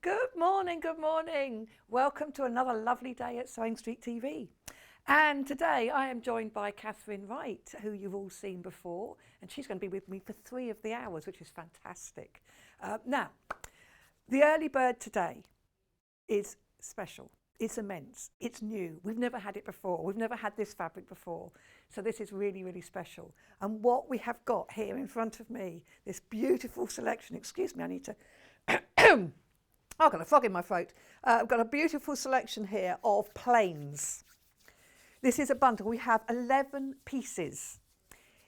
Good morning, good morning. Welcome to another lovely day at Sewing Street TV. And today I am joined by Katharine Wright, who you've all seen before, and she's going to be with me for 3 of the hours, which is fantastic. Now, the early bird today is special. It's immense. It's new. We've never had it before. We've never had this fabric before. So this is really, really special. And what we have got here in front of me, this beautiful selection, excuse me, I need to... I've got a frog in my throat. I've got a beautiful selection here of plains. This is a bundle. We have 11 pieces.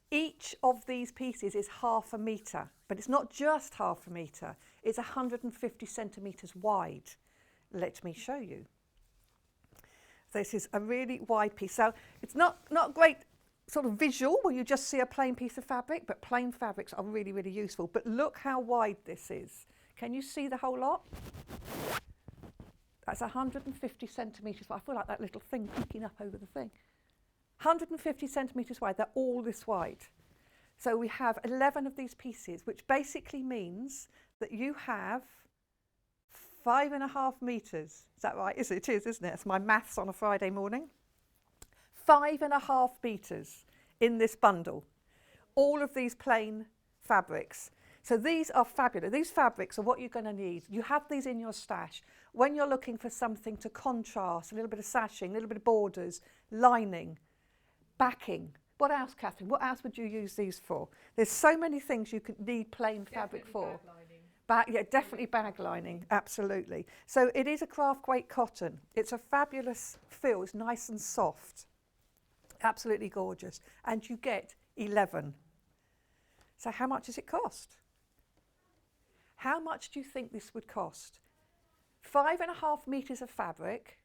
Each of these pieces is ½ a metre, but it's not just ½ a metre. It's 150 centimetres wide. Let me show you. This is a really wide piece. So it's not great sort of visual where you just see a plain piece of fabric, but plain fabrics are really, really useful. But look how wide this is. Can you see the whole lot? That's 150 centimetres wide. I feel like that little thing peeking up over the thing. 150 centimetres wide. They're all this wide. So we have 11 of these pieces, which basically means that you have 5.5 metres. Is that right? It is, isn't it? It's my maths on a Friday morning. 5.5 metres in this bundle. All of these plain fabrics. So these are fabulous. These fabrics are what you're going to need. You have these in your stash. When you're looking for something to contrast, a little bit of sashing, a little bit of borders, lining, backing. What else, Katharine? What else would you use these for? There's so many things you could need plain fabric for. Yeah, definitely bag lining, absolutely. So it is a craft weight cotton. It's a fabulous feel. It's nice and soft. Absolutely gorgeous. And you get 11. So how much does it cost? How much do you think this would cost? 5.5 metres of fabric,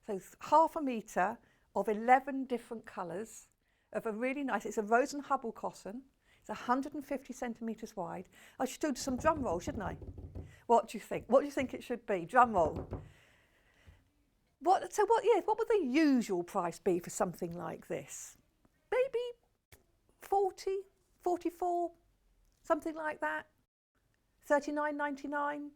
so ½ a metre of 11 different colours of a really nice, it's a Rose and Hubble cotton. It's 150 centimetres wide. I should do some drum roll, shouldn't I? What do you think? What do you think it should be? Drum roll. What would the usual price be for something like this? Maybe 40, 44, something like that. 39.99,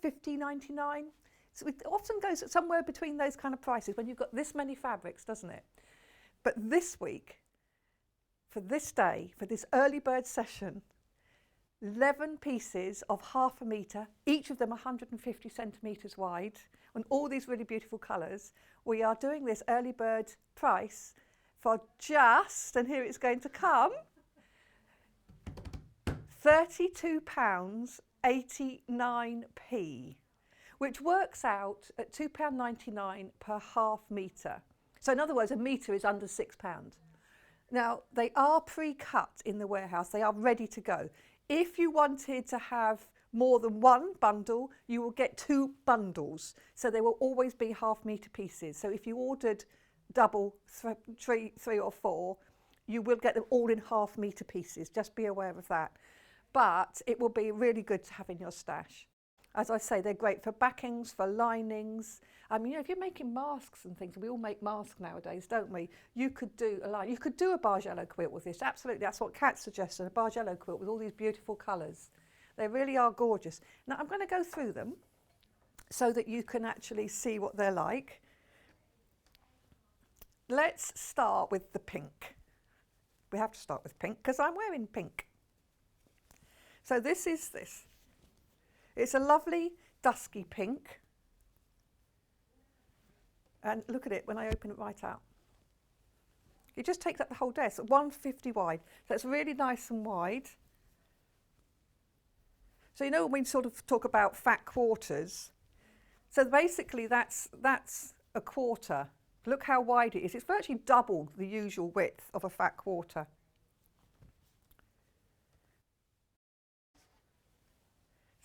50.99. So it often goes somewhere between those kind of prices when you've got this many fabrics, doesn't it? But this week, for this day, for this early bird session, 11 pieces of ½ a metre, each of them 150 centimetres wide, and all these really beautiful colours. We are doing this early bird price for just, and here it's going to come, £32.89, which works out at £2.99 per ½ metre. So in other words, a metre is under £6. Now, they are pre-cut in the warehouse. They are ready to go. If you wanted to have more than one bundle, you will get 2 bundles. So they will always be ½ metre pieces. So if you ordered double, three or 4, you will get them all in ½ metre pieces. Just be aware of that. But it will be really good to have in your stash. As I say, they're great for backings, for linings. I mean, if you're making masks and things, we all make masks nowadays, don't we? You could do a line. You could do a Bargello quilt with this. Absolutely, that's what Kat suggested, a Bargello quilt with all these beautiful colours. They really are gorgeous. Now, I'm going to go through them so that you can actually see what they're like. Let's start with the pink. We have to start with pink because I'm wearing pink. So this is this. It's a lovely dusky pink. And look at it when I open it right out. It just takes up the whole desk, 150 wide. So it's really nice and wide. So you know when we sort of talk about fat quarters, so basically that's a quarter. Look how wide it is. It's virtually double the usual width of a fat quarter.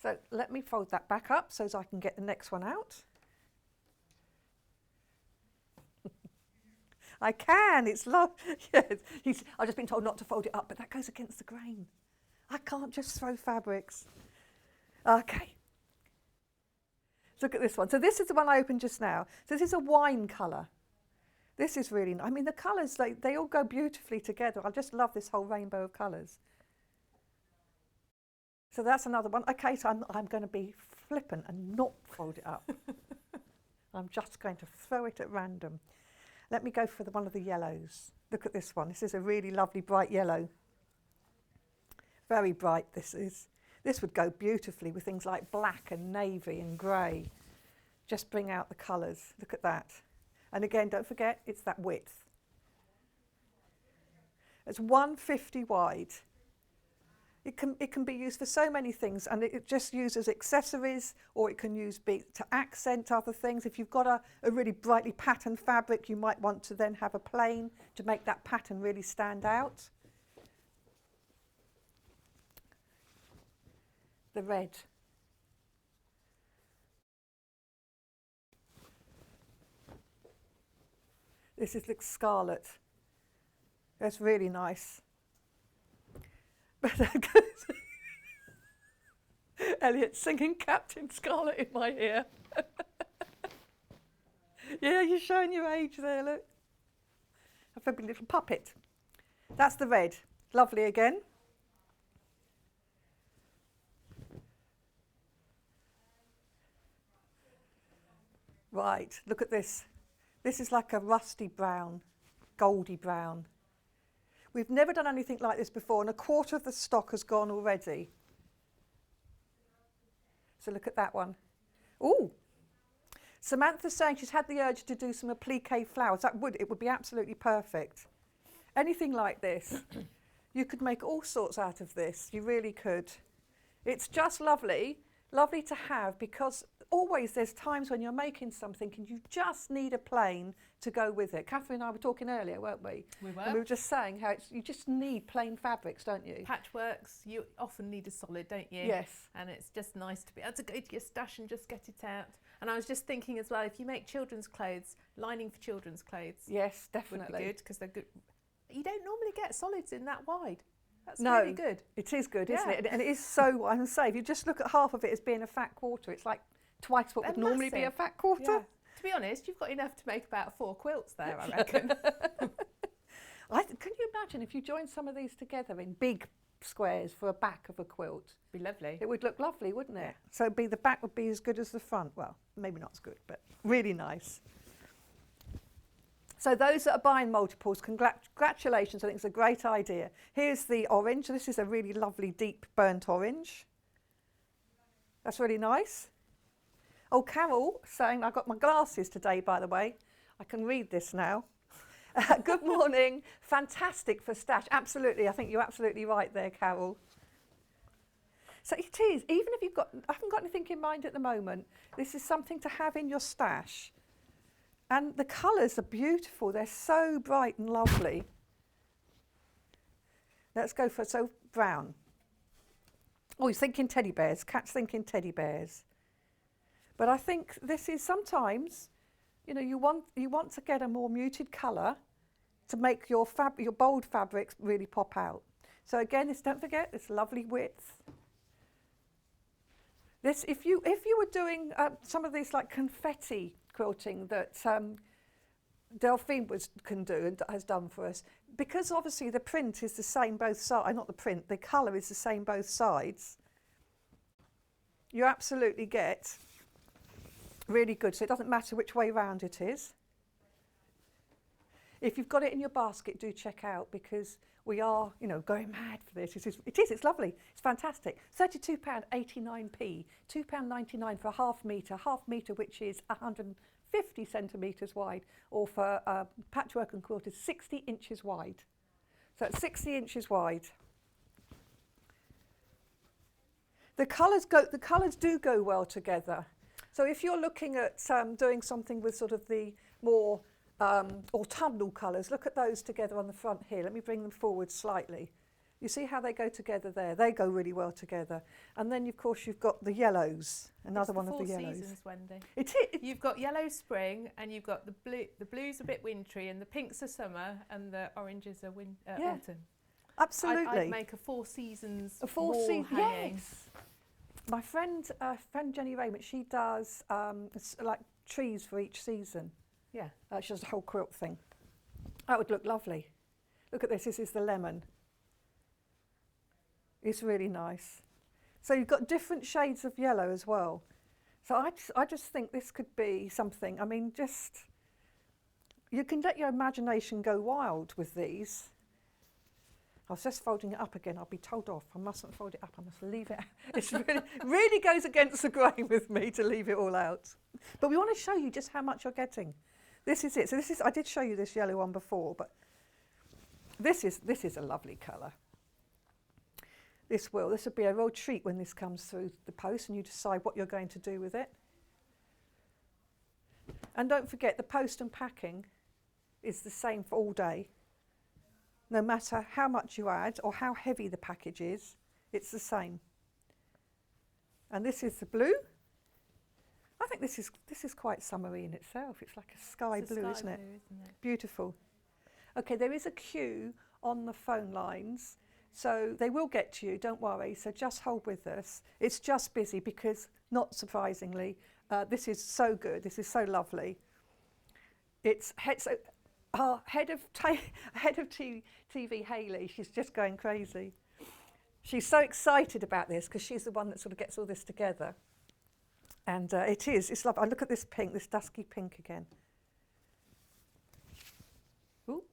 So let me fold that back up so as I can get the next one out. I can, it's lovely. Yes, I've just been told not to fold it up, but that goes against the grain. I can't just throw fabrics. Okay. Look at this one. So this is the one I opened just now. So this is a wine colour. This is really nice. I mean, the colours, they all go beautifully together. I just love this whole rainbow of colours. So that's another one. Okay, so I'm going to be flippant and not fold it up. I'm just going to throw it at random. Let me go for one of the yellows. Look at this one. This is a really lovely bright yellow. Very bright this is. This would go beautifully with things like black and navy and grey. Just bring out the colours. Look at that. And again, don't forget, it's that width. It's 150 wide. It can be used for so many things, and it just used as accessories, or it can use to accent other things. If you've got a really brightly patterned fabric, you might want to then have a plain to make that pattern really stand out. The red. This is like scarlet. That's really nice. But that goes Elliot singing Captain Scarlet in my ear. Yeah, you're showing your age there, look. A very little puppet. That's the red. Lovely again. Right, look at this. This is like a rusty brown, goldy brown. We've never done anything like this before, and a quarter of the stock has gone already. So look at that one. Ooh! Samantha's saying she's had the urge to do some applique flowers. It would be absolutely perfect. Anything like this. You could make all sorts out of this. You really could. It's just lovely to have, because always there's times when you're making something and you just need a plain to go with it. Katharine and I were talking earlier, weren't we? We were. And we were just saying how you just need plain fabrics, don't you? Patchworks, you often need a solid, don't you? Yes. And it's just nice to be able to go to your stash and just get it out. And I was just thinking as well, if you make children's clothes, lining for children's clothes. Yes, definitely. Would be good, because they're good. You don't normally get solids in that wide. That's No, really good. it is good, isn't Yeah. it? And it is so, I can say, if you just look at half of it as being a fat quarter, it's like twice what They're would normally be a massive. fat quarter. Yeah. To be honest, you've got enough to make about 4 quilts there, I reckon. Can you imagine if you joined some of these together in big squares for a back of a quilt? Be lovely. It would look lovely, wouldn't it? Yeah. So the back would be as good as the front. Well, maybe not as good, but really nice. So those that are buying multiples, congratulations. I think it's a great idea. Here's the orange. This is a really lovely deep burnt orange. That's really nice. Oh, Carol saying, I got my glasses today, by the way. I can read this now. Good morning. Fantastic for stash. Absolutely. I think you're absolutely right there, Carol. So it is, even if I haven't got anything in mind at the moment, this is something to have in your stash. And the colours are beautiful. They're so bright and lovely. Let's go for, brown. Oh, he's thinking teddy bears. Cat's thinking teddy bears. But I think this is sometimes, you want to get a more muted colour to make your bold fabrics really pop out. So again, don't forget this lovely width. This, if you were doing some of these like confetti quilting that Delphine can do and has done for us, because obviously the print is the same both sides. Not the print, the colour is the same both sides. You absolutely get really good. So it doesn't matter which way round it is. If you've got it in your basket, do check out, because we are, going mad for this. It's lovely. It's fantastic. £32.89p, £2.99 for half metre, which is 150 centimetres wide, or for patchwork and quilters, 60 inches wide. So it's 60 inches wide. The colours do go well together. So if you're looking at doing something with sort of the more autumnal colours, look at those together on the front here. Let me bring them forward slightly. You see how they go together there? They go really well together. And then, of course, you've got the yellows, another one of the yellows. 4 seasons, Wendy. It is. You've got yellow spring, and you've got the blue. The blues are a bit wintry, and the pinks are summer, and the oranges are autumn. Absolutely. I'd make a 4 seasons wall hanging. Yes. My friend Jenny Raymond, she does like trees for each season. Yeah. She does a whole quilt thing. That would look lovely. Look at this. This is the lemon. It's really nice. So you've got different shades of yellow as well. So I just think this could be something. I mean, just, you can let your imagination go wild with these. I was just folding it up again. I'll be told off. I mustn't fold it up. I must leave it. It's really goes against the grain with me to leave it all out. But we want to show you just how much you're getting. This is it. So I did show you this yellow one before, but this is a lovely colour. This will be a real treat when this comes through the post and you decide what you're going to do with it. And don't forget, the post and packing is the same for all day. No matter how much you add or how heavy the package is, it's the same. And this is the blue. I think this is quite summery in itself. It's like a sky blue, isn't it? Beautiful. Okay, there is a queue on the phone lines, so they will get to you, don't worry. So just hold with us. It's just busy because, not surprisingly, this is so good. This is so lovely. It's our head of TV, Hayley, she's just going crazy. She's so excited about this because she's the one that sort of gets all this together. And it's lovely. I look at this pink, this dusky pink again. Ooh.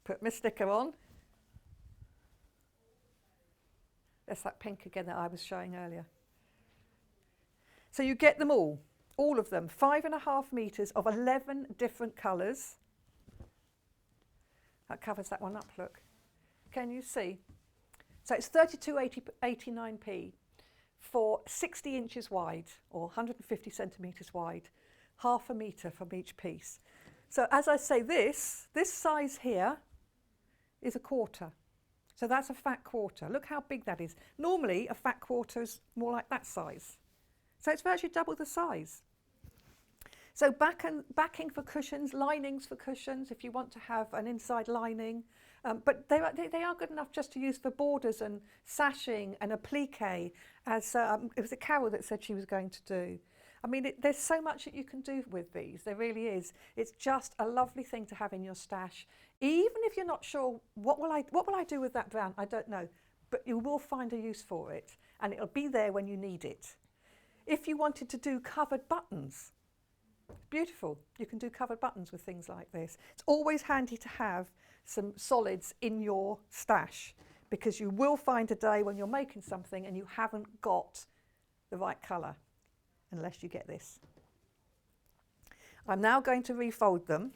Put my sticker on. There's that pink again that I was showing earlier. So you get them all of them, 5.5 metres of 11 different colours. That covers that one up, look. Can you see? So it's 32.89p for 60 inches wide or 150 centimetres wide, half a metre from each piece. So as I say, this size here is a quarter. So that's a fat quarter. Look how big that is. Normally a fat quarter is more like that size. So it's virtually double the size. So backing for cushions, linings for cushions if you want to have an inside lining. But they are good enough just to use for borders and sashing and applique, as it was Carol that said she was going to do. I mean, there's so much that you can do with these. There really is. It's just a lovely thing to have in your stash. Even if you're not sure, what will I do with that brown? I don't know. But you will find a use for it. And it'll be there when you need it. If you wanted to do covered buttons, beautiful. You can do covered buttons with things like this. It's always handy to have some solids in your stash because you will find a day when you're making something and you haven't got the right colour unless you get this. I'm now going to refold them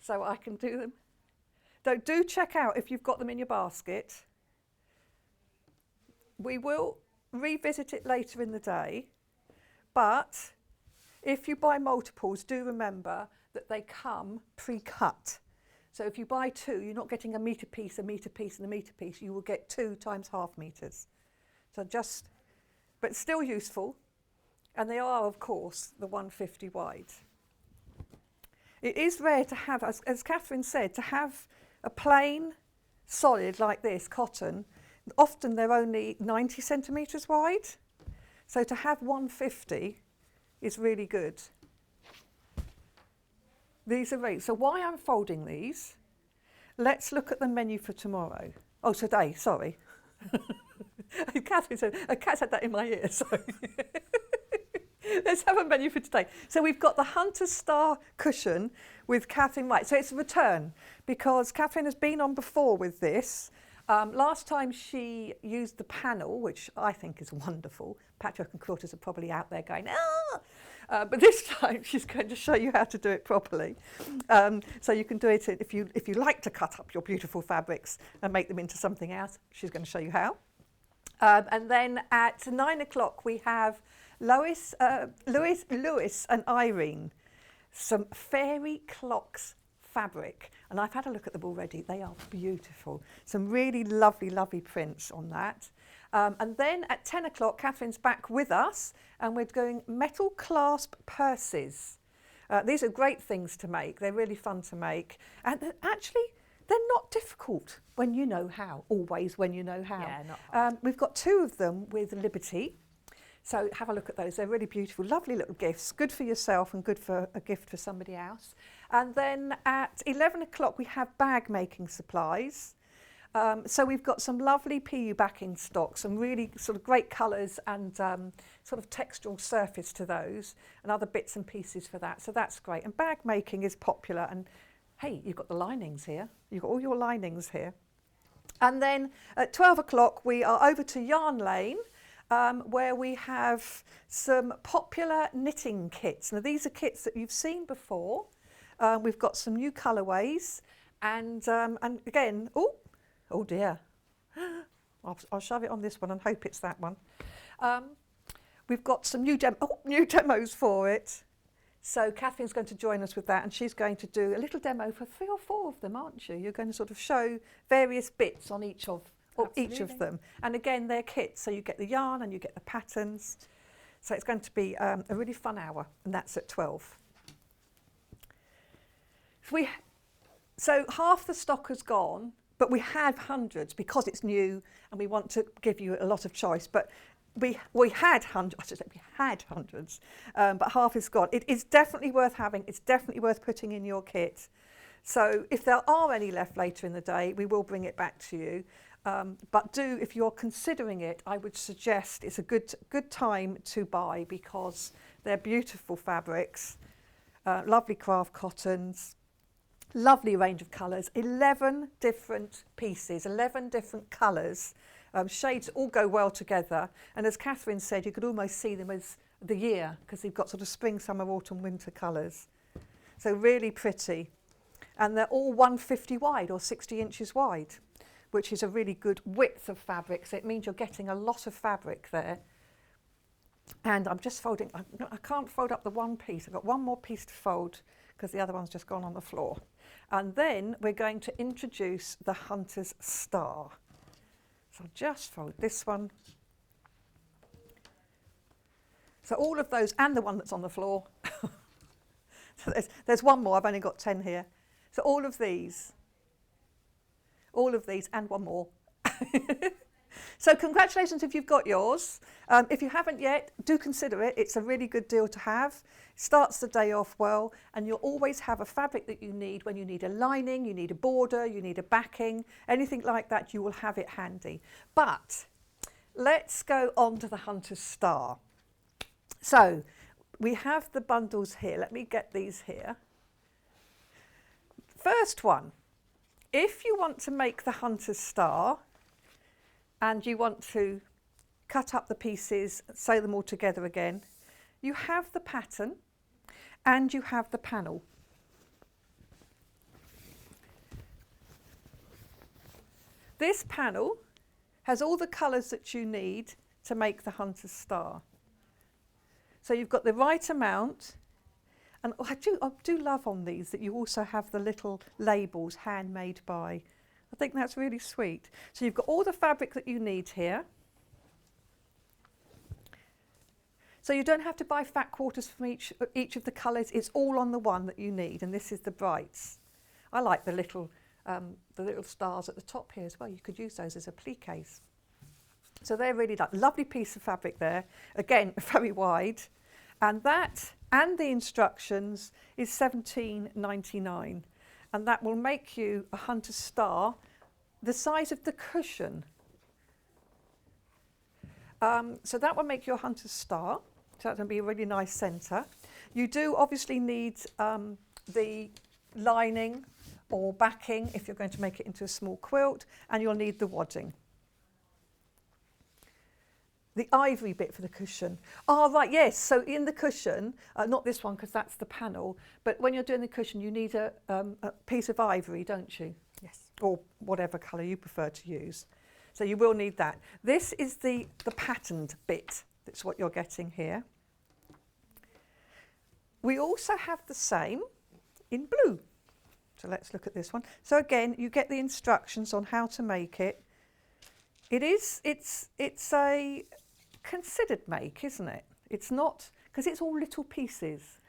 so I can do them. Do check out if you've got them in your basket. We will revisit it later in the day, but if you buy multiples, do remember that they come pre-cut. So if you buy two, you're not getting a metre piece, a metre piece and a metre piece. You will get 2 times half metres. So but still useful. And they are, of course, the 150 wide. It is rare to have, as Katharine said, to have a plain solid like this, cotton. Often they're only 90 centimetres wide. So to have 150 is really good. These are great. So while I'm folding these, let's look at the menu for tomorrow. Oh, today, sorry. Katharine said, a cat had that in my ear, sorry. Let's have a menu for today. So we've got the Hunter Star cushion with Katharine Wright. So it's a return because Katharine has been on before with this. Last time she used the panel, which I think is wonderful. Patchwork and quilters are probably out there going, ah! But this time she's going to show you how to do it properly. So you can do it if you like to cut up your beautiful fabrics and make them into something else. She's going to show you how. And then at 9 o'clock we have Lewis and Irene, some fairy clocks fabric. And I've had a look at them already. They are beautiful. Some really lovely, lovely prints on that. And then at 10 o'clock, Katharine's back with us and we're doing metal clasp purses. These are great things to make. They're really fun to make. And actually, they're not difficult when you know how, always when you know how. Yeah, not hard. We've got 2 of them with Liberty. So have a look at those. They're really beautiful, lovely little gifts, good for yourself and good for a gift for somebody else. And then at 11 o'clock, we have bag making supplies. So we've got some lovely PU backing stock, some really sort of great colours and sort of textural surface to those, and other bits and pieces for that. So that's great. And bag making is popular. And hey, you've got the linings here. You've got all your linings here. And then at 12 o'clock, we are over to Yarn Lane, where we have some popular knitting kits. Now, these are kits that you've seen before. We've got some new colourways. And again, oh dear. I'll shove it on this one and hope it's that one. We've got some new demos for it. So Catherine's going to join us with that, and she's going to do a little demo for 3 or 4 of them, aren't you? You're going to sort of show various bits on each of them. And again, they're kits, so you get the yarn and you get the patterns. So it's going to be a really fun hour, and that's at 12. So half the stock has gone, but we have hundreds because it's new and we want to give you a lot of choice. But we had hundreds, but half is gone. It is definitely worth having. It's definitely worth putting in your kit. So if there are any left later in the day, we will bring it back to you. But if you're considering it, I would suggest it's a good time to buy because they're beautiful fabrics, lovely craft cottons, lovely range of colours, 11 different pieces, 11 different colours. Shades all go well together, and as Katharine said, you could almost see them as the year because they've got sort of spring, summer, autumn, winter colours. So really pretty, and they're all 150 wide or 60 inches wide, which is a really good width of fabric. So it means you're getting a lot of fabric there. And I'm just folding. I can't fold up the one piece. I've got one more piece to fold because the other one's just gone on the floor. And then we're going to introduce the Hunter's Star. So I'll just fold this one. So all of those and the one that's on the floor. So there's one more, I've only got 10 here. So all of these and one more. So congratulations if you've got yours. If you haven't yet, do consider it. It's a really good deal to have. Starts the day off well, and you'll always have a fabric that you need when you need a lining, you need a border, you need a backing, anything like that, you will have it handy. But let's go on to the Hunter's Star. So we have the bundles here. Let me get these here. First one, if you want to make the Hunter's Star and you want to cut up the pieces, sew them all together again, you have the pattern and you have the panel. This panel has all the colours that you need to make the Hunter's Star. So you've got the right amount, and I do love on these that you also have the little labels, handmade by. I think that's really sweet. So you've got all the fabric that you need here. So you don't have to buy fat quarters from each of the colours. It's all on the one that you need, and this is the brights. I like the little stars at the top here as well. You could use those as appliques. So they're really lovely piece of fabric there. Again, very wide, and that and the instructions is £17.99, and that will make you a Hunter's Star the size of the cushion. So that will make you a Hunter's Star. So that's going to be a really nice centre. You do obviously need the lining or backing if you're going to make it into a small quilt, and you'll need the wadding. The ivory bit for the cushion. Oh, right, yes. So in the cushion, not this one because that's the panel, but when you're doing the cushion, you need a piece of ivory, don't you? Yes. Or whatever colour you prefer to use. So you will need that. This is the patterned bit. That's what you're getting here. We also have the same in blue. So let's look at this one. So again, you get the instructions on how to make it. It's a considered make, isn't it? It's not, because it's all little pieces.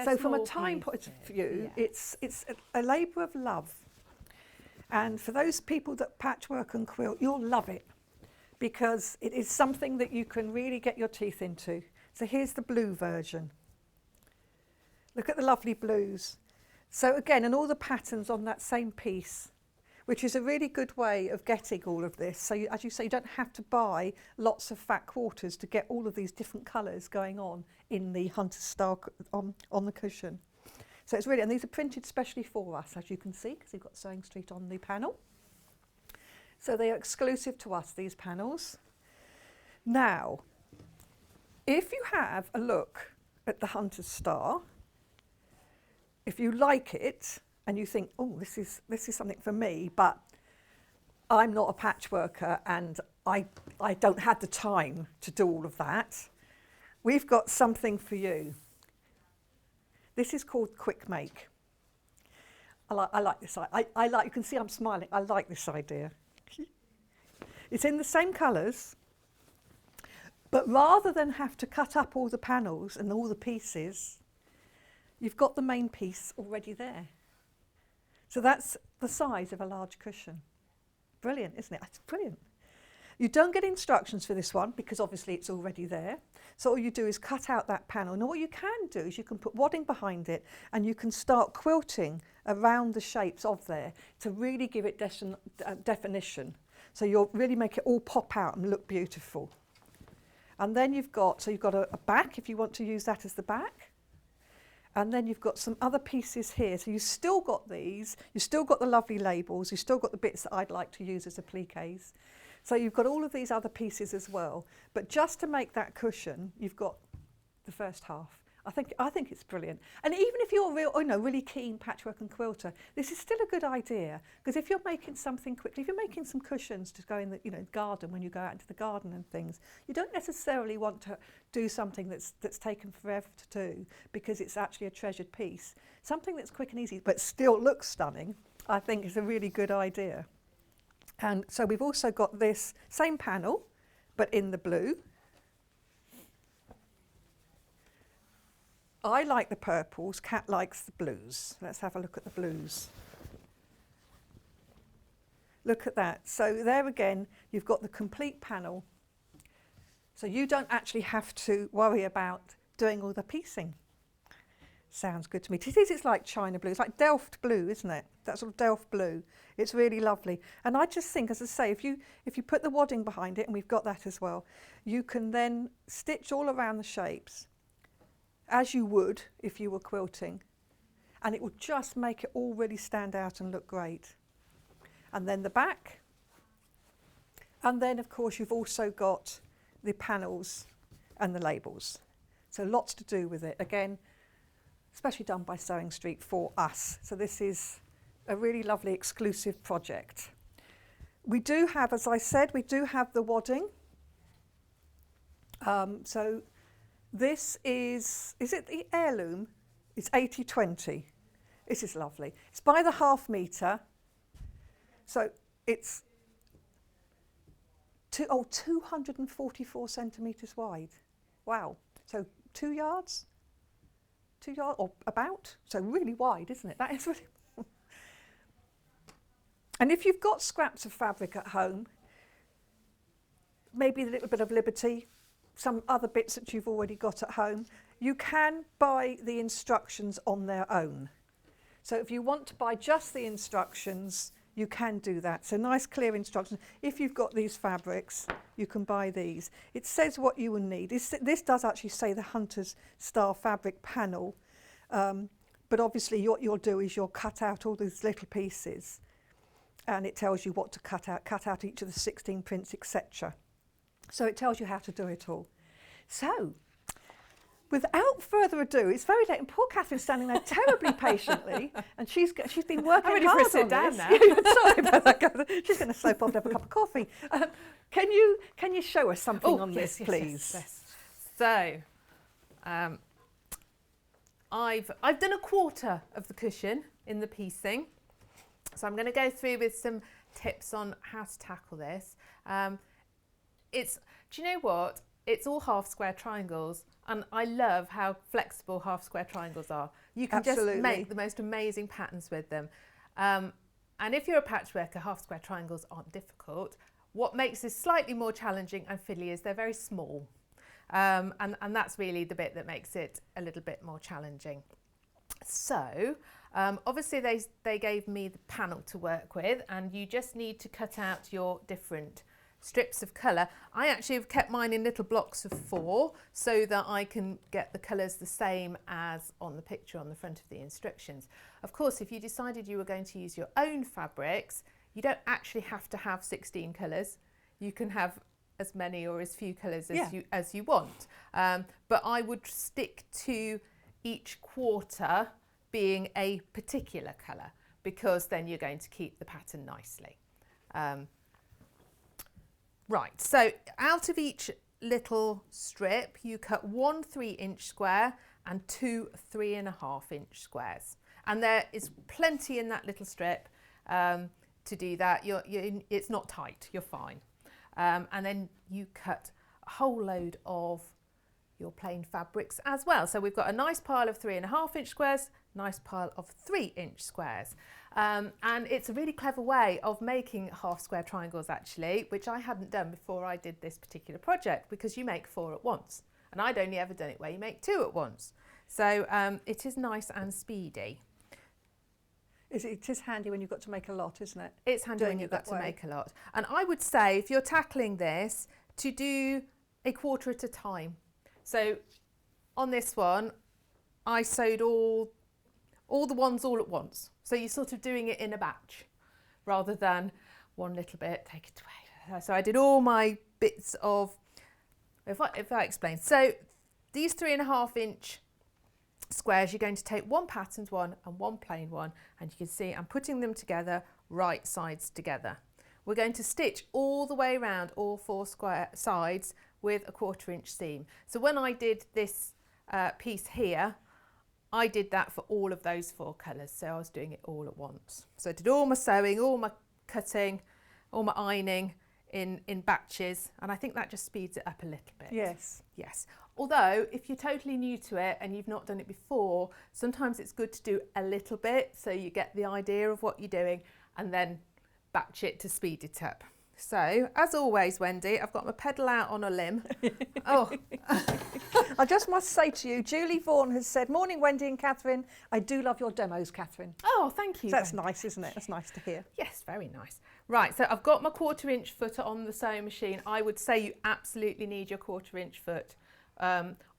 So from a time point of view, yeah. It's a labour of love. And for those people that patchwork and quilt, you'll love it because it is something that you can really get your teeth into. So here's the blue version. Look at the lovely blues. So again, and all the patterns on that same piece. which is a really good way of getting all of this. So as you say, you don't have to buy lots of fat quarters to get all of these different colours going on in the Hunter's Star on the cushion. So it's really, and these are printed specially for us, as you can see, because we've got Sewing Street on the panel. So they are exclusive to us, these panels. Now, if you have a look at the Hunter's Star, if you like it and you think, oh, this is something for me, but I'm not a patchworker and I don't have the time to do all of that, we've got something for you. This is called Quick Make. I like this. I like, you can see I'm smiling. I like this idea. It's in the same colours, but rather than have to cut up all the panels and all the pieces, you've got the main piece already there. So that's the size of a large cushion. Brilliant, isn't it? It's brilliant. You don't get instructions for this one because obviously it's already there. So all you do is cut out that panel. Now what you can do is you can put wadding behind it and you can start quilting around the shapes of there to really give it definition. So you'll really make it all pop out and look beautiful. And then you've got a back if you want to use that as the back. And then you've got some other pieces here. So you've still got these, you've still got the lovely labels, you've still got the bits that I'd like to use as appliques. So you've got all of these other pieces as well. But just to make that cushion, you've got the first half. I think it's brilliant. And even if you're really keen patchwork and quilter, this is still a good idea. Because if you're making something quickly, if you're making some cushions to go in the garden when you go out into the garden and things, you don't necessarily want to do something that's taken forever to do because it's actually a treasured piece. Something that's quick and easy but still looks stunning, I think is a really good idea. And so we've also got this same panel, but in the blue. I like the purples, Kat likes the blues. Let's have a look at the blues. Look at that. So there again, you've got the complete panel. So you don't actually have to worry about doing all the piecing. Sounds good to me. It's like China blue. It's like Delft blue, isn't it? That sort of Delft blue. It's really lovely. And I just think, as I say, if you put the wadding behind it, and we've got that as well, you can then stitch all around the shapes as you would if you were quilting. And it will just make it all really stand out and look great. And then the back. And then, of course, you've also got the panels and the labels. So lots to do with it. Again, especially done by Sewing Street for us. So this is a really lovely exclusive project. We do have, as I said, we do have the wadding. So this is it the heirloom? It's 80/20. This is lovely. It's by the ½ metre. So it's 244 centimetres wide. Wow. So 2 yards? 2 yards or about? So really wide, isn't it? That is really. And if you've got scraps of fabric at home, maybe a little bit of Liberty, some other bits that you've already got at home, you can buy the instructions on their own. So if you want to buy just the instructions, you can do that. So nice clear instructions. If you've got these fabrics, you can buy these. It says what you will need. This does actually say the Hunter's Star fabric panel, but obviously what you'll do is you'll cut out all these little pieces and it tells you what to cut out each of the 16 prints, etc. So it tells you how to do it all. So, without further ado, it's very late, and poor Catherine's standing there terribly patiently, and she's been working I'm ready hard for a sit on down this. now. Sorry about that, Catherine. She's going to slope off and have a cup of coffee. Can you show us something on this, please? Yes. So, I've done a quarter of the cushion in the piecing, so I'm going to go through with some tips on how to tackle this. Do you know what? It's all half square triangles, and I love how flexible half square triangles are. You can Absolutely. just make the most amazing patterns with them. And if you're a patchworker, half square triangles aren't difficult. What makes this slightly more challenging and fiddly is they're very small. And that's really the bit that makes it a little bit more challenging. So Obviously they gave me the panel to work with, and you just need to cut out your different strips of colour. I actually have kept mine in little blocks of 4 so that I can get the colours the same as on the picture on the front of the instructions. Of course, if you decided you were going to use your own fabrics, you don't actually have to have 16 colours. You can have as many or as few colours as you want. But I would stick to each quarter being a particular colour, because then you're going to keep the pattern nicely. Right, so out of each little strip, you cut 1 3-inch square and 2 3.5-inch squares. And there is plenty in that little strip to do that. It's not tight, you're fine. And then you cut a whole load of your plain fabrics as well. So we've got a nice pile of 3.5-inch squares, nice pile of 3-inch squares. And it's a really clever way of making half square triangles actually, which I hadn't done before I did this particular project, because you make 4 at once. And I'd only ever done it where you make 2 at once. So it is nice and speedy. It is handy when you've got to make a lot, isn't it? It's handy when you've got to make a lot. And I would say, if you're tackling this, to do a quarter at a time. So on this one, I sewed all the ones all at once. So you're sort of doing it in a batch rather than one little bit, take it away. So I did all my bits of, if I explain. So these 3.5-inch squares, you're going to take 1 patterned one and 1 plain one, and you can see I'm putting them together, right sides together. We're going to stitch all the way around all 4 square sides with a 1/4-inch seam. So when I did this piece here, I did that for all of those 4 colours, so I was doing it all at once. So I did all my sewing, all my cutting, all my ironing in batches, and I think that just speeds it up a little bit. Yes. Yes. Although, if you're totally new to it and you've not done it before, sometimes it's good to do a little bit so you get the idea of what you're doing, and then batch it to speed it up. So, as always, Wendy, I've got my pedal out on a limb. Oh. I just must say to you, Julie Vaughan has said, "Morning, Wendy and Catherine. I do love your demos, Catherine." Oh, thank you. So that's nice, isn't it? That's nice to hear. Yes, very nice. Right, so I've got my 1/4-inch footer on the sewing machine. I would say you absolutely need your 1/4-inch foot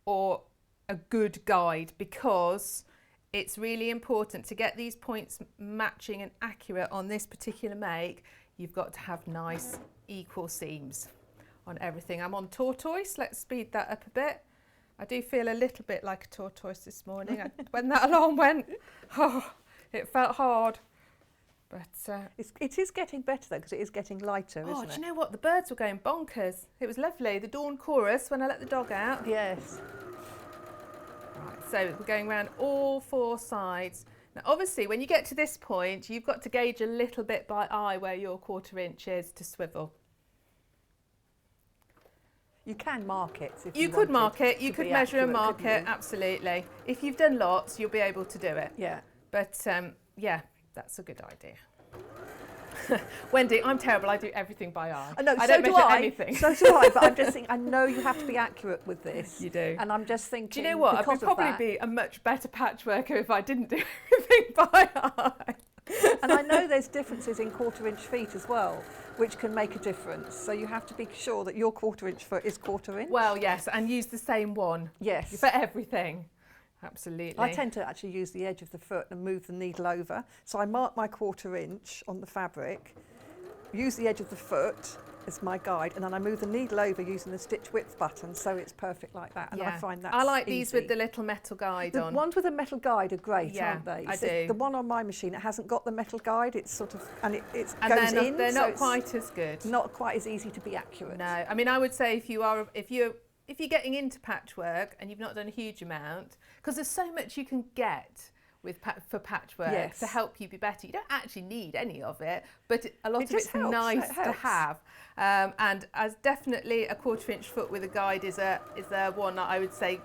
or a good guide, because it's really important to get these points matching and accurate on this particular make. You've got to have nice equal seams on everything. I'm on tortoise. Let's speed that up a bit. I do feel a little bit like a tortoise this morning. When that alarm went, oh, it felt hard. But it is getting better though, because it is getting lighter, isn't it? Oh, do you know what? The birds were going bonkers. It was lovely. The dawn chorus when I let the dog out. Yes. Right, so we're going around all 4 sides. Now, obviously, when you get to this point, you've got to gauge a little bit by eye where your 1/4-inch is to swivel. You can mark it. If you could mark it. You could measure and mark it. Absolutely. If you've done lots, you'll be able to do it. Yeah. But yeah, that's a good idea. Wendy, I'm terrible. I do everything by eye. I know, I don't measure anything. So do I, but I'm just thinking, I know you have to be accurate with this. You do. And I'm just thinking, do you know what? I would probably be a much better patchworker if I didn't do everything by eye. And I know there's differences in 1/4-inch feet as well, which can make a difference. So you have to be sure that your 1/4-inch foot is 1/4 inch. Well, yes, and use the same one. Yes. For everything. Absolutely. I tend to actually use the edge of the foot and move the needle over. So I mark my 1/4-inch on the fabric, use the edge of the foot as my guide, and then I move the needle over using the stitch width button, so it's perfect like that. And yeah. I find that I like these with the little metal guide on. The ones with a metal guide are great, yeah, aren't they? I do. The one on my machine, it hasn't got the metal guide. It's sort of, and it goes in. They're not quite as good. Not quite as easy to be accurate. No, I mean, I would say if you're getting into patchwork and you've not done a huge amount, because there's so much you can get for patchwork to help you be better. You don't actually need any of it, but a lot of it's nice to have. And as definitely a 1/4-inch foot with a guide is a one that I would say,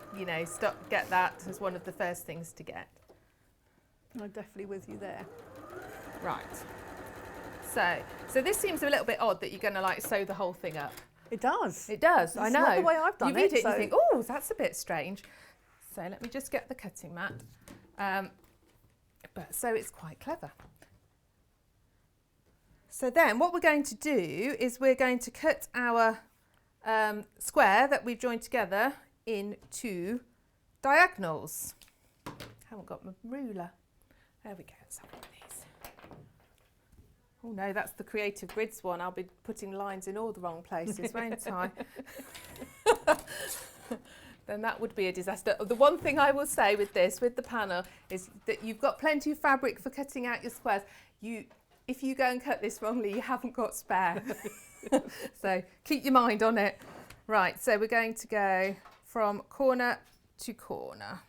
get that as one of the first things to get. I'm definitely with you there. Right. So this seems a little bit odd that you're going to sew the whole thing up. It does. It does. I know. It's not the way I've done it. You read it so. and you think, oh, that's a bit strange. So let me just get the cutting mat. But so it's quite clever. So then what we're going to do is we're going to cut our square that we've joined together into diagonals. I haven't got my ruler. There we go. Let's have one of these. Oh no, that's the Creative Grids one. I'll be putting lines in all the wrong places, won't I? Then that would be a disaster. The one thing I will say with this, with the panel, is that you've got plenty of fabric for cutting out your squares. If you go and cut this wrongly, you haven't got spare. So keep your mind on it. Right, so we're going to go from corner to corner.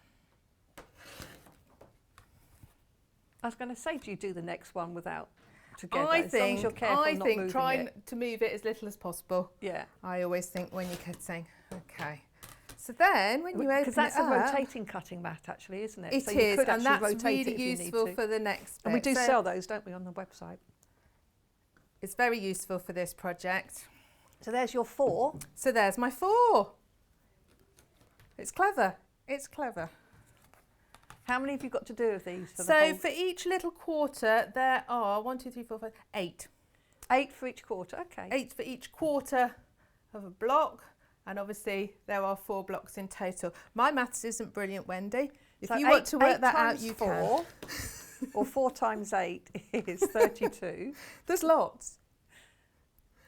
I was going to say, do you do the next one without together? I as long as you're careful not moving try it. to move it as little as possible. Yeah. I always think when you're cutting. Okay. So then when you open it up... Because that's a rotating cutting mat, actually, isn't it? It so you is, could and actually that's rotate really it if you need useful to. for the next bit. And we do So sell those, don't we, on the website? it's very useful for this project. So there's your 4. So there's my 4. It's clever. It's clever. How many have you got to do of these? For the So whole? for each little quarter, there are 1, 2, 3, 4, 5, 8. 8 for each quarter, okay. 8 for each quarter of a block. And obviously there are 4 blocks in total. My maths isn't brilliant, Wendy. If So you want to work that out, times you 4, can. or 4 times 8 is 32. There's lots.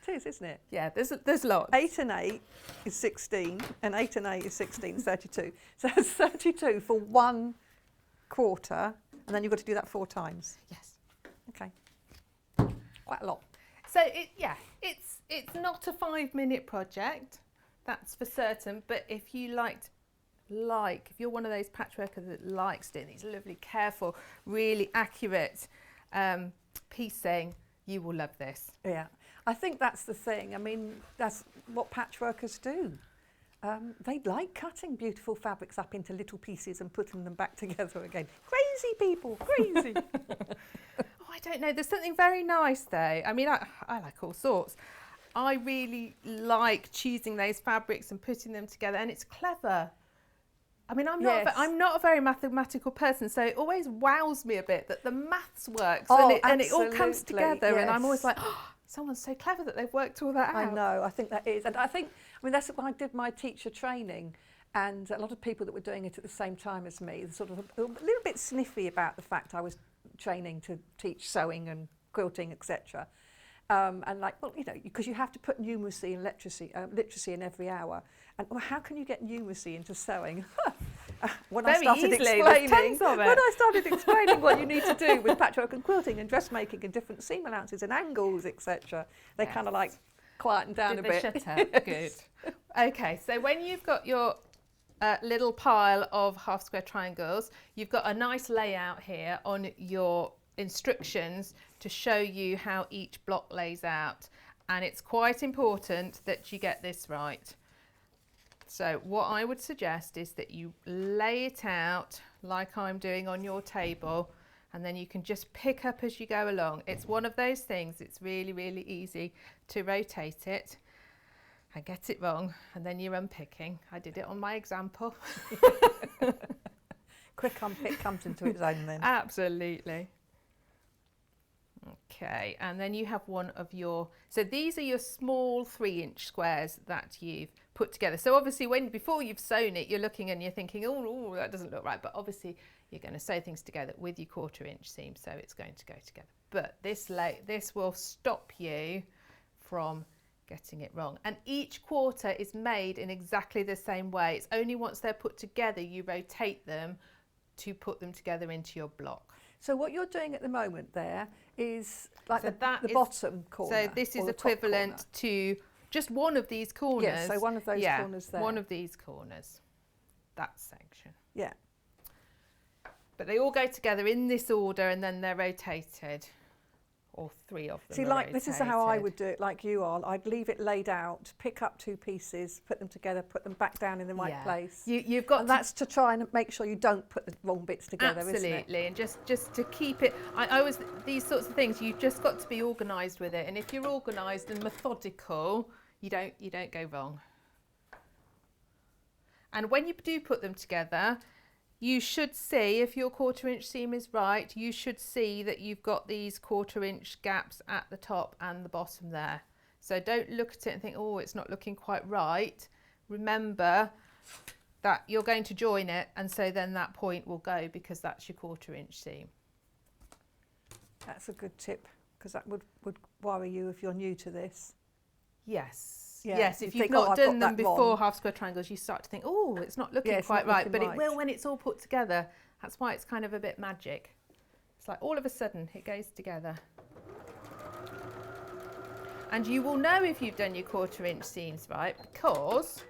It is, isn't it? Yeah, there's lots. 8 and 8 is 16, and 8 and 8 is 16, 32. So it's 32 for 1 quarter, and then you've got to do that 4 times. Yes. Okay. Quite a lot. So it's not a 5-minute project, that's for certain. But if you if you're one of those patchworkers that likes doing these lovely, careful, really accurate piecing, you will love this. Yeah. I think that's the thing. I mean, that's what patchworkers do. They like cutting beautiful fabrics up into little pieces and putting them back together again. Crazy people, crazy. I don't know. There's something very nice though. I mean, I like all sorts. I really like choosing those fabrics and putting them together, and it's clever. I mean, I'm not a very mathematical person, so it always wows me a bit that the maths works and it all comes together. Yes. And I'm always like, oh, someone's so clever that they've worked all that out. I know. I think that is, and I mean that's when I did my teacher training. And a lot of people that were doing it at the same time as me, sort of a little bit sniffy about the fact I was training to teach sewing and quilting, etc. And like, well, you know, because you have to put numeracy and literacy in every hour. And well, how can you get numeracy into sewing? When I started explaining what you need to do with patchwork and quilting and dressmaking and different seam allowances and angles, etc., they kind of like quietened down a bit. Shut up. Good. Okay, so when you've got your little pile of half square triangles, you've got a nice layout here on your instructions to show you how each block lays out, and it's quite important that you get this right. So what I would suggest is that you lay it out like I'm doing on your table, and then you can just pick up as you go along. It's one of those things, it's really, really easy to rotate it and get it wrong, and then you're unpicking. I did it on my example. Quick unpick comes into its own then. Absolutely. Okay, and then you have one of your, so these are your small 3-inch squares that you've put together. So obviously before you've sewn it, you're looking and you're thinking, oh, that doesn't look right. But obviously you're going to sew things together with your 1/4-inch seam, so it's going to go together. But this will stop you from getting it wrong. And each quarter is made in exactly the same way. It's only once they're put together you rotate them to put them together into your block. So what you're doing at the moment there is like So the bottom corner. So this is or the top equivalent corner. to just one of these corners. Yes, so one of those corners there. One of these corners, that section. Yeah. But they all go together in this order and then they're rotated, or 3 of them. See, like this is how I would do it, like you are. I'd leave it laid out, pick up 2 pieces, put them together, put them back down in the right place. You've got, and that's to try and make sure you don't put the wrong bits together, isn't it? Absolutely, and just to keep it. I always, these sorts of things, you've just got to be organised with it. And if you're organised and methodical, you don't go wrong. And when you do put them together, you should see, if your 1/4 inch seam is right, you should see that you've got these 1/4 inch gaps at the top and the bottom there. So don't look at it and think, oh, it's not looking quite right. Remember that you're going to join it, and so then that point will go because that's your 1/4 inch seam. That's a good tip, because that would worry you if you're new to this. Yes. Yeah, yes, you if you've think, not I've done got them that wrong. before half square triangles, you start to think, oh, it's not looking it's quite not right, looking but right. it will when it's all put together. That's why it's kind of a bit magic. It's like all of a sudden it goes together. And you will know if you've done your 1/4 inch seams right, because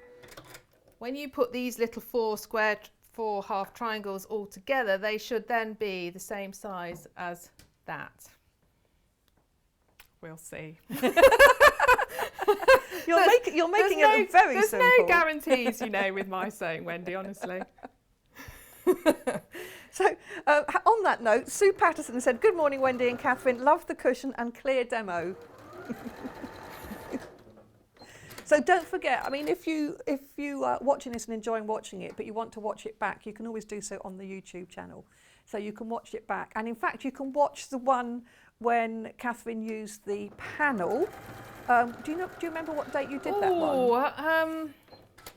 when you put these little 4 half triangles all together, they should then be the same size as that. We'll see. You're making it very simple. There's no guarantees, you know, with my sewing, Wendy, honestly. So on that note, Sue Patterson said, "Good morning, Wendy and Catherine. Love the cushion and clear demo." So don't forget, I mean, if you are watching this and enjoying watching it, but you want to watch it back, you can always do so on the YouTube channel. So you can watch it back. And in fact, you can watch the one when Catherine used the panel. Do you remember what date you did that one?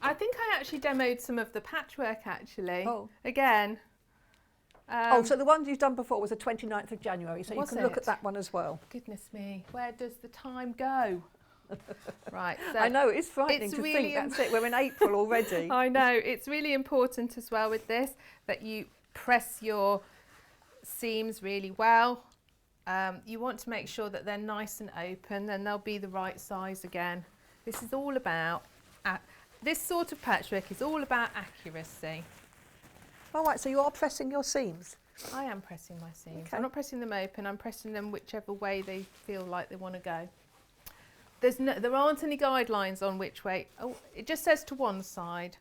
I think I actually demoed some of the patchwork, actually. Oh. Again. So the one you've done before was the 29th of January, so you can look at that one as well. Goodness me, where does the time go? Right. So I know, it's frightening to think that's it, we're in April already. I know, it's really important as well with this that you press your seams really well. You want to make sure that they're nice and open, then they'll be the right size again. This is all about, this sort of patchwork is all about accuracy. All right, so you are pressing your seams? I am pressing my seams. Okay. I'm not pressing them open, I'm pressing them whichever way they feel like they want to go. There aren't any guidelines on which way. Oh, it just says to one side.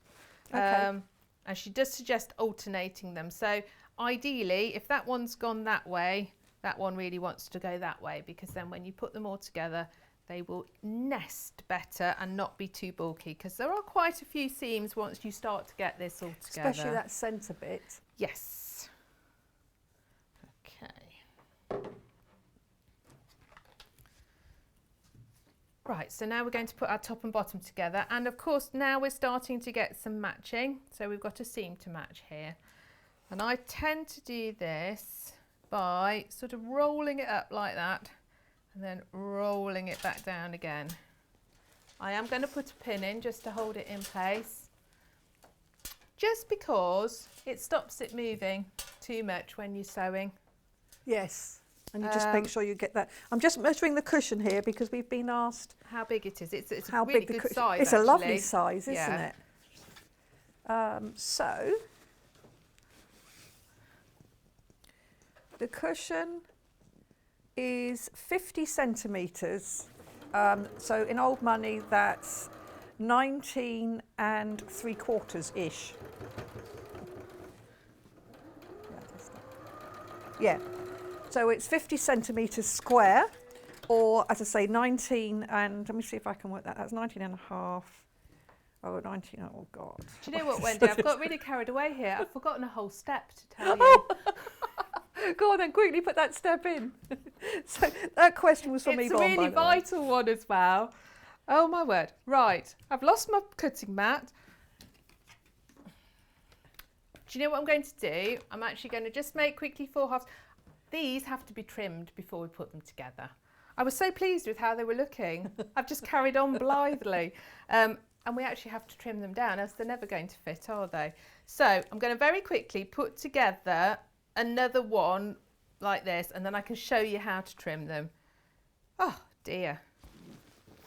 Okay. And she does suggest alternating them. So ideally, if that one's gone that way, that one really wants to go that way, because then when you put them all together, they will nest better and not be too bulky, because there are quite a few seams once you start to get this all together. Especially that centre bit. Yes. Okay. Right, so now we're going to put our top and bottom together, and of course now we're starting to get some matching, so we've got a seam to match here. And I tend to do this by sort of rolling it up like that and then rolling it back down again. I am going to put a pin in just to hold it in place, just because it stops it moving too much when you're sewing. Yes. And you just make sure you get that. I'm just measuring the cushion here because we've been asked how big it is. It's how a really big the good cushion. size. It's actually. a lovely size, isn't Yeah. it? So the cushion is 50 centimetres. So in old money, that's 19 3/4 ish. Yeah. So it's 50 centimetres square, or as I say, 19 and, let me see if I can work that, that's 19 and a half. Oh, 19, oh God. Do you know what, Wendy? I've got really carried away here. I've forgotten a whole step to tell you. Go on then, quickly put that step in. So that question was from It's Yvonne, a really by the way. vital one as well. Oh my word. Right, I've lost my cutting mat. Do you know what I'm going to do? I'm actually going to just make quickly 4 halves. These have to be trimmed before we put them together. I was so pleased with how they were looking. I've just carried on blithely. And we actually have to trim them down, as they're never going to fit, are they? So I'm going to very quickly put together another one like this, and then I can show you how to trim them. Oh dear.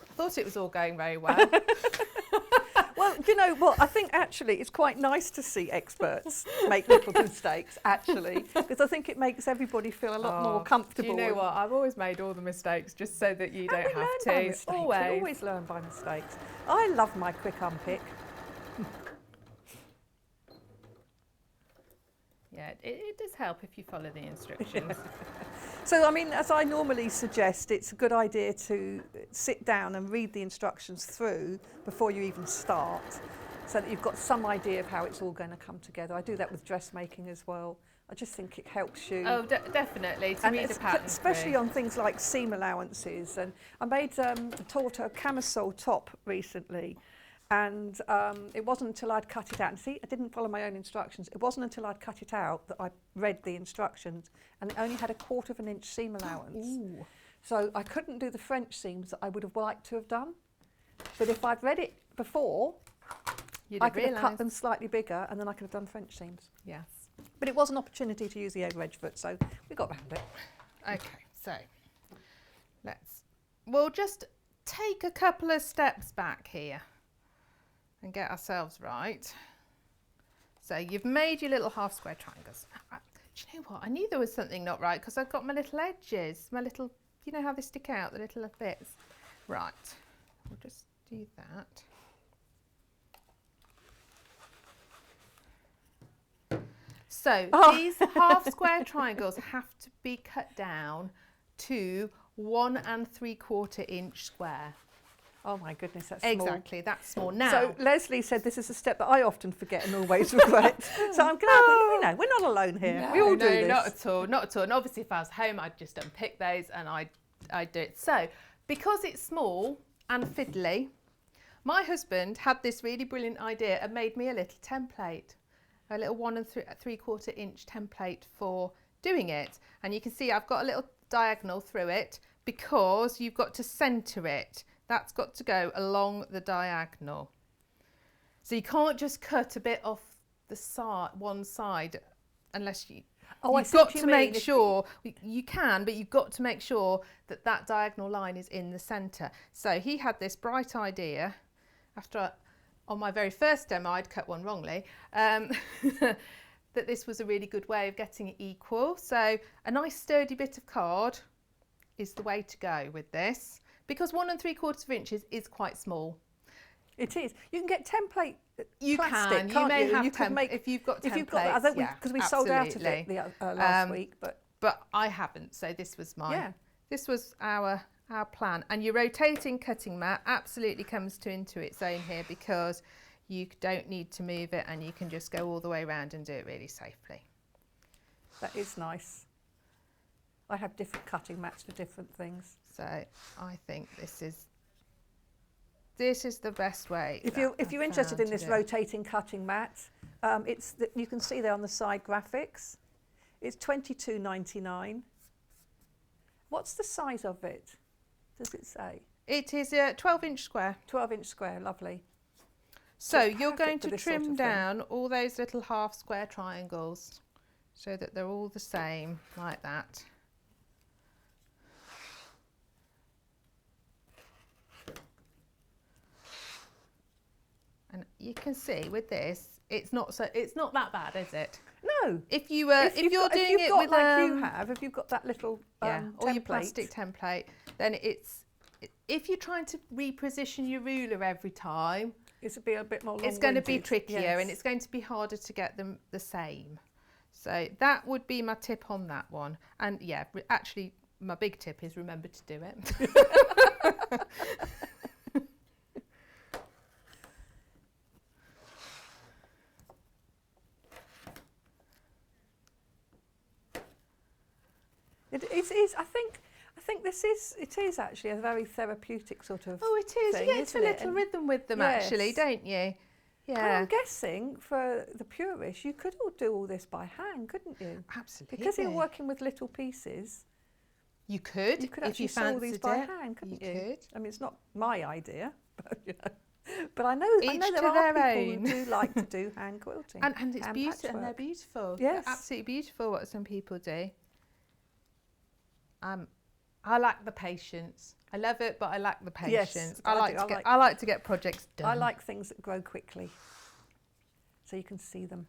I thought it was all going very well. Well, you know what, I think actually it's quite nice to see experts make little mistakes, actually, because I think it makes everybody feel a lot more comfortable. Do you know what? I've always made all the mistakes just so that you don't we have learn to. by mistakes. We Always. always learn by mistakes. I love my quick unpick. Yeah, it does help if you follow the instructions. So, I mean, as I normally suggest, it's a good idea to sit down and read the instructions through before you even start. so that you've got some idea of how it's all going to come together. I do that with dressmaking as well. I just think it helps you. Oh, definitely, to read the pattern especially through. on things like seam allowances. And I made taught a camisole top recently, and it wasn't until I'd cut it out. And see, I didn't follow my own instructions. It wasn't until I'd cut it out that I read the instructions, and it only had 1/4 of an inch seam allowance. Ooh. So I couldn't do the French seams that I would have liked to have done. But if I'd read it before, I could have cut them slightly bigger, and then I could have done French seams. Yes. But it was an opportunity to use the egg wedge foot, so we got around it. Okay, so we'll just take a couple of steps back here and get ourselves right. So you've made your little half square triangles. Do you know what? I knew there was something not right because I've got my little edges, my little, you know how they stick out, the little bits. Right, we'll just do that. So these half square triangles have to be cut down to 1 3/4 inch square. Oh my goodness, that's small. Exactly, that's small. Now, so Leslie said this is a step that I often forget and always regret. So I'm glad we're not alone here. No, we all do this. Not at all, not at all. And obviously if I was home, I'd just unpick those and I'd do it. So because it's small and fiddly, my husband had this really brilliant idea and made me a little template, a little 1 3/4 inch template for doing it. And you can see I've got a little diagonal through it because you've got to centre it. That's got to go along the diagonal. So you can't just cut a bit off the side, one side, unless you. You've got to make sure you can, but you've got to make sure that that diagonal line is in the centre. So he had this bright idea after. On my very first demo, I'd cut one wrongly, that this was a really good way of getting it equal. So a nice sturdy bit of card is the way to go with this, because 1 3/4 inches is quite small. It is. You can get template you plastic, can. You may you? have template if you've got templates. If you've got that, because we sold out of it last week, but I haven't. So this was mine. Yeah. This was our plan. And your rotating cutting mat absolutely comes into its own here because you don't need to move it and you can just go all the way around and do it really safely. That is nice. I have different cutting mats for different things. So I think this is the best way. If you're interested in this rotating cutting mat, you can see there on the side graphics. It's $22.99. What's the size of it? Does it say? It is a 12-inch square. 12-inch square, lovely. So you're going to trim down all those little half square triangles so that they're all the same, like that. And you can see with this, it's not that bad, is it? No. If you're doing it with if you've got that little or your plastic template, then if you're trying to reposition your ruler every time, it's a bit more long-winded. It's going to be trickier, and it's going to be harder to get them the same. So that would be my tip on that one. And yeah, actually, my big tip is remember to do it. It is. I think it is actually a very therapeutic sort of. Oh, it is. Thing, you get a little rhythm with them, actually, don't you? Yeah. And I'm guessing for the purists, you could do all this by hand, couldn't you? Absolutely. Because you're working with little pieces. You could actually sew all these by hand, couldn't you? Could. I mean, it's not my idea, but But I know there are people who do like to do hand quilting. And it's beautiful, and they're beautiful. Yes. They're absolutely beautiful what some people do. I lack the patience. I love it, but I lack the patience. Yes, I like to get projects done. I like things that grow quickly, so you can see them.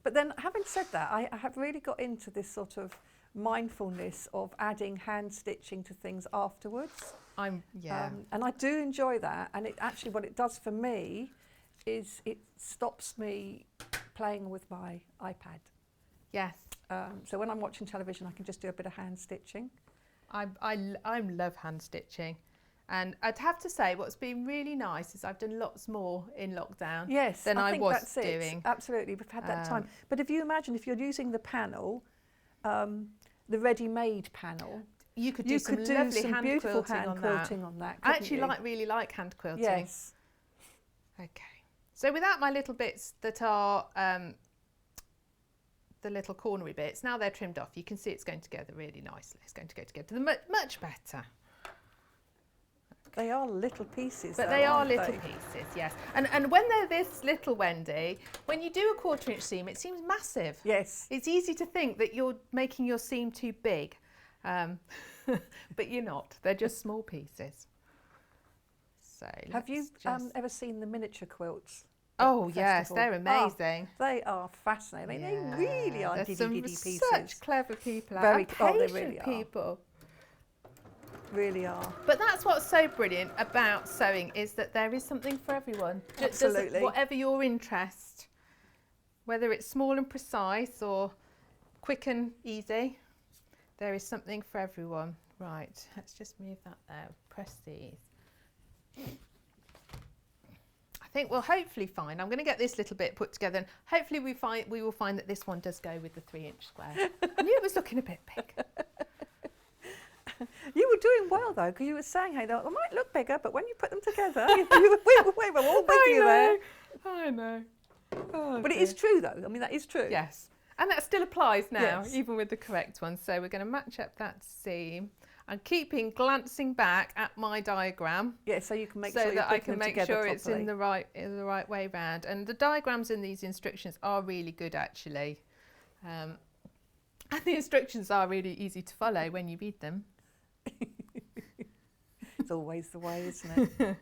But then, having said that, I have really got into this sort of mindfulness of adding hand stitching to things afterwards. And I do enjoy that. And it actually, what it does for me is it stops me playing with my iPad. Yes. So when I'm watching television, I can just do a bit of hand stitching. I love hand stitching. And I'd have to say what's been really nice is I've done lots more in lockdown Yes, than I think was that's it. doing. Absolutely, we've had that time. But if you imagine if you're using the panel, the ready-made panel, you could do some lovely hand beautiful quilting hand on quilting that. on that. I actually you? really like hand quilting. Yes. Okay. So without my little bits that are the little cornery bits, now they're trimmed off, you can see it's going together really nicely. It's going to go together much better. They are little pieces, but though, they are aren't little they? pieces, yes. And when they're this little, Wendy, when you do a 1/4 inch seam, it seems massive. Yes. It's easy to think that you're making your seam too big, but you're not. They're just small pieces. So have you ever seen the miniature quilts? Oh yes, they're amazing. Oh, they are fascinating. Yeah. They really are diddy pieces. Such clever people, Very and they patient really people. Really are. But that's what's so brilliant about sewing, is that there is something for everyone. Absolutely. Whatever your interest, whether it's small and precise or quick and easy, there is something for everyone. Right, let's just move that there. Press these. I think we'll hopefully find, I'm going to get this little bit put together, and hopefully we will find that this one does go with the 3-inch square. I knew it was looking a bit big. You were doing well, though, because you were saying, hey, they might look bigger, but when you put them together, we were all with you there. I know. Oh, but it is true, though. I mean, that is true. Yes. And that still applies now, Yes. even with the correct one. So we're going to match up that seam. I'm keeping glancing back at my diagram. Yeah, so you can make so sure that I can make sure it's properly. in the right way round. And the diagrams in these instructions are really good, actually. And the instructions are really easy to follow when you read them. It's always the way, isn't it? Okay.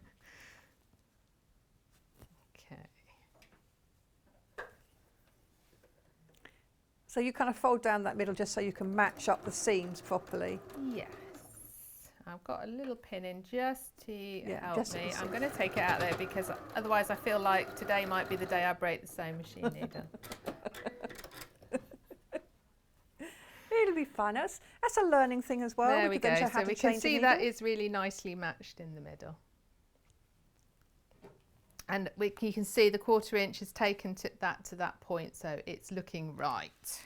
So you kind of fold down that middle just so you can match up the seams properly. Yes. I've got a little pin in just to help just me. I'm going to take it out there because otherwise I feel like today might be the day I break the sewing machine needle. It'll be fun. That's a learning thing as well. There we go. So we can see that needle. is really nicely matched in the middle. And you can see the 1/4 inch has taken that to that point, so it's looking right.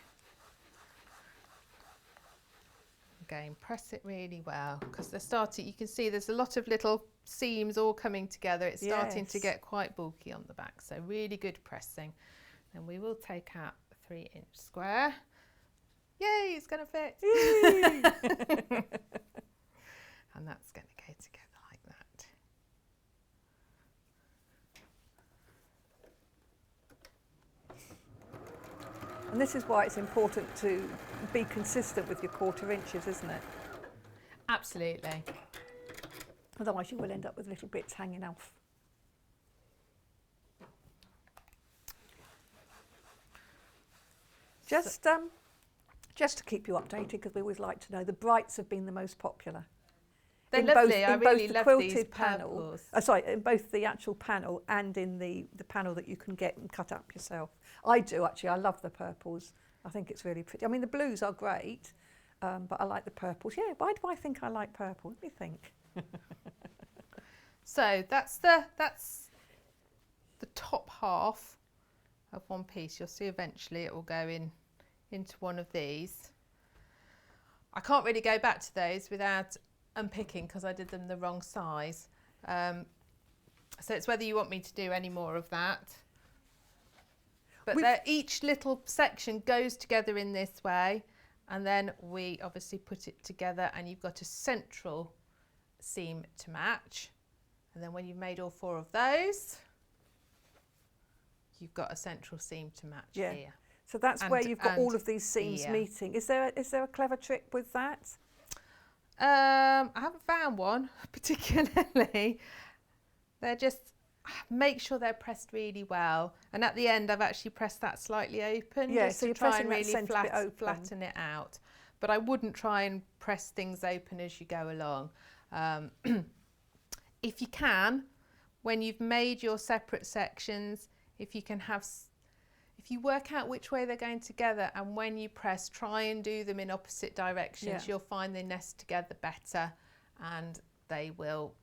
Again, press it really well because they're starting. You can see there's a lot of little seams all coming together. It's starting to get quite bulky on the back, so really good pressing. And we will take out the 3-inch square. Yay, it's going to fit. And that's going to go together like that. And this is why it's important to be consistent with your 1/4 inches, isn't it? Absolutely. Otherwise you will end up with little bits hanging off. Just to keep you updated, because we always like to know, the brights have been the most popular. They're lovely. I really love these purples. In both the actual panel and in the panel that you can get and cut up yourself. I do, actually. I love the purples. I think it's really pretty. I mean, the blues are great, but I like the purples. Yeah, why do I think I like purple? Let me think. So that's the top half of one piece. You'll see eventually it will go into one of these. I can't really go back to those without unpicking because I did them the wrong size. So it's whether you want me to do any more of that. But each little section goes together in this way, and then we obviously put it together, and you've got a central seam to match. And then when you've made all 4 of those, you've got a central seam to match here. So that's where you've got all of these seams meeting. Is there a clever trick with that? I haven't found one particularly. They're just, make sure they're pressed really well. And at the end, I've actually pressed that slightly open just so to you're try pressing and that really centre bit open. flatten it out. But I wouldn't try and press things open as you go along. If you can, when you've made your separate sections, if you work out which way they're going together, and when you press, try and do them in opposite directions, you'll find they nest together better and they will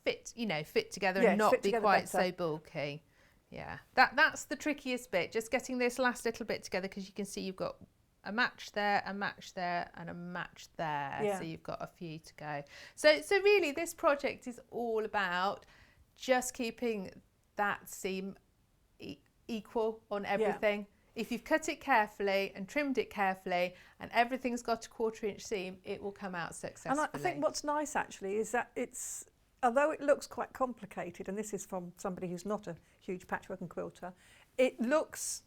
fit, you know, fit together Yes, and not fit be together quite better. so bulky. Yeah, that's the trickiest bit, just getting this last little bit together, because you can see you've got a match there, a match there, and a match there. Yeah. So you've got a few to go. So really this project is all about just keeping that seam equal on everything. If you've cut it carefully and trimmed it carefully and everything's got a 1/4 inch seam, it will come out successfully. And I think what's nice actually is that it's, although it looks quite complicated, and this is from somebody who's not a huge patchwork and quilter, it looks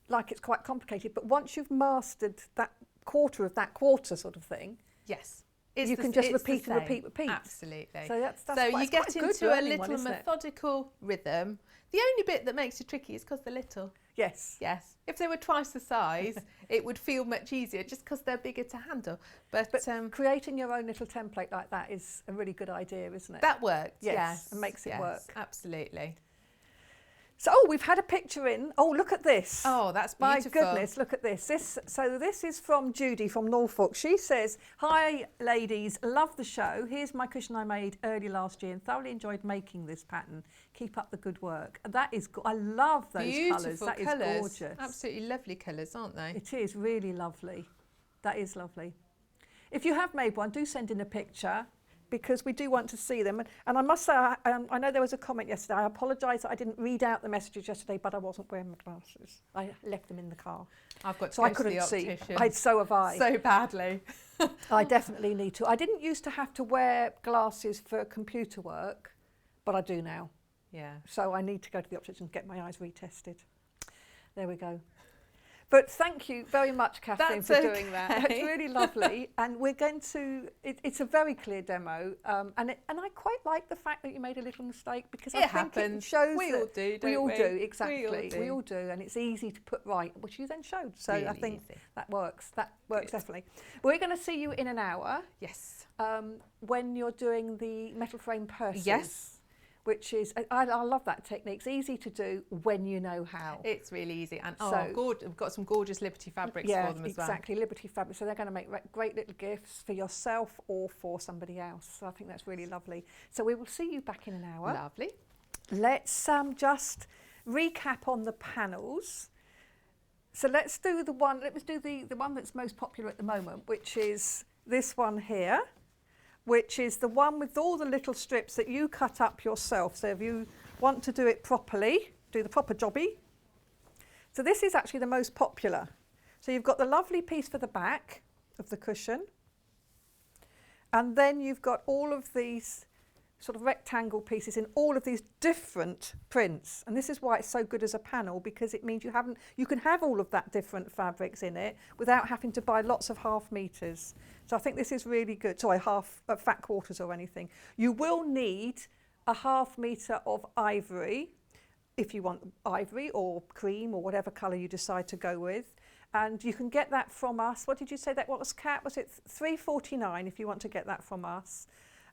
like it's quite complicated, but once you've mastered that quarter of that quarter sort of thing, yes, you can just repeat and repeat. Absolutely. So that's so quite, you it's get quite a good into a learning little one, isn't it? methodical rhythm. The only bit that makes it tricky is because they're little. Yes. Yes. If they were twice the size, it would feel much easier just because they're bigger to handle. But creating your own little template like that is a really good idea, isn't it? that worked. Yes, Yes. and makes it work. Absolutely. So, we've had a picture in. Oh, look at this. Oh, that's My beautiful. goodness, look at this. This is from Judy from Norfolk. She says, "Hi ladies, love the show. Here's my cushion I made early last year and thoroughly enjoyed making this pattern. Keep up the good work." And that is, I love those colours. That colours. is gorgeous. Absolutely lovely colours, aren't they? It is really lovely. That is lovely. If you have made one, do send in a picture, because we do want to see them. And I must say, I know there was a comment yesterday. I apologise that I didn't read out the messages yesterday, but I wasn't wearing my glasses. I left them in the car. I've got to so go I to couldn't the see. optician. So have I. So badly. I definitely need to. I didn't used to have to wear glasses for computer work, but I do now. Yeah. So I need to go to the optician and get my eyes retested. There we go. But thank you very much, Katharine, for doing that. It's really lovely. And we're going to, it's a very clear demo. And I quite like the fact that you made a little mistake, because I think it shows we all do, don't we? all we? do, exactly. We all do. And it's easy to put right, which you then showed. So Really I think easy. that works. That works Good. definitely. We're going to see you in an hour Yes. when you're doing the metal frame purses. Yes. Which is, I love that technique. It's easy to do when you know how. It's really easy. And So- we've got some gorgeous Liberty fabrics Yeah, for them as well. exactly. Liberty fabric. So they're going to make great little gifts for yourself or for somebody else. So I think that's really lovely. So we will see you back in an hour. Lovely. Let's just recap on the panels. So let's do the one. Let's do the one that's most popular at the moment, which is this one here, which is the one with all the little strips that you cut up yourself. So if you want to do it properly, do the proper jobby. So this is actually the most popular. So you've got the lovely piece for the back of the cushion. And then you've got all of these sort of rectangle pieces in all of these different prints. And this is why it's so good as a panel, because it means you can have all of that different fabrics in it without having to buy lots of half meters. So I think this is really good. Sorry, fat quarters or anything. You will need a half meter of ivory if you want ivory or cream or whatever colour you decide to go with. And you can get that from us. What did you say that was, Kat? Was it $3.49 if you want to get that from us?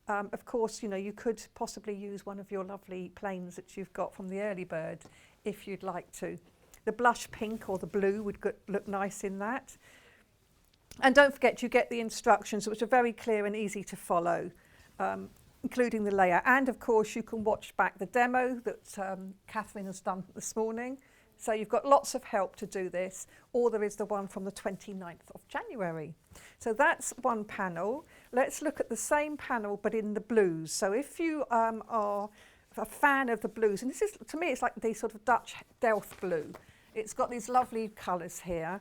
Of course, you know, you could possibly use one of your lovely plains that you've got from the early bird if you'd like to. The blush pink or the blue would look nice in that. And don't forget, you get the instructions, which are very clear and easy to follow, including the layout. And of course, you can watch back the demo that Katharine has done this morning. So you've got lots of help to do this, or there is the one from the 29th of January. So that's one panel. Let's look at the same panel, but in the blues. So if you are a fan of the blues, and this is, to me, it's like the sort of Dutch Delft blue. It's got these lovely colours here.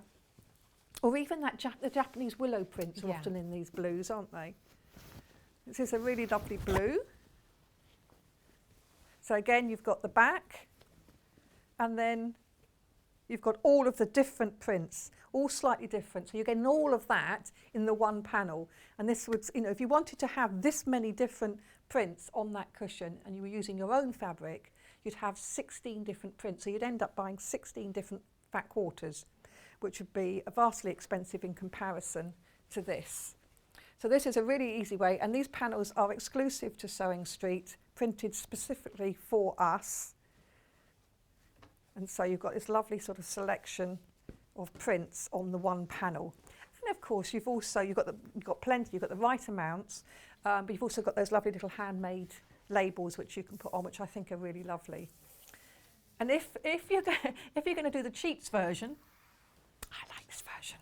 Or even that the Japanese willow prints are often in these blues, aren't they? This is a really lovely blue. So again, you've got the back, and then you've got all of the different prints, all slightly different. So you're getting all of that in the one panel. And this would, you know, if you wanted to have this many different prints on that cushion and you were using your own fabric, you'd have 16 different prints. So you'd end up buying 16 different fat quarters, which would be vastly expensive in comparison to this. So this is a really easy way. And these panels are exclusive to Sewing Street, printed specifically for us. And so you've got this lovely sort of selection of prints on the one panel. And of course, you've got plenty, you've got the right amounts, but you've also got those lovely little handmade labels which you can put on, which I think are really lovely. And if you're going to do the cheats version, I like this version.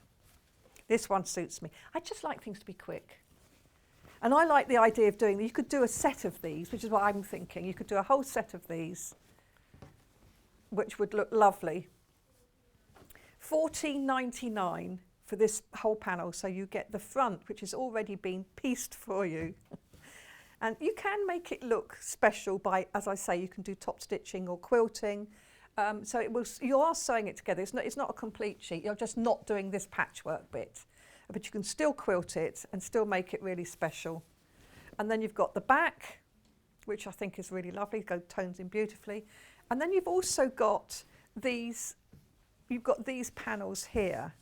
This one suits me. I just like things to be quick. And I like the idea of doing, you could do a set of these, which is what I'm thinking. You could do a whole set of these, which would look lovely. $14.99 for this whole panel. So you get the front, which has already been pieced for you. And you can make it look special by, as I say, you can do top stitching or quilting. So you are sewing it together. It's not a complete sheet. You're just not doing this patchwork bit. But you can still quilt it and still make it really special. And then you've got the back, which I think is really lovely, tones in beautifully. And then you've also got these panels here.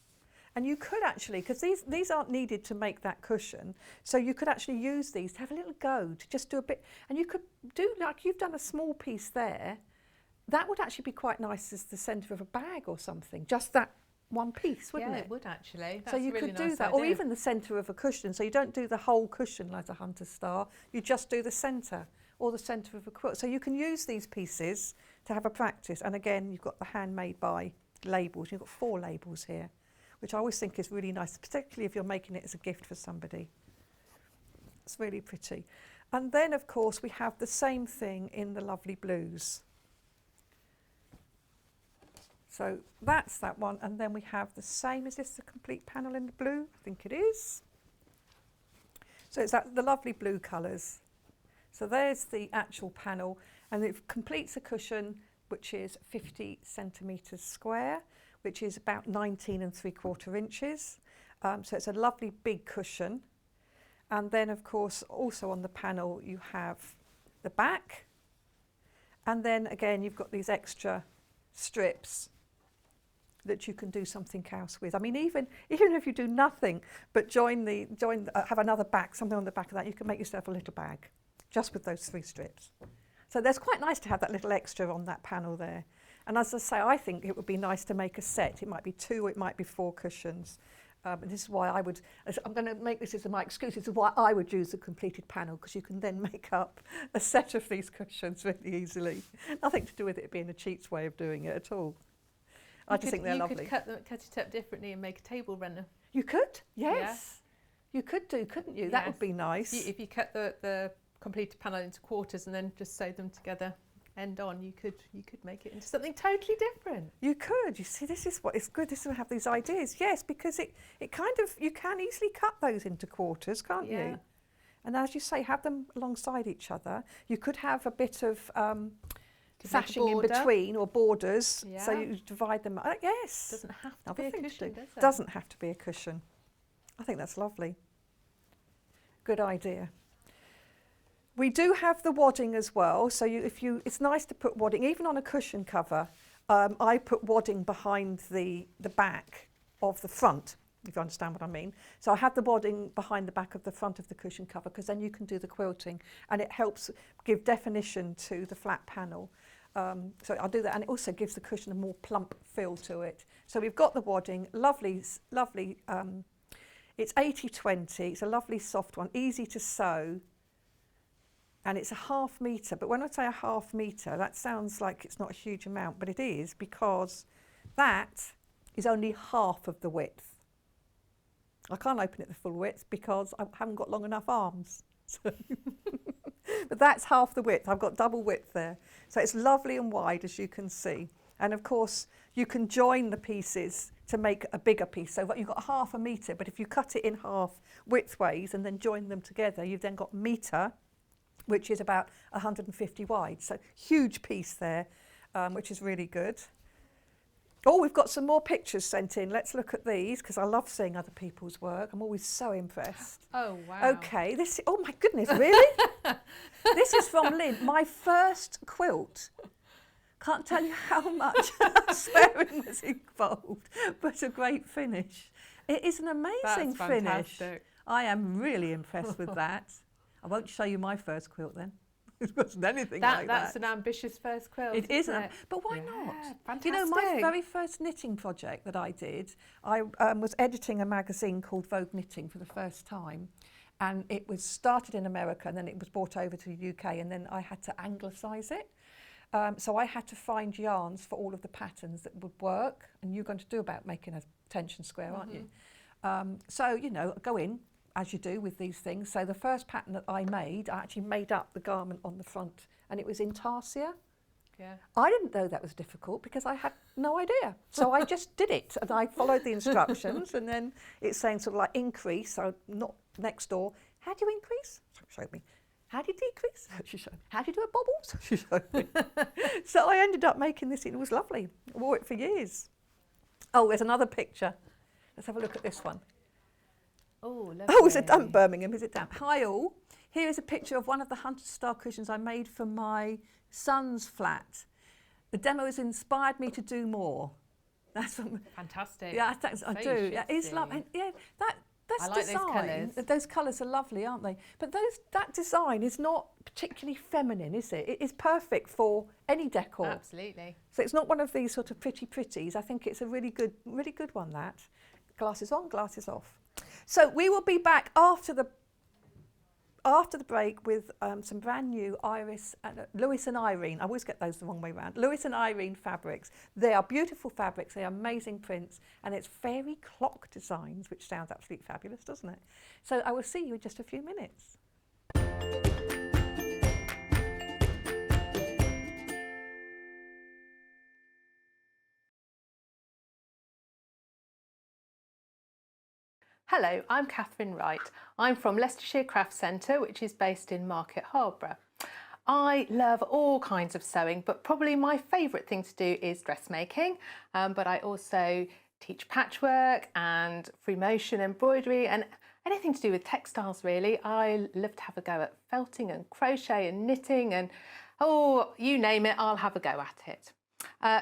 And you could actually, because these aren't needed to make that cushion, so you could actually use these to have a little go, to just do a bit, and you could do, like you've done a small piece there, that would actually be quite nice as the centre of a bag or something, just that one piece, wouldn't it? Yeah, it would actually. That's so you a really could do nice that, idea. or even the centre of a cushion, so you don't do the whole cushion like a hunter star, you just do the centre, or the centre of a quilt. So you can use these pieces to have a practice, and again, you've got the handmade by labels, you've got 4 labels here, which I always think is really nice, particularly if you're making it as a gift for somebody. It's really pretty. And then, of course, we have the same thing in the lovely blues. So that's that one. And then we have the same. Is this the complete panel in the blue? I think it is. So it's the lovely blue colours. So there's the actual panel. And it completes a cushion, which is 50 centimetres square, which is about 19 3/4 inches. So it's a lovely big cushion. And then, of course, also on the panel, you have the back. And then, again, you've got these extra strips that you can do something else with. I mean, even if you do nothing but have another back, something on the back of that, you can make yourself a little bag just with those 3 strips. So that's quite nice to have that little extra on that panel there. And as I say, I think it would be nice to make a set. It might be 2, it might be 4 cushions. And this is why I'm going to make this as my excuse. This is why I would use a completed panel, because you can then make up a set of these cushions really easily. Nothing to do with it being a cheats way of doing it at all. I just think they're lovely. You could cut it up differently and make a table runner. You could, yes. Yeah. You could do, couldn't you? Yes. That would be nice. If you cut the completed panel into quarters and then just sew them together end on, you could make it into something totally different. You could. You see, this is what it's good. This is to have these ideas. Yes, because it kind of, you can easily cut those into quarters, can't you? And as you say, have them alongside each other. You could have a bit of sashing in between, or borders, so you divide them. Yes. Doesn't have to be a cushion, does it? Doesn't have to be a cushion. I think that's lovely. Good idea. We do have the wadding as well, so it's nice to put wadding, even on a cushion cover. I put wadding behind the back of the front, if you understand what I mean. So I have the wadding behind the back of the front of the cushion cover, because then you can do the quilting, and it helps give definition to the flat panel. So I'll do that, and it also gives the cushion a more plump feel to it. So we've got the wadding, lovely. It's 80/20. It's a lovely soft one, easy to sew. And it's a 1/2 metre, but when I say a 1/2 metre, that sounds like it's not a huge amount, but it is, because that is only half of the width. I can't open it the full width because I haven't got long enough arms. So but that's half the width. I've got double width there. So it's lovely and wide, as you can see. And of course, you can join the pieces to make a bigger piece. So you've got 1/2 metre, but if you cut it in half widthways and then join them together, you've then got metre, which is about 150 wide. So huge piece there, which is really good. Oh, we've got some more pictures sent in. Let's look at these, because I love seeing other people's work. I'm always so impressed. Oh, wow. Okay, oh my goodness, really? This is from Lynn, my first quilt. Can't tell you how much swearing was involved, but a great finish. It is an amazing finish. Fantastic. I am really impressed with that. I won't show you my first quilt then. It wasn't anything like that. That's an ambitious first quilt. It isn't, but why not? Fantastic. You know, my very first knitting project that I did, I was editing a magazine called Vogue Knitting for the first time, and it was started in America and then it was brought over to the UK, and then I had to anglicise it. So I had to find yarns for all of the patterns that would work, and you're going to do about making a tension square, aren't you? So, you know, go in, as you do with these things. So the first pattern that I actually made up the garment on the front, and it was intarsia. Yeah. I didn't know that was difficult because I had no idea. So I just did it, and I followed the instructions, and then it's saying sort of like increase, so not next door. How do you increase? So she showed me. How do you decrease? She showed me. How do you do a bobble? So she showed me. So I ended up making this, and it was lovely. I wore it for years. Oh, there's another picture. Let's have a look at this one. Oh, lovely. Oh, is it damp, Birmingham? Is it damp? Hi all. Here is a picture of one of the 100-star cushions I made for my son's flat. The demo has inspired me to do more. That's Fantastic. Yeah, I do. Yeah, it's lovely. Yeah, that's I like design. those colours. Those colours are lovely, aren't they? But that design is not particularly feminine, is it? It is perfect for any decor. Absolutely. So it's not one of these sort of pretties. I think it's a really good one. That glasses on, glasses off. So we will be back after the break with some brand new Lewis and Irene. I always get those the wrong way around. Lewis and Irene fabrics. They are beautiful fabrics. They are amazing prints, and it's fairy clock designs, which sounds absolutely fabulous, doesn't it? So I will see you in just a few minutes. Hello, I'm Katharine Wright. I'm from Leicestershire Craft Centre, which is based in Market Harborough. I love all kinds of sewing, but probably my favourite thing to do is dressmaking. But I also teach patchwork and free motion embroidery and anything to do with textiles, really. I love to have a go at felting and crochet and knitting and, oh, you name it, I'll have a go at it.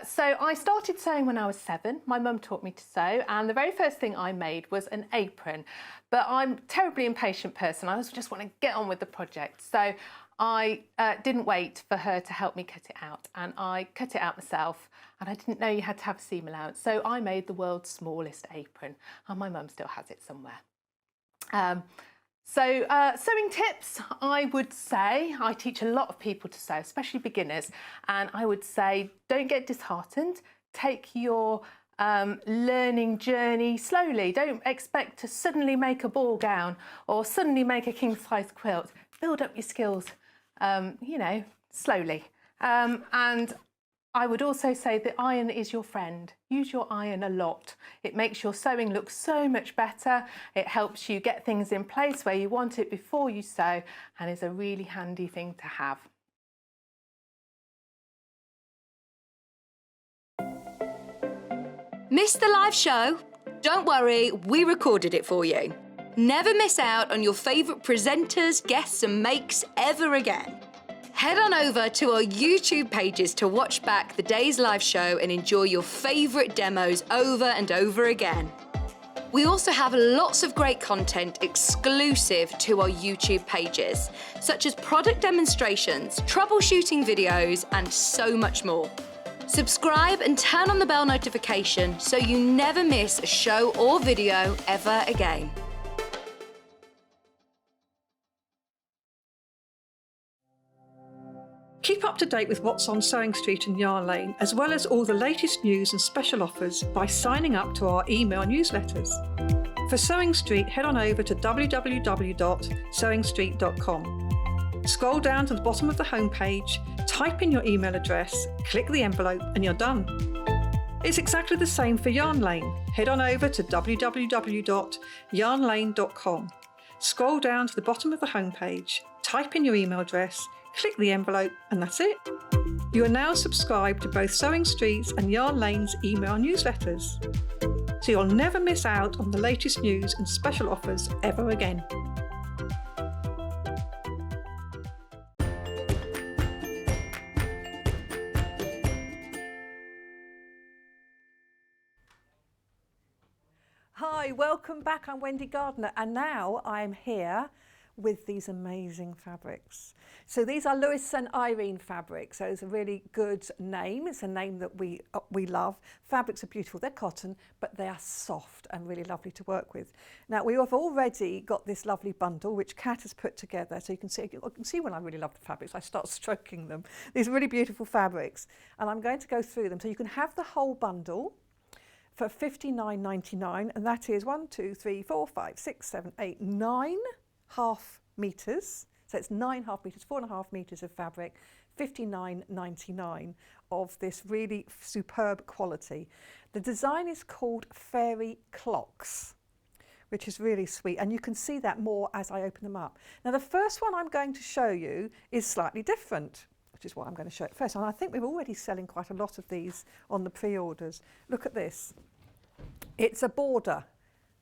So I started sewing when I was 7. My mum taught me to sew, and the very first thing I made was an apron. But I'm a terribly impatient person. I always just want to get on with the project. So I didn't wait for her to help me cut it out, and I cut it out myself, and I didn't know you had to have a seam allowance. So I made the world's smallest apron, and my mum still has it somewhere. Sewing tips, I would say, I teach a lot of people to sew, especially beginners, and I would say don't get disheartened, take your learning journey slowly. Don't expect to suddenly make a ball gown or suddenly make a king-size quilt. Build up your skills, you know, slowly. And I would also say the iron is your friend. Use your iron a lot. It makes your sewing look so much better. It helps you get things in place where you want it before you sew, and is a really handy thing to have. Missed the live show? Don't worry, we recorded it for you. Never miss out on your favourite presenters, guests and makes ever again. Head on over to our YouTube pages to watch back the day's live show and enjoy your favourite demos over and over again. We also have lots of great content exclusive to our YouTube pages, such as product demonstrations, troubleshooting videos, and so much more. Subscribe and turn on the bell notification so you never miss a show or video ever again. Keep up to date with what's on Sewing Street and Yarn Lane, as well as all the latest news and special offers by signing up to our email newsletters. For Sewing Street, head on over to www.sewingstreet.com. Scroll down to the bottom of the homepage, type in your email address, click the envelope, and you're done. It's exactly the same for Yarn Lane. Head on over to www.yarnlane.com. Scroll down to the bottom of the homepage, type in your email address, click the envelope, and that's it. You are now subscribed to both Sewing Street's and Yarn Lane's email newsletters, so you'll never miss out on the latest news and special offers ever again. Hi, welcome back. I'm Wendy Gardner, and now I'm here with these amazing fabrics. So these are Lewis and Irene fabrics. So it's a really good name. It's a name that we love. Fabrics are beautiful. They're cotton, but they are soft and really lovely to work with. Now we have already got this lovely bundle which Kat has put together. So you can see when I really love the fabrics, I start stroking them. These really beautiful fabrics, and I'm going to go through them. So you can have the whole bundle for $59.99, and that is 1, 2, 3, 4, 5, 6, 7, 8, 9 half meters. So it's 9 half meters, 4.5 meters of fabric, $59.99 of this really superb quality. The design is called Fairy Clocks, which is really sweet, and you can see that more as I open them up. Now the first one I'm going to show you is slightly different, which is what I'm going to show it first. And I think we're already selling quite a lot of these on the pre-orders. Look at this. It's a border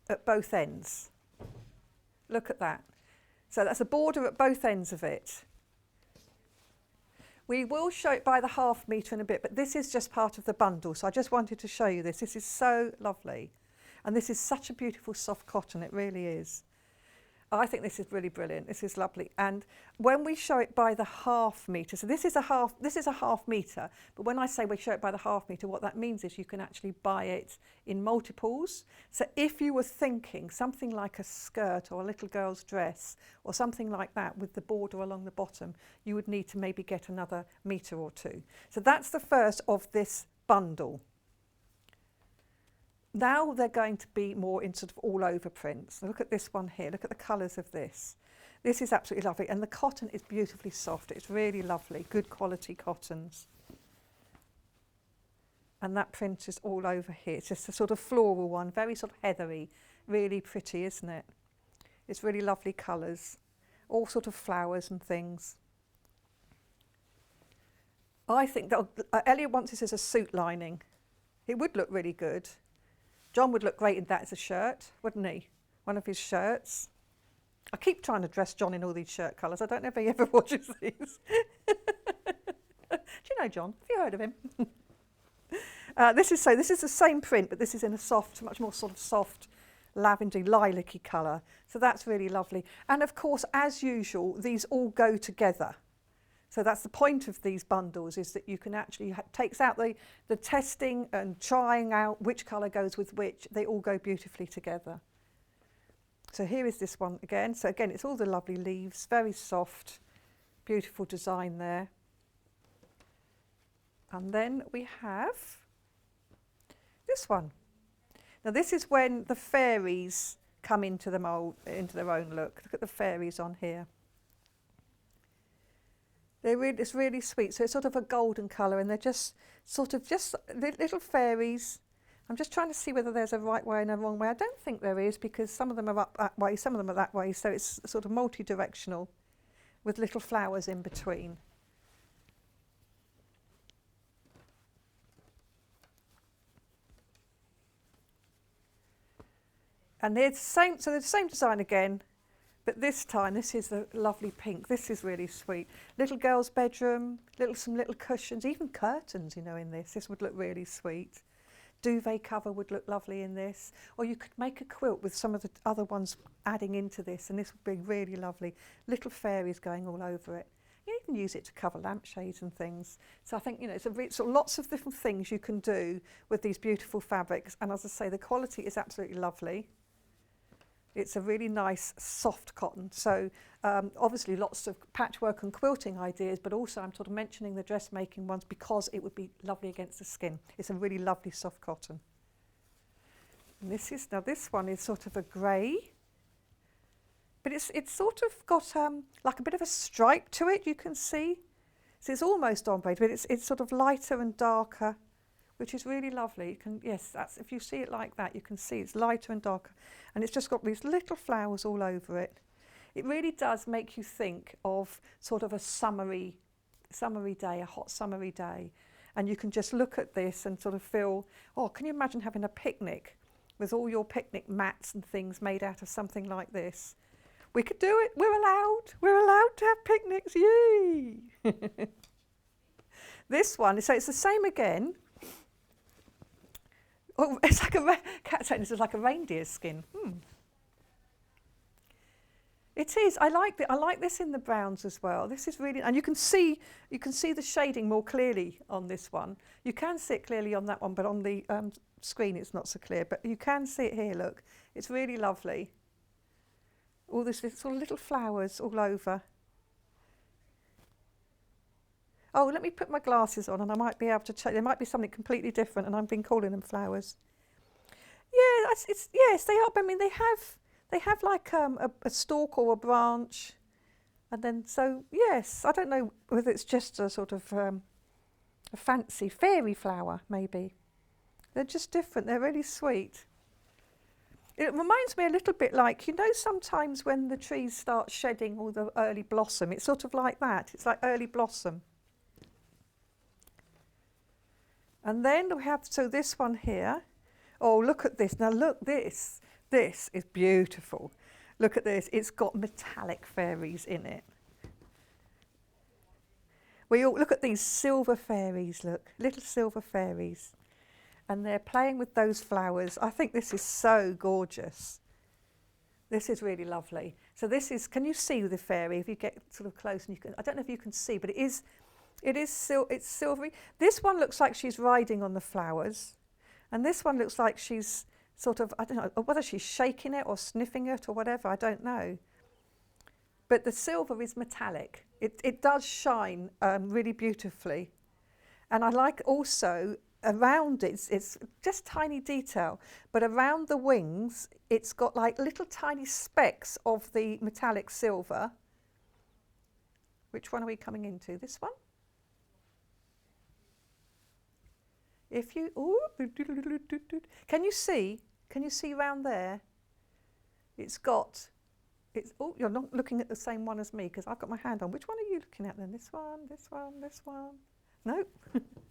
at both ends. Look at that. So that's a border at both ends of it. We will show it by the half metre in a bit, but this is just part of the bundle. So I just wanted to show you this. This is so lovely. And this is such a beautiful soft cotton, it really is. I think this is really brilliant. This is lovely. And when we show it by the half metre, so this is a half metre, but when I say we show it by the half metre, what that means is you can actually buy it in multiples. So if you were thinking something like a skirt or a little girl's dress or something like that with the border along the bottom, you would need to maybe get another metre or two. So that's the first of this bundle. Now they're going to be more in sort of all over prints. Look at this one here, look at the colours of this. This is absolutely lovely, and the cotton is beautifully soft. It's really lovely, good quality cottons. And that print is all over here. It's just a sort of floral one, very sort of heathery, really pretty, isn't it? It's really lovely colours, all sort of flowers and things. I think that Elliot wants this as a suit lining. It would look really good. John would look great in that as a shirt, wouldn't he? One of his shirts. I keep trying to dress John in all these shirt colours. I don't know if he ever watches these. Do you know John? Have you heard of him? This is the same print, but this is in a soft, much more sort of soft, lavender, lilac-y colour. So that's really lovely. And of course, as usual, these all go together. So that's the point of these bundles, is that you can actually, takes out the testing and trying out which colour goes with which. They all go beautifully together. So here is this one again. So again, it's all the lovely leaves, very soft, beautiful design there. And then we have this one. Now this is when the fairies come into their own look. Look at the fairies on here. It's really sweet. So it's sort of a golden colour, and they're just sort of just little fairies. I'm just trying to see whether there's a right way and a wrong way. I don't think there is, because some of them are up that way, some of them are that way. So it's sort of multi-directional with little flowers in between. And they're the same, so they're the same design again. But this time, this is the lovely pink. This is really sweet. Little girl's bedroom, some little cushions, even curtains, you know, in this. This would look really sweet. Duvet cover would look lovely in this. Or you could make a quilt with some of the other ones adding into this, and this would be really lovely. Little fairies going all over it. You can use it to cover lampshades and things. So I think, you know, it's lots of different things you can do with these beautiful fabrics. And as I say, the quality is absolutely lovely. It's a really nice soft cotton. So obviously lots of patchwork and quilting ideas, but also I'm sort of mentioning the dressmaking ones because it would be lovely against the skin. It's a really lovely soft cotton. And this one is sort of a grey, but it's sort of got like a bit of a stripe to it, you can see. So it's almost ombre, but it's sort of lighter and darker, which is really lovely. If you see it like that, you can see it's lighter and darker. And it's just got these little flowers all over it. It really does make you think of sort of a summery day, a hot summery day. And you can just look at this and sort of feel, oh, can you imagine having a picnic with all your picnic mats and things made out of something like this? We could do it. We're allowed to have picnics. Yay! This one, so it's the same again. Oh, it's like Kat saying this is like a reindeer skin. It is. I like this in the browns as well. This is really, and you can see the shading more clearly on this one. You can see it clearly on that one, but on the screen it's not so clear. But you can see it here. Look, it's really lovely. All this sort of little flowers all over. Oh, let me put my glasses on, and I might be able to check. There might be something completely different, and I've been calling them flowers. Yeah, yes, they are. I mean, they have like a stalk or a branch, and then so yes, I don't know whether it's just a sort of a fancy fairy flower, maybe. They're just different. They're really sweet. It reminds me a little bit like, you know, sometimes when the trees start shedding all the early blossom, it's sort of like that. It's like early blossom. And then we have, so this one here. Oh, look at this. Now look, this is beautiful. Look at this. It's got metallic fairies in it. We all look at these silver fairies, look, little silver fairies. And they're playing with those flowers. I think this is so gorgeous. This is really lovely. So this is, can you see the fairy? If you get sort of close, and you can, I don't know if you can see, but it's silvery. This one looks like she's riding on the flowers. And this one looks like she's sort of, I don't know, whether she's shaking it or sniffing it or whatever, I don't know. But the silver is metallic. It does shine really beautifully. And I like also, around it, it's just tiny detail, but around the wings, it's got like little tiny specks of the metallic silver. Which one are we coming into? This one? If you, ooh, can you see round there? Oh, you're not looking at the same one as me because I've got my hand on. Which one are you looking at then? This one, this one, this one? No,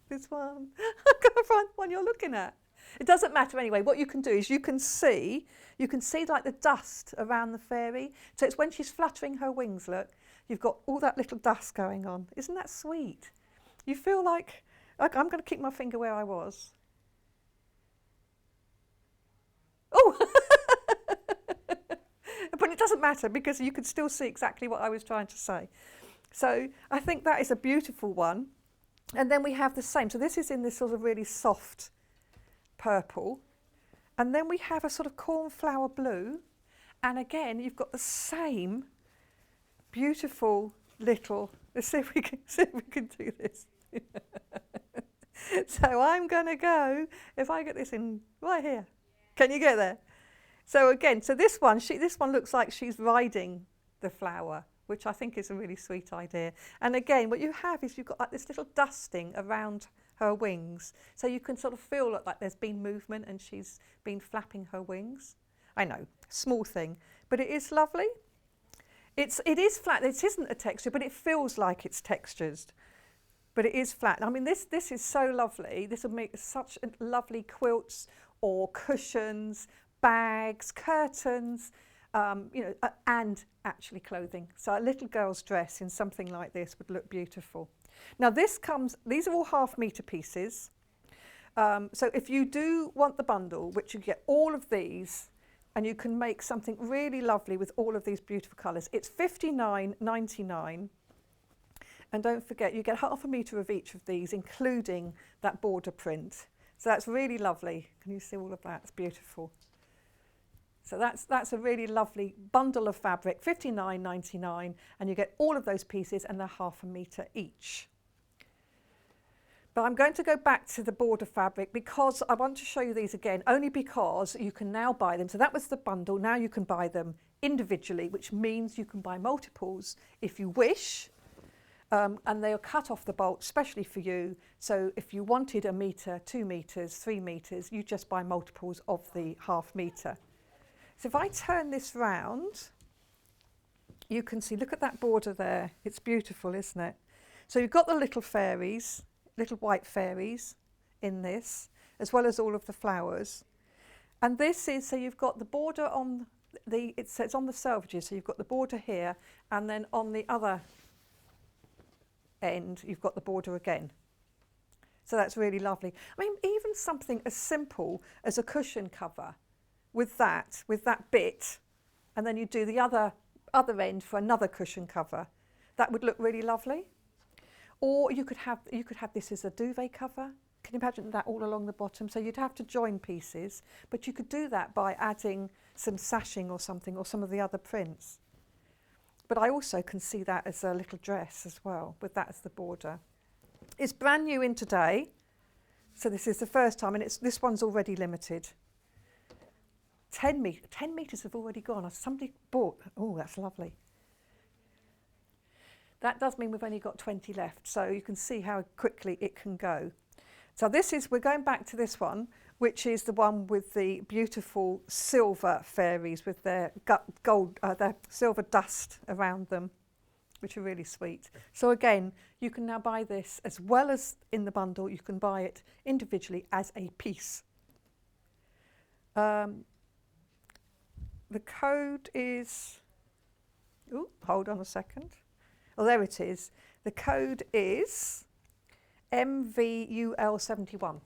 this one. I've got to find the one you're looking at. It doesn't matter anyway. What you can do is you can see like the dust around the fairy. So it's when she's fluttering her wings, look, you've got all that little dust going on. Isn't that sweet? You feel like, I'm going to keep my finger where I was. Oh! But it doesn't matter because you can still see exactly what I was trying to say. So I think that is a beautiful one. And then we have the same. So this is in this sort of really soft purple. And then we have a sort of cornflower blue. And again, you've got the same beautiful little, let's see if we can do this. So I'm going to go, if I get this in right here. Can you get there? So again, so this one looks like she's riding the flower, which I think is a really sweet idea. And again, what you have is you've got like this little dusting around her wings. So you can sort of feel like there's been movement and she's been flapping her wings. I know, small thing, but it is lovely. It is flat. It isn't a texture, but it feels like it's textured. But it is flat. I mean, this is so lovely. This would make such lovely quilts or cushions, bags, curtains, and actually clothing. So a little girl's dress in something like this would look beautiful. Now these are all half-metre pieces. So if you do want the bundle, which you get all of these, and you can make something really lovely with all of these beautiful colours, it's $59.99. And don't forget, you get half a metre of each of these, including that border print. So that's really lovely. Can you see all of that? It's beautiful. So that's a really lovely bundle of fabric, $59.99, and you get all of those pieces and they're half a metre each. But I'm going to go back to the border fabric because I want to show you these again, only because you can now buy them. So that was the bundle. Now you can buy them individually, which means you can buy multiples if you wish. And they are cut off the bolt, especially for you. So if you wanted a metre, 2 metres, 3 metres, you just buy multiples of the half metre. So if I turn this round, you can see, look at that border there. It's beautiful, isn't it? So you've got the little fairies, little white fairies in this, as well as all of the flowers. And this is, so you've got the border on it's on the selvages, so you've got the border here, and then on the other end, you've got the border again. So that's really lovely. I mean, even something as simple as a cushion cover with that bit, and then you do the other other end for another cushion cover. That would look really lovely. Or you could have this as a duvet cover. Can you imagine that all along the bottom? So you'd have to join pieces, but you could do that by adding some sashing or something, or some of the other prints. But I also can see that as a little dress as well, with that as the border. It's brand new in today, so this is the first time, and this one's already limited. 10 metres have already gone. Somebody bought, oh, that's lovely. That does mean we've only got 20 left, so you can see how quickly it can go. So we're going back to this one, which is the one with the beautiful silver fairies with their their silver dust around them, which are really sweet. So again, you can now buy this as well as in the bundle. You can buy it individually as a piece. The code is, hold on a second. Oh, there it is. The code is MVUL71.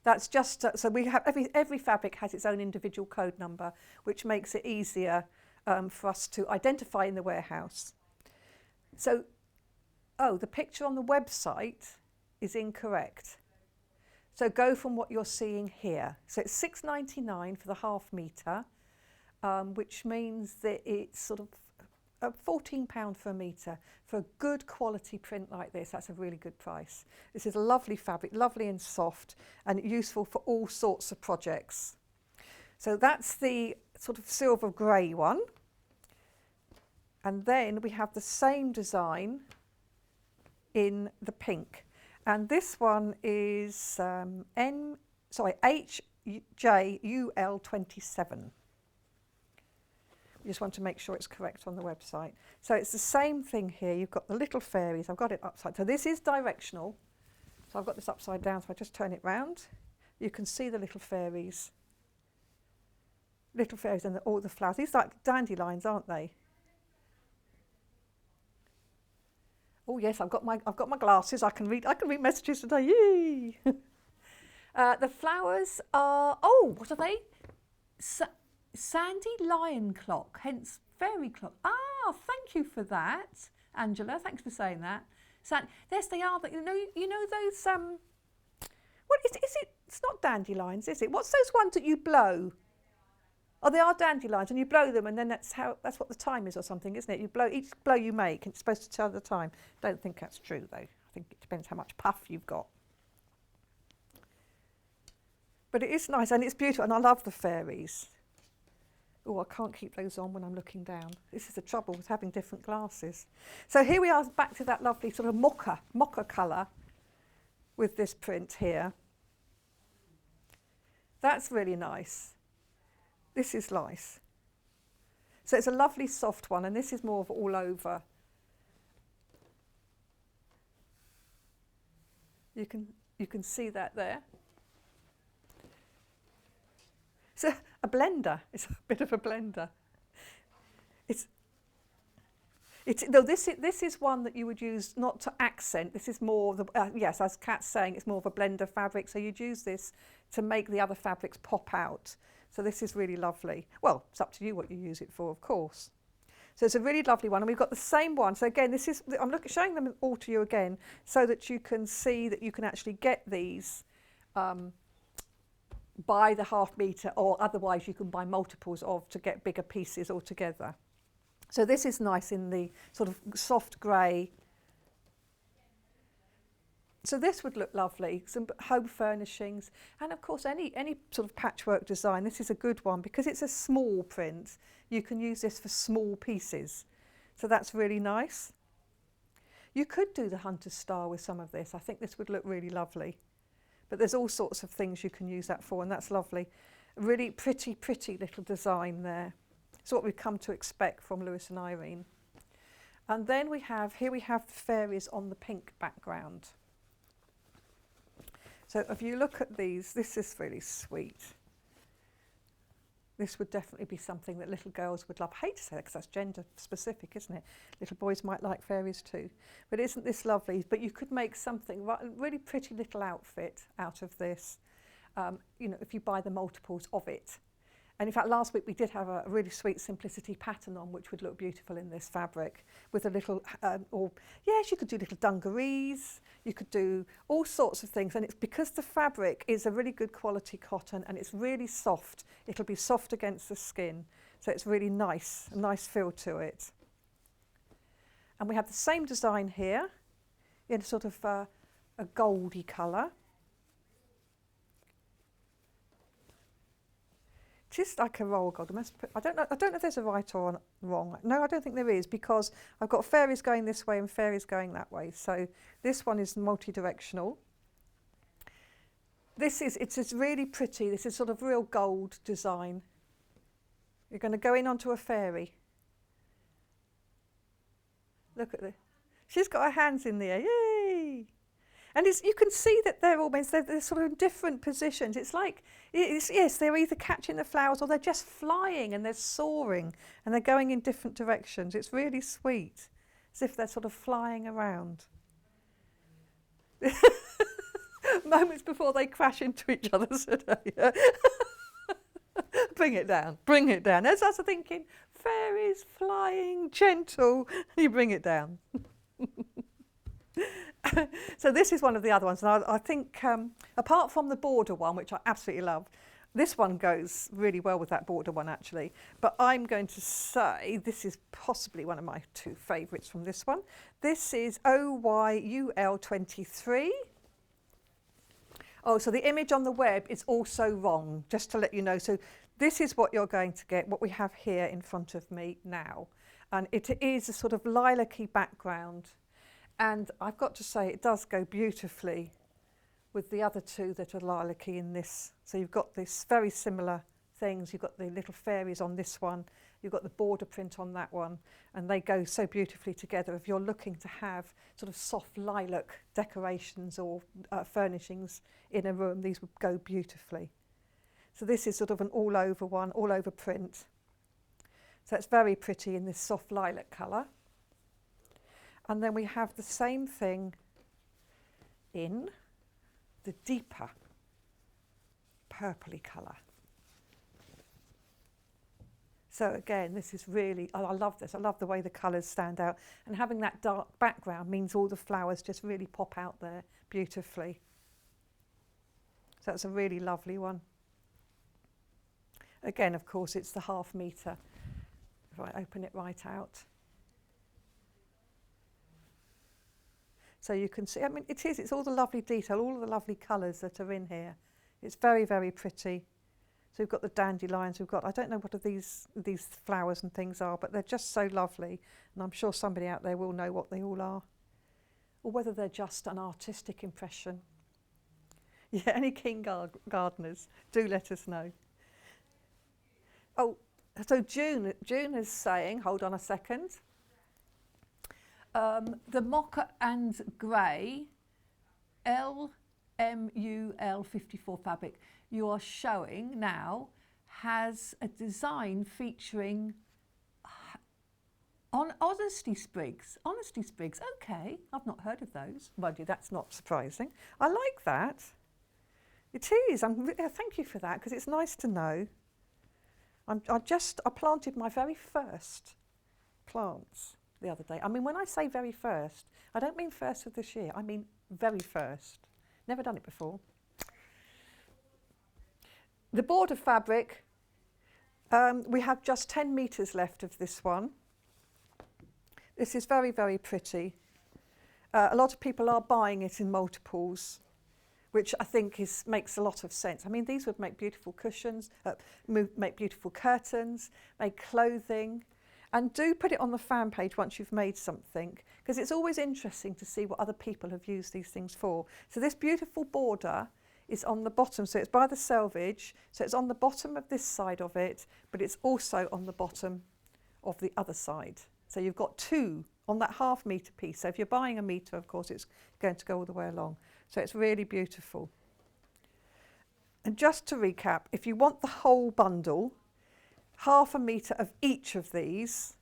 That's just, so we have, every fabric has its own individual code number, which makes it easier for us to identify in the warehouse. So, the picture on the website is incorrect. So go from what you're seeing here. So it's £6.99 for the half metre, which means that it's sort of £14 for a metre. For a good quality print like this, that's a really good price. This is a lovely fabric, lovely and soft, and useful for all sorts of projects. So that's the sort of silver grey one. And then we have the same design in the pink. And this one is HJUL27. You just want to make sure it's correct on the website. So it's the same thing here. You've got the little fairies. I've got it upside. So this is directional. So I've got this upside down. So I just turn it round. You can see the little fairies. Little fairies and all the flowers. These are like dandelions, aren't they? Oh yes, I've got my glasses. I can read messages today. Yay! The flowers are, what are they? Sandy lion clock, hence fairy clock. Ah, thank you for that, Angela. Thanks for saying that. Yes, they are. You know those. What is it? It's not dandelions, is it? What's those ones that you blow? Oh, they are dandelions, and you blow them, and then that's what the time is, or something, isn't it? You blow each blow you make, and it's supposed to tell the time. Don't think that's true though. I think it depends how much puff you've got. But it is nice, and it's beautiful, and I love the fairies. Oh, I can't keep those on when I'm looking down. This is the trouble with having different glasses. So here we are back to that lovely sort of mocha colour with this print here. That's really nice. This is nice. So it's a lovely soft one, and this is more of all over. You can see that there. It's a blender. It's a bit of a blender. This is one that you would use not to accent. This is more yes, as Kat's saying, it's more of a blender fabric. So you'd use this to make the other fabrics pop out. So this is really lovely. Well, it's up to you what you use it for, of course. So it's a really lovely one, and we've got the same one. So again, I'm showing them all to you again, so that you can see that you can actually get these. Buy the half metre, or otherwise you can buy multiples of to get bigger pieces altogether. So this is nice in the sort of soft grey. So this would look lovely, some home furnishings, and of course any sort of patchwork design. This is a good one because it's a small print. You can use this for small pieces. So that's really nice. You could do the hunter's star with some of this. I think this would look really lovely. But there's all sorts of things you can use that for, and that's lovely. A really pretty little design there. It's what we've come to expect from Lewis and Irene. And then here we have the fairies on the pink background. So if you look at these, this is really sweet. This would definitely be something that little girls would love. I hate to say that because that's gender specific, isn't it? Little boys might like fairies too. But isn't this lovely? But you could make something, a really pretty little outfit out of this, if you buy the multiples of it. And in fact, last week we did have a really sweet simplicity pattern on, which would look beautiful in this fabric with a little, or yes, you could do little dungarees, you could do all sorts of things. And it's because the fabric is a really good quality cotton and it's really soft. It'll be soft against the skin. So it's really nice, a nice feel to it. And we have the same design here in sort of a goldy colour. Just like a roll gold. I don't know if there's a right or wrong. No, I don't think there is, because I've got fairies going this way and fairies going that way. So this one is multi-directional. It's really pretty. This is sort of real gold design. You're going to go in onto a fairy. Look at this. She's got her hands in the air. Yay! And you can see that they're sort of in different positions. It's like, yes, they're either catching the flowers or they're just flying and they're soaring and they're going in different directions. It's really sweet, as if they're sort of flying around. Moments before they crash into each other today. Bring it down, bring it down. As I was thinking, fairies flying, gentle, you bring it down. So this is one of the other ones, and I think apart from the border one, which I absolutely love, this one goes really well with that border one actually, but I'm going to say this is possibly one of my two favourites from this one. This is OYUL23. Oh, so the image on the web is also wrong, just to let you know. So this is what you're going to get, what we have here in front of me now. And it is a sort of lilac-y background. And I've got to say, it does go beautifully with the other two that are lilac-y in this. So you've got this very similar things. You've got the little fairies on this one. You've got the border print on that one. And they go so beautifully together. If you're looking to have sort of soft lilac decorations or furnishings in a room, these would go beautifully. So this is sort of an all-over one, all-over print. So it's very pretty in this soft lilac colour. And then we have the same thing in the deeper purpley colour. So again, this is really, I love this. I love the way the colours stand out. And having that dark background means all the flowers just really pop out there beautifully. So that's a really lovely one. Again, of course, it's the ½ metre. If I open it right out. So you can see, I mean, it's all the lovely detail, all of the lovely colours that are in here. It's very, very pretty. So we've got the dandelions, I don't know what these flowers and things are, but they're just so lovely. And I'm sure somebody out there will know what they all are. Or whether they're just an artistic impression. Yeah, any keen gardeners, do let us know. Oh, so June is saying, hold on a second. The Mocha and Grey LMUL54 fabric you are showing now has a design featuring on honesty sprigs. Honesty sprigs, okay, I've not heard of those. Well, that's not surprising. I like that. It is. Thank you for that, because it's nice to know. I planted my very first plants the other day. I mean, when I say very first, I don't mean first of this year. I mean very first. Never done it before. The border fabric, we have just 10 metres left of this one. This is very, very pretty. A lot of people are buying it in multiples, which I think makes a lot of sense. I mean, these would make beautiful cushions, make beautiful curtains, make clothing. And do put it on the fan page once you've made something, because it's always interesting to see what other people have used these things for. So this beautiful border is on the bottom, so it's by the selvage, so it's on the bottom of this side of it, but it's also on the bottom of the other side. So you've got two on that ½ metre piece. So if you're buying a metre, of course, it's going to go all the way along. So it's really beautiful. And just to recap, if you want the whole bundle, ½ metre of each of these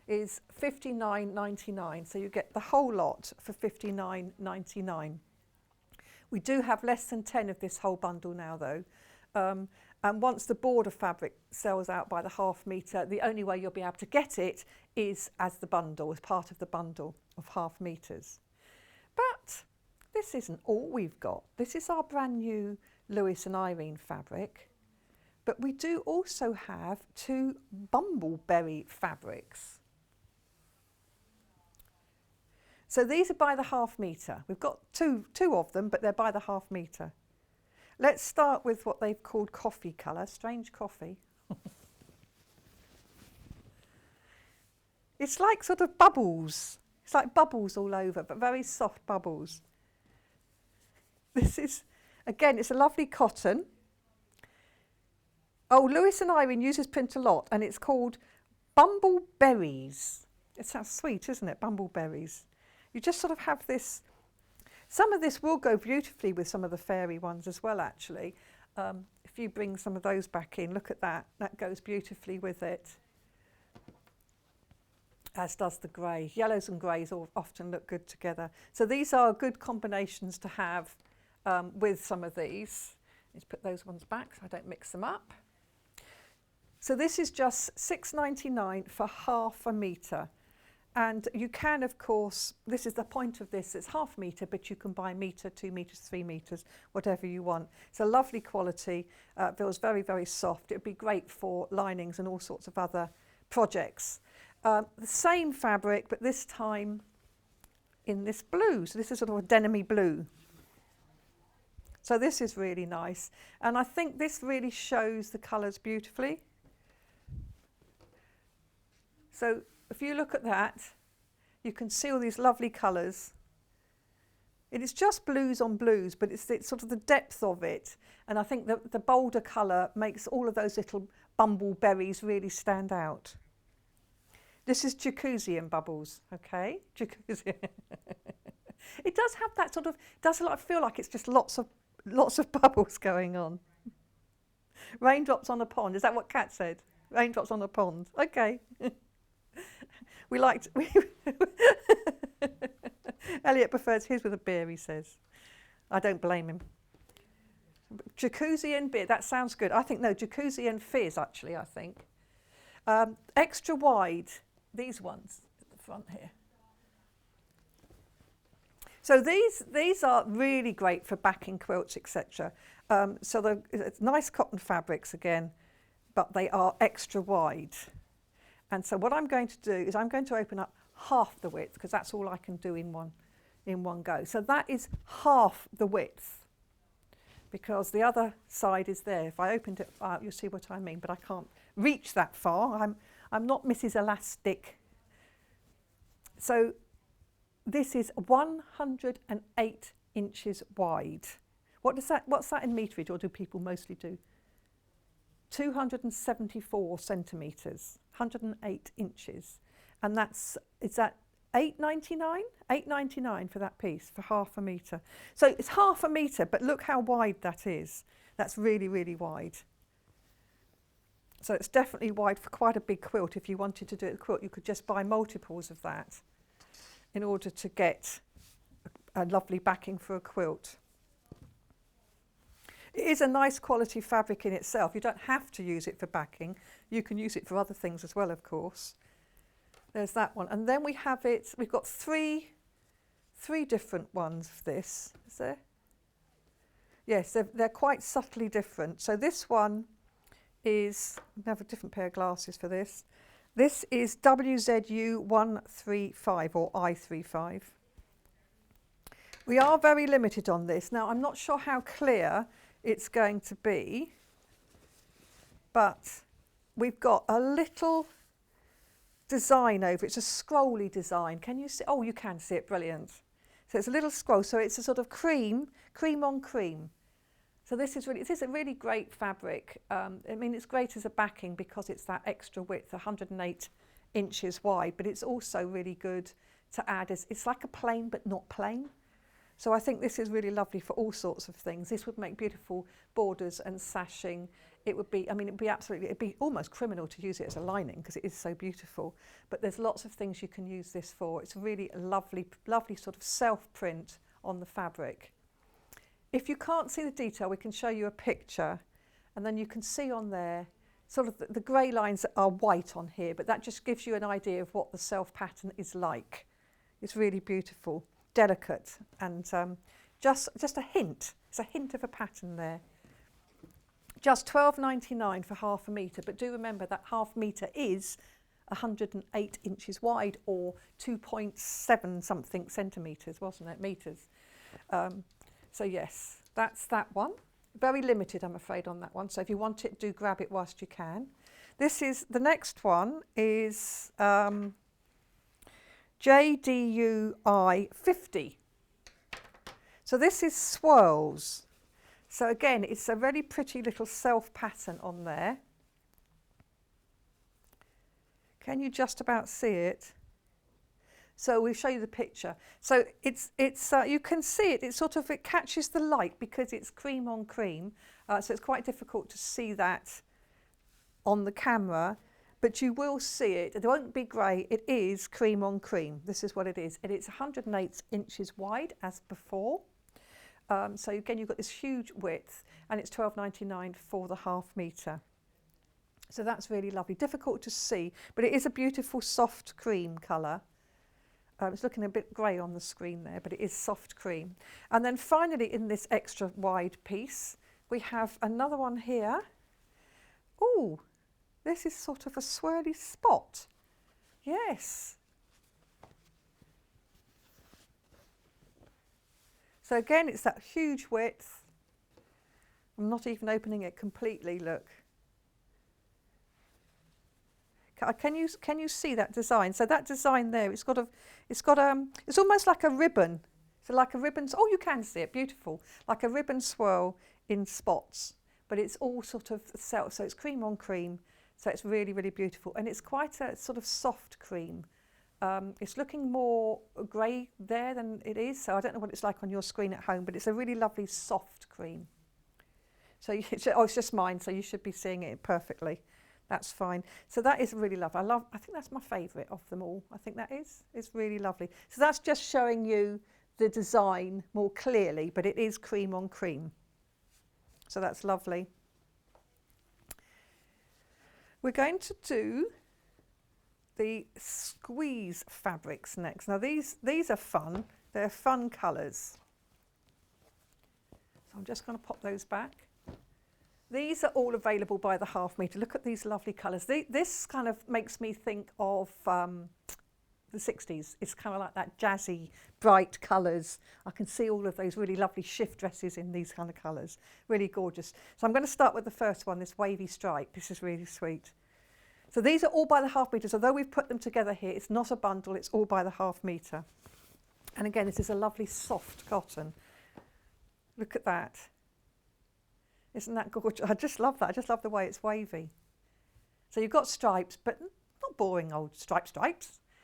is $59.99. So you get the whole lot for $59.99. We do have less than 10 of this whole bundle now, though. And once the border fabric sells out by the ½ metre, the only way you'll be able to get it is as the bundle, as part of the bundle of ½ metres. But this isn't all we've got. This is our brand new Lewis and Irene fabric. But we do also have 2 bumbleberry fabrics. So these are by the ½ metre. We've got two of them, but they're by the ½ metre. Let's start with what they've called coffee colour, strange coffee. It's like sort of bubbles. It's like bubbles all over, but very soft bubbles. This is, again, it's a lovely cotton. Oh, Lewis and Irene uses print a lot, and it's called bumbleberries. It sounds sweet, isn't it? Bumbleberries. You just sort of have this. Some of this will go beautifully with some of the fairy ones as well, actually. If you bring some of those back in, look at that. That goes beautifully with it, as does the grey. Yellows and greys often look good together. So these are good combinations to have with some of these. Let's put those ones back so I don't mix them up. So this is just £6.99 for ½ metre. And you can, of course, this is the point of this, it's ½ metre, but you can buy metre, 2 metres, 3 metres, whatever you want. It's a lovely quality, feels very, very soft. It would be great for linings and all sorts of other projects. The same fabric, but this time in this blue. So this is sort of a denim-y blue. So this is really nice. And I think this really shows the colours beautifully. So if you look at that, you can see all these lovely colours. It is just blues on blues, but it's sort of the depth of it. And I think the bolder colour makes all of those little bumbleberries really stand out. This is Jacuzzian bubbles, okay? Jacuzzi. It does have that sort of, feel like it's just lots of bubbles going on. Raindrops on a pond, is that what Kat said? Raindrops on a pond, okay. Elliot prefers his with a beer, he says. I don't blame him. Jacuzzi and beer, that sounds good. I think, no, jacuzzi and fizz, actually, I think. Extra wide, these ones at the front here. So these are really great for backing quilts, etc. So it's nice cotton fabrics again, but they are extra wide. And so what I'm going to do is I'm going to open up half the width, because that's all I can do in one go. So that is half the width, because the other side is there. If I opened it up, you'll see what I mean, but I can't reach that far. I'm not Mrs. Elastic. So this is 108 inches wide. What's that in meterage, or do people mostly do? 274 centimetres, 108 inches. And is that £8.99? £8.99 for that piece, for ½ metre. So it's ½ metre, but look how wide that is. That's really, really wide. So it's definitely wide for quite a big quilt. If you wanted to do a quilt, you could just buy multiples of that in order to get a lovely backing for a quilt. It is a nice quality fabric in itself. You don't have to use it for backing. You can use it for other things as well, of course. There's that one. And then we've got three different ones of this. Is there? Yes, they're quite subtly different. So this one is, I have a different pair of glasses for this. This is WZU 135 or I35. We are very limited on this. Now, I'm not sure how clear it's going to be, but we've got a little design over it. It's a scrolly design. Can you see? Oh, you can see it. Brilliant. So it's a little scroll. So it's a sort of cream on cream. So this is a really great fabric. I mean, it's great as a backing because it's that extra width, 108 inches wide, but it's also really good to add as, it's like a plain but not plain. So I think this is really lovely for all sorts of things. This would make beautiful borders and sashing. It would be, I mean, it'd be almost criminal to use it as a lining because it is so beautiful. But there's lots of things you can use this for. It's a really lovely, lovely sort of self-print on the fabric. If you can't see the detail, we can show you a picture. And then you can see on there sort of the grey lines are white on here, but that just gives you an idea of what the self pattern is like. It's really beautiful, delicate, and just a hint. It's a hint of a pattern there. Just £12.99 for half a metre, but do remember that half metre is 108 inches wide, or 2.7 something centimetres, wasn't it? Metres. So yes, that's that one. Very limited, I'm afraid, on that one. So if you want it, do grab it whilst you can. The next one is JDUI 50. So this is swirls. So again, it's a very pretty little self pattern on there. Can you just about see it? So we'll show you the picture. So it's you can see it. It catches the light because it's cream on cream. So it's quite difficult to see that on the camera, but you will see it. It won't be grey. It is cream on cream. This is what it is, and it's 108 inches wide as before. So again, you've got this huge width, and it's £12.99 for the half metre. So that's really lovely. Difficult to see, but it is a beautiful soft cream colour. It's looking a bit grey on the screen there, but it is soft cream. And then finally, in this extra wide piece, we have another one here. Oh, this is sort of a swirly spot. Yes. So again, it's that huge width. I'm not even opening it completely, look. Can you see that design? So that design there, it's almost like a ribbon. So like a ribbon, oh, you can see it, beautiful. Like a ribbon swirl in spots, but it's all sort of so it's cream on cream. So it's really, really beautiful. And it's quite a sort of soft cream. It's looking more grey there than it is. So I don't know what it's like on your screen at home, but it's a really lovely soft cream. So it's just mine, so you should be seeing it perfectly. That's fine. So that is really lovely. I think that's my favourite of them all. I think that is. It's really lovely. So that's just showing you the design more clearly, but it is cream on cream. So that's lovely. We're going to do the squeeze fabrics next. Now these are fun. They're fun colours. So I'm just going to pop those back. These are all available by the half metre. Look at these lovely colours. This kind of makes me think of the 60s. It's kind of like that jazzy, bright colours. I can see all of those really lovely shift dresses in these kind of colours. Really gorgeous. So I'm going to start with the first one, this wavy stripe. This is really sweet. So these are all by the half metre. So although we've put them together here, it's not a bundle, it's all by the half metre. And again, this is a lovely soft cotton. Look at that. Isn't that gorgeous? I just love that. I just love the way it's wavy. So you've got stripes, but not boring old stripes,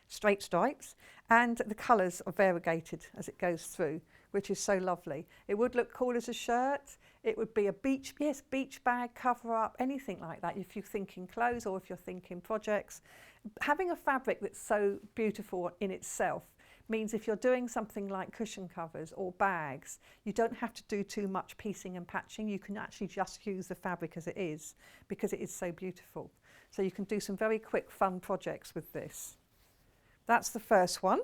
straight stripes. And the colours are variegated as it goes through, which is so lovely. It would look cool as a shirt. It would be a beach bag, cover up, anything like that if you're thinking clothes or if you're thinking projects. Having a fabric that's so beautiful in itself means if you're doing something like cushion covers or bags, you don't have to do too much piecing and patching. You can actually just use the fabric as it is because it is so beautiful. So you can do some very quick, fun projects with this. That's the first one.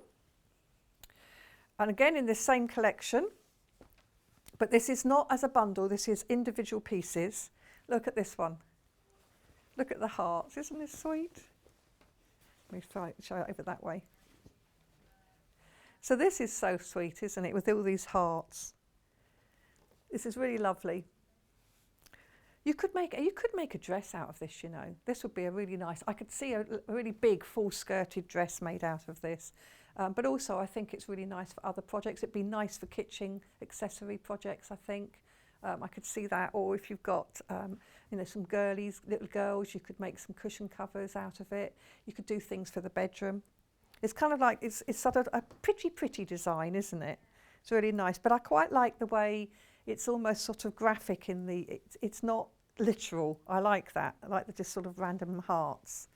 And again, in this same collection, but this is not as a bundle, this is individual pieces. Look at this one. Look at the hearts. Isn't this sweet? Let me show it over that way. So this is so sweet, isn't it, with all these hearts. This is really lovely. You could make a dress out of this, you know. This would be a really nice, I could see a really big full skirted dress made out of this. But also I think it's really nice for other projects. It'd be nice for kitchen accessory projects, I think. I could see that. Or if you've got, you know, some little girls, you could make some cushion covers out of it. You could do things for the bedroom. It's kind of like, it's sort of a pretty design, isn't it? It's really nice. But I quite like the way it's almost sort of graphic in the, it's not literal. I like that. I like the just sort of random hearts.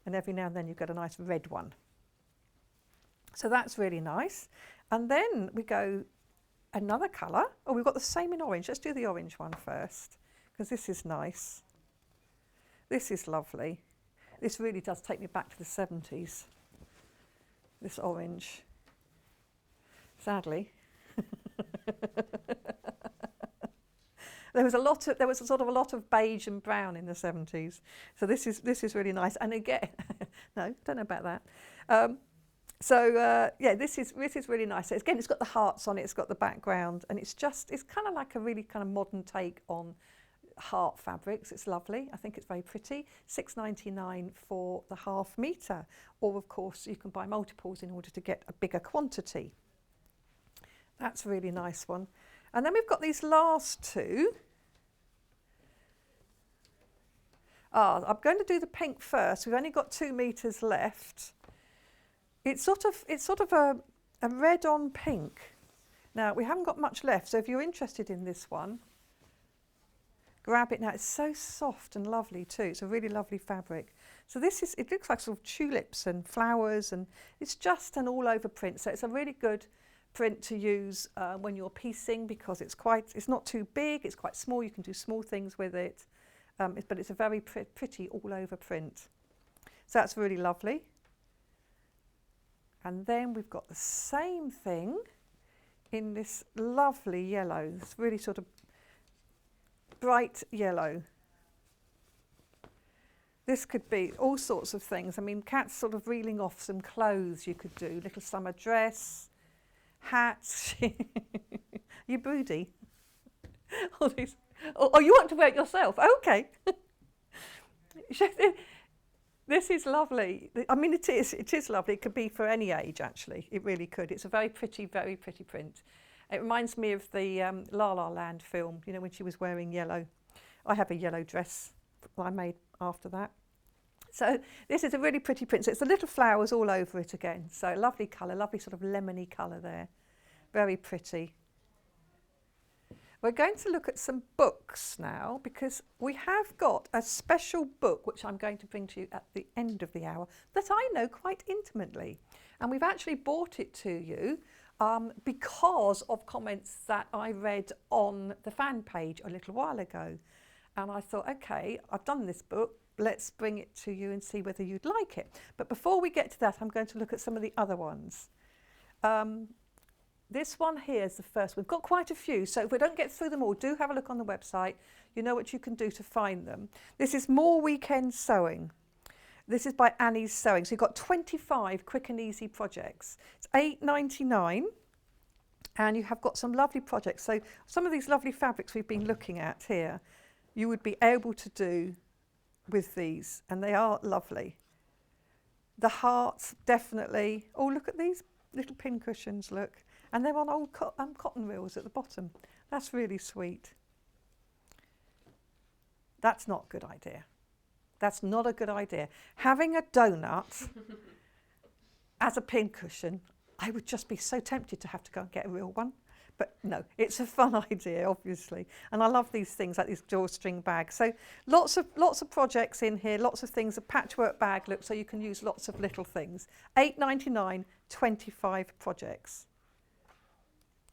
And every now and then you get a nice red one. So that's really nice. And then we go another colour. Oh, we've got the same in orange. Let's do the orange one first, because this is nice. This is lovely. This really does take me back to the 70s, this orange. Sadly. There was sort of a lot of beige and brown in the 70s. So this is really nice. And again, no, don't know about that. Yeah, this is really nice. So again, it's got the hearts on it, it's got the background, and it's kind of like a really kind of modern take on heart fabrics. It's lovely. I think it's very pretty. £6.99 for the ½ metre. Or of course, you can buy multiples in order to get a bigger quantity. That's a really nice one. And then we've got these last two. I'm going to do the pink first. We've only got 2 metres left. It's sort of a red on pink. Now, we haven't got much left, so if you're interested in this one, grab it now. It's so soft and lovely too. It's a really lovely fabric. So it looks like sort of tulips and flowers, and it's just an all over print. So it's a really good print to use when you're piecing, because it's not too big, it's quite small. You can do small things with it, but it's a very pretty all over print. So that's really lovely. And then we've got the same thing in this lovely yellow, this really sort of bright yellow. This could be all sorts of things. I mean, Kat's sort of reeling off some clothes you could do, little summer dress, hats. You broody. All these. Oh, you want to wear it yourself? Okay. This is lovely. I mean, it is lovely. It could be for any age, actually. It really could. It's a very pretty print. It reminds me of the La La Land film, you know, when she was wearing yellow. I have a yellow dress that I made after that. So this is a really pretty print. So it's the little flowers all over it again. So lovely colour, lovely sort of lemony colour there. Very pretty. We're going to look at some books now, because we have got a special book which I'm going to bring to you at the end of the hour that I know quite intimately. And we've actually brought it to you because of comments that I read on the fan page a little while ago. And I thought, okay, I've done this book, let's bring it to you and see whether you'd like it. But before we get to that, I'm going to look at some of the other ones. This one here is the first. We've got quite a few, so if we don't get through them all, do have a look on the website. You know what you can do to find them. This is More Weekend Sewing. This is by Annie's Sewing. So you've got 25 quick and easy projects. It's £8.99, and you have got some lovely projects. So some of these lovely fabrics we've been looking at here, you would be able to do with these, and they are lovely. The hearts, definitely. Oh, look at these little pin cushions, look. And they're on old cotton reels at the bottom. That's really sweet. That's not a good idea. That's not a good idea. Having a donut as a pin cushion, I would just be so tempted to have to go and get a real one. But no, it's a fun idea, obviously. And I love these things, like these drawstring bags. So lots of projects in here, lots of things. A patchwork bag look, so you can use lots of little things. £8.99, 25 projects.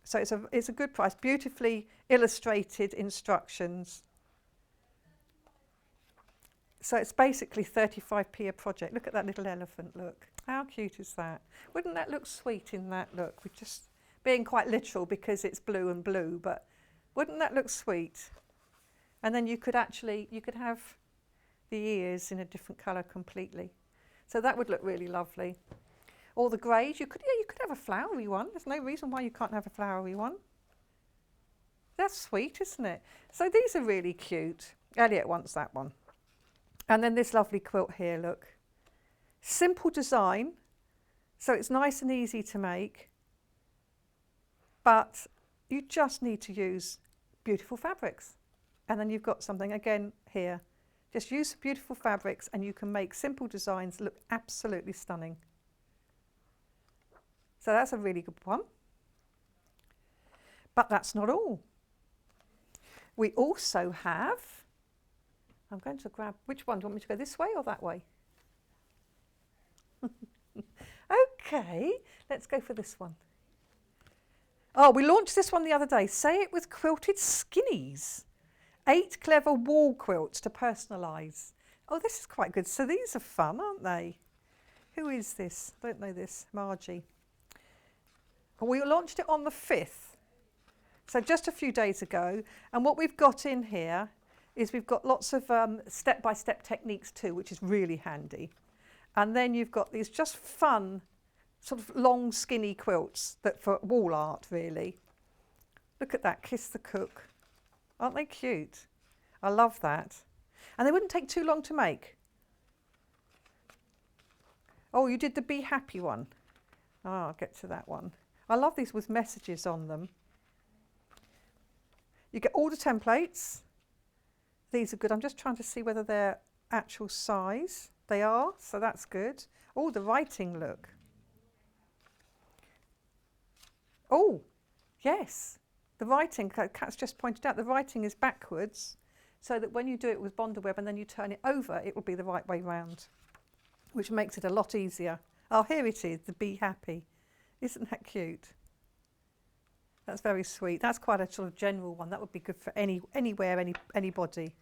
So it's a good price. Beautifully illustrated instructions. So it's basically 35p a project. Look at that little elephant, look. How cute is that? Wouldn't that look sweet in that look? We're just being quite literal because it's blue and blue, but wouldn't that look sweet? And then you could have the ears in a different colour completely. So that would look really lovely. Or the greys, you could have a flowery one. There's no reason why you can't have a flowery one. That's sweet, isn't it? So these are really cute. Elliot wants that one. And then this lovely quilt here, look. Simple design, so it's nice and easy to make, but you just need to use beautiful fabrics. And then you've got something again here. Just use beautiful fabrics and you can make simple designs look absolutely stunning. So that's a really good one. But that's not all. We also have, I'm going to grab, which one? Do you want me to go this way or that way? Okay, let's go for this one. Oh, we launched this one the other day. Say it with quilted skinnies. 8 clever wall quilts to personalise. Oh, this is quite good. So these are fun, aren't they? Who is this? Don't know this. Margie. And we launched it on the 5th. So just a few days ago. And what we've got in here is we've got lots of step-by-step techniques too, which is really handy. And then you've got these just fun, sort of long, skinny quilts that for wall art, really. Look at that, Kiss the Cook. Aren't they cute? I love that. And they wouldn't take too long to make. Oh, you did the Be Happy one. Oh, I'll get to that one. I love these with messages on them. You get all the templates. These are good. I'm just trying to see whether they're actual size. They are, so that's good. Oh, the writing, look. Oh, yes. The writing, Kat's just pointed out, the writing is backwards, so that when you do it with Bondaweb and then you turn it over, it will be the right way round, which makes it a lot easier. Oh, here it is, the Be Happy. Isn't that cute? That's very sweet. That's quite a sort of general one. That would be good for anywhere, anybody.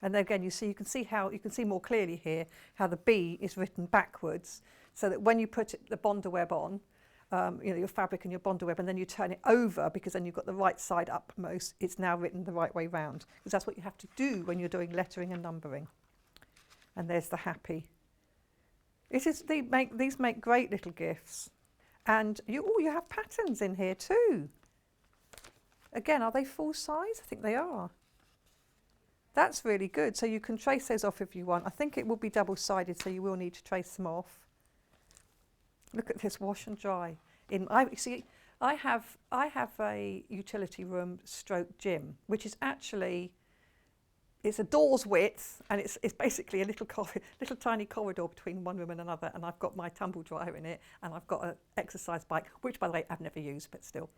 And then again, you can see more clearly here how the B is written backwards, so that when you put the Bondaweb on, your fabric and your Bondaweb, and then you turn it over, because then you've got the right side uppermost, it's now written the right way round, because that's what you have to do when you're doing lettering and numbering. And there's the Happy. These make great little gifts. And you have patterns in here too. Again, are they full size? I think they are. That's really good. So you can trace those off if you want. I think it will be double-sided, so you will need to trace them off. Look at this, wash and dry. I have a utility room stroke gym, which is actually, it's a door's width, and it's basically a little tiny corridor between one room and another, and I've got my tumble dryer in it, and I've got an exercise bike, which by the way I've never used, but still.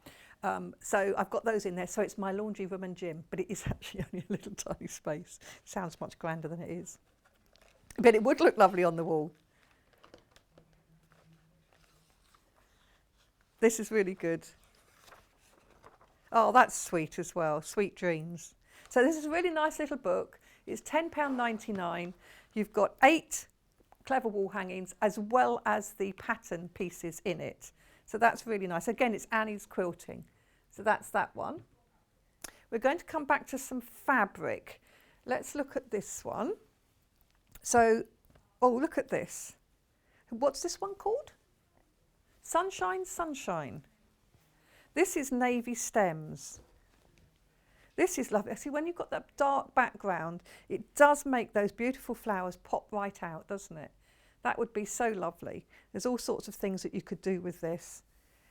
So I've got those in there, so it's my laundry room and gym, but it is actually only a little tiny space. Sounds much grander than it is. But it would look lovely on the wall. This is really good. Oh, that's sweet as well, Sweet Dreams. So this is a really nice little book. It's £10.99. You've got 8 clever wall hangings as well as the pattern pieces in it. So that's really nice. Again, it's Annie's Quilting. So that's that one. We're going to come back to some fabric. Let's look at this one. So, oh, look at this. What's this one called? Sunshine, Sunshine. This is navy stems. This is lovely. See, when you've got that dark background, it does make those beautiful flowers pop right out, doesn't it? That would be so lovely. There's all sorts of things that you could do with this,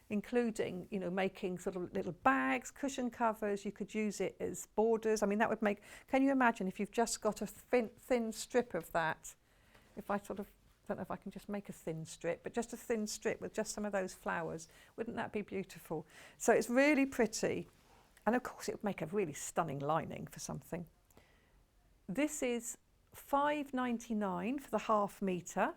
including, making sort of little bags, cushion covers. You could use it as borders. I mean, that would make, can you imagine if you've just got a thin strip of that? If I sort of, I don't know if I can just make a thin strip, but just a thin strip with just some of those flowers. Wouldn't that be beautiful? So it's really pretty. And of course, it would make a really stunning lining for something. This is £5.99 for the ½ metre.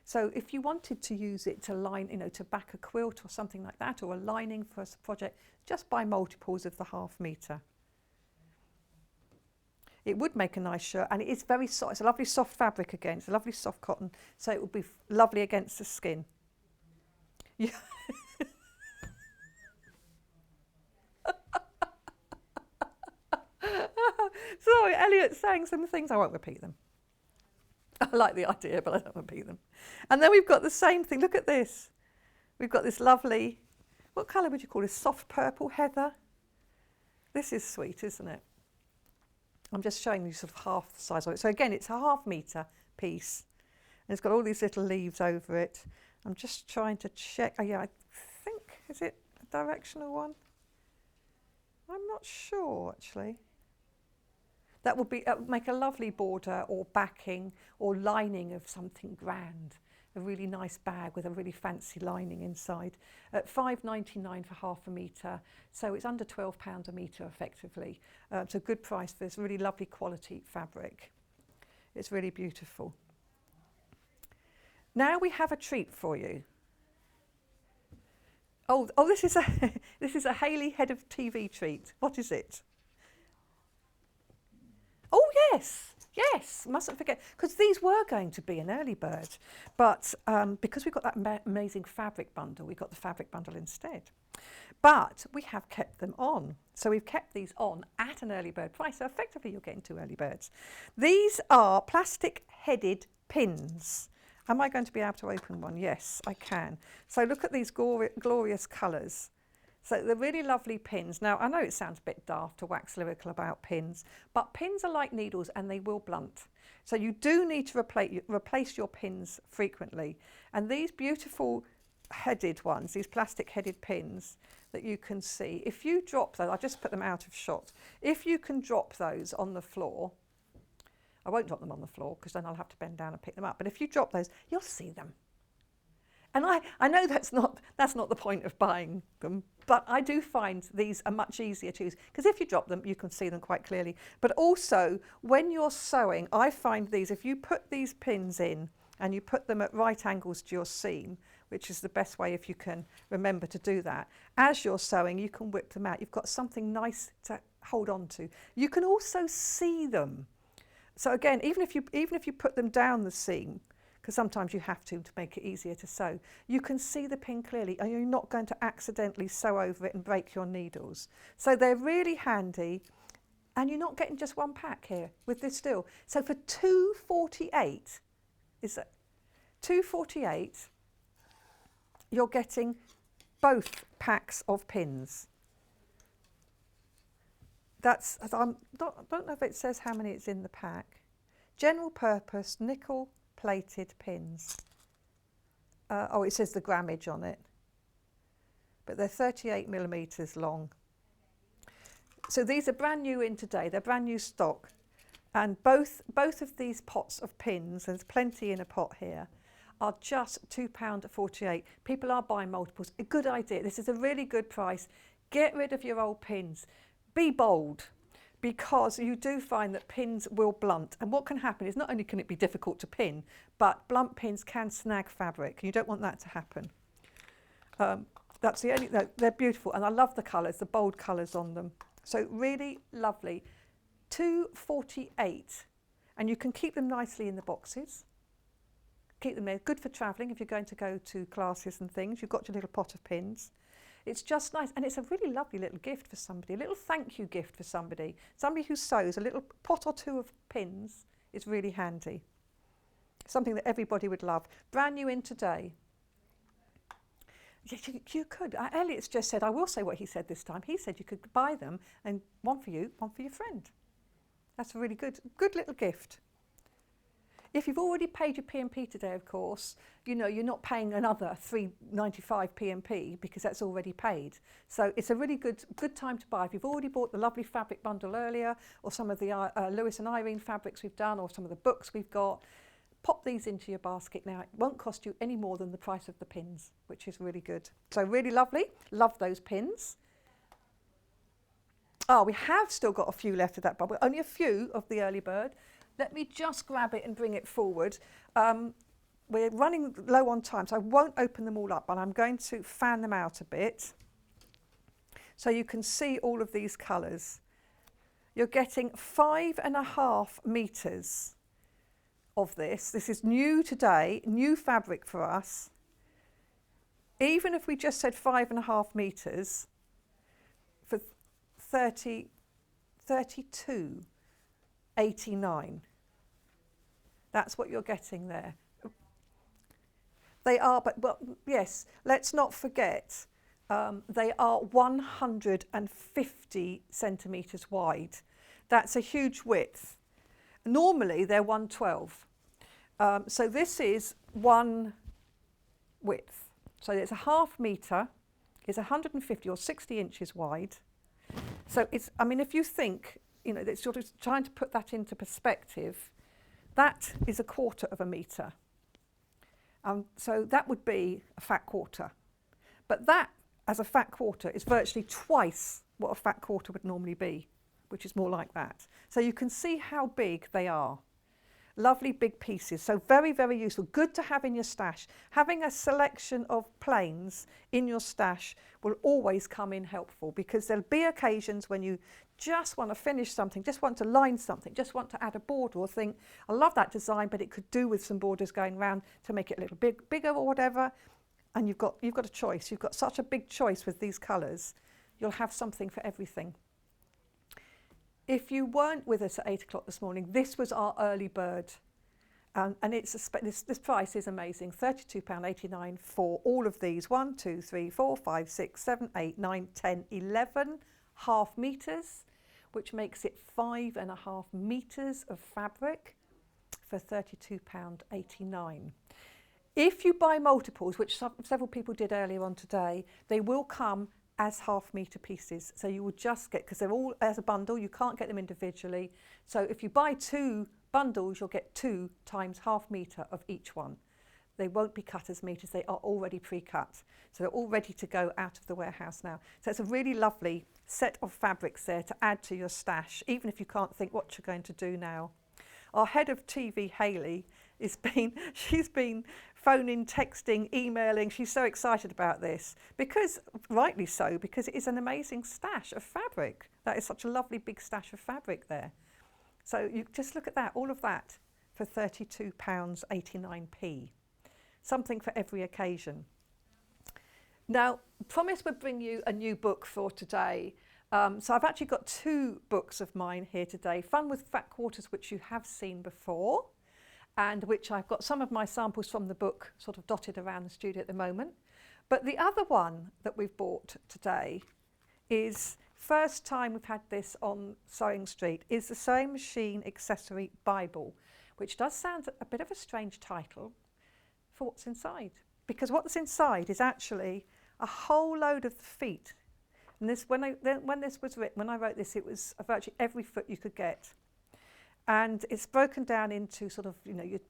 So if you wanted to use it to line, to back a quilt or something like that, or a lining for a project, just buy multiples of the ½ metre. It would make a nice shirt, and it is very soft. It's a lovely soft fabric again. It's a lovely soft cotton, so it would be lovely against the skin. Yeah. Sorry, Elliot's saying some things. I won't repeat them. I like the idea, but I don't repeat them. And then we've got the same thing. Look at this. We've got this lovely, what colour would you call this? Soft purple heather. This is sweet, isn't it? I'm just showing you sort of half the size of it. So again, it's a ½ metre piece. And it's got all these little leaves over it. I'm just trying to check. Oh yeah, I think, is it a directional one? I'm not sure, actually. That would make a lovely border or backing or lining of something grand. A really nice bag with a really fancy lining inside. At £5.99 for ½ metre, so it's under £12 a metre effectively. It's a good price for this really lovely quality fabric. It's really beautiful. Now we have a treat for you. Oh, this is a Hayley head of TV treat. What is it? Yes, mustn't forget, because these were going to be an early bird, but because we've got that amazing fabric bundle, we got the fabric bundle instead. But we have kept them on. So we've kept these on at an early bird price. So effectively you're getting 2 early birds. These are plastic headed pins. Am I going to be able to open one? Yes, I can. So look at these glorious colours. So they're really lovely pins. Now, I know it sounds a bit daft to wax lyrical about pins, but pins are like needles and they will blunt. So you do need to replace your pins frequently. And these beautiful headed ones, these plastic headed pins that you can see, if you drop those, I'll just put them out of shot. If you can drop those on the floor, I won't drop them on the floor because then I'll have to bend down and pick them up. But if you drop those, you'll see them. And I know that's not the point of buying them, but I do find these are much easier to use because if you drop them, you can see them quite clearly. But also, when you're sewing, I find these, if you put these pins in and you put them at right angles to your seam, which is the best way if you can remember to do that, as you're sewing, you can whip them out. You've got something nice to hold on to. You can also see them. So again, even if you put them down the seam, because sometimes you have to make it easier to sew, you can see the pin clearly and you're not going to accidentally sew over it and break your needles. So they're really handy, and you're not getting just one pack here with this deal. So for £2.48, is that £2.48, you're getting both packs of pins. I don't know if it says how many it's in the pack. General purpose nickel plated pins. Oh, it says the grammage on it, but they're 38 millimetres long. So these are brand new in today. They're brand new stock, and both of these pots of pins, there's plenty in a pot here, are just £2.48. People are buying multiples. A good idea. This is a really good price. Get rid of your old pins. Be bold, because you do find that pins will blunt. And what can happen is not only can it be difficult to pin, but blunt pins can snag fabric. You don't want that to happen. That's the only, no, they're beautiful. And I love the colours, the bold colours on them. So really lovely. £2.48. And you can keep them nicely in the boxes. Keep them there. Good for travelling if you're going to go to classes and things. You've got your little pot of pins. It's just nice, and it's a really lovely little gift for somebody, a little thank you gift for somebody. Somebody who sews, a little pot or two of pins is really handy. Something that everybody would love. Brand new in today. You could. Elliot's just said, I will say what he said this time. He said you could buy them, and one for you, one for your friend. That's a really good little gift. If you've already paid your P&P today, of course, you know, you're not paying another £3.95 P&P because that's already paid. So it's a really good time to buy. If you've already bought the lovely fabric bundle earlier, or some of the Lewis and Irene fabrics we've done, or some of the books we've got, pop these into your basket now. It won't cost you any more than the price of the pins, which is really good. So really lovely. Love those pins. Oh, we have still got a few left of that bubble. Only a few of the early bird. Let me just grab it and bring it forward. We're running low on time, so I won't open them all up, but I'm going to fan them out a bit so you can see all of these colours. You're getting 5.5 metres of this. This is new today, new fabric for us. Even if we just said 5.5 metres for 32.89. That's what you're getting there. They are, but well, yes, let's not forget, they are 150 centimetres wide. That's a huge width. Normally they're 112. So this is one width. So it's a ½ metre, it's 150 or 60 inches wide. So it's, I mean, if you think, you know, it's sort of trying to put that into perspective, that is 1/4 metre. So that would be a fat quarter. But that, as a fat quarter, is virtually twice what a fat quarter would normally be, which is more like that. So you can see how big they are. Lovely big pieces, so very, very useful. Good to have in your stash. Having a selection of plains in your stash will always come in helpful, because there'll be occasions when you just want to finish something, just want to line something, just want to add a border, or think, I love that design, but it could do with some borders going around to make it a little bigger or whatever, and you've got a choice. You've got such a big choice with these colours. You'll have something for everything. If you weren't with us at 8 o'clock this morning, this was our early bird. And this price is amazing, £32.89 for all of these. 1, 2, 3, 4, 5, 6, 7, 8, 9, 10, 11 half metres, which makes it 5.5 metres of fabric for £32.89. If you buy multiples, which several people did earlier on today, they will come as half metre pieces. So you will just get, because they're all as a bundle, you can't get them individually. So if you buy 2 bundles, you'll get 2 times half metre of each one. They won't be cut as metres, they are already pre-cut. So they're all ready to go out of the warehouse now. So it's a really lovely set of fabrics there to add to your stash, even if you can't think what you're going to do now. Our head of TV, Hayley, she's been phoning, texting, emailing. She's so excited about this, because, rightly so, because it is an amazing stash of fabric. That is such a lovely big stash of fabric there. So you just look at that, all of that for £32.89p. Something for every occasion. Now, promise we'll bring you a new book for today. So I've actually got 2 books of mine here today. Fun with Fat Quarters, which you have seen before, and which I've got some of my samples from the book sort of dotted around the studio at the moment. But the other one that we've bought today is, first time we've had this on Sewing Street, is the Sewing Machine Accessory Bible, which does sound a bit of a strange title for what's inside. Because what's inside is actually a whole load of the feet. And this, when I wrote this, it was virtually every foot you could get. And it's broken down into sort of,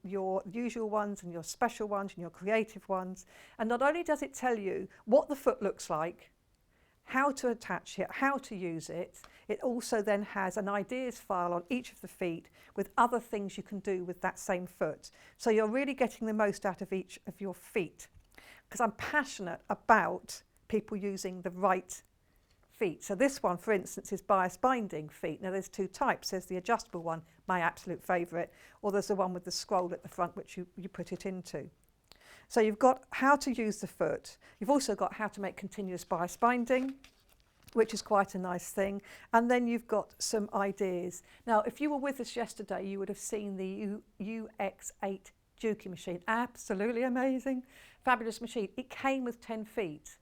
your usual ones and your special ones and your creative ones. And not only does it tell you what the foot looks like, how to attach it, how to use it, it also then has an ideas file on each of the feet with other things you can do with that same foot. So you're really getting the most out of each of your feet. Because I'm passionate about people using the right feet. So this one, for instance, is bias binding feet. Now there's 2 types. There's the adjustable one, my absolute favourite, or there's the one with the scroll at the front which you put it into. So you've got how to use the foot. You've also got how to make continuous bias binding, which is quite a nice thing. And then you've got some ideas. Now, if you were with us yesterday, you would have seen the UX8 Juki machine. Absolutely amazing, fabulous machine. It came with 10 feet.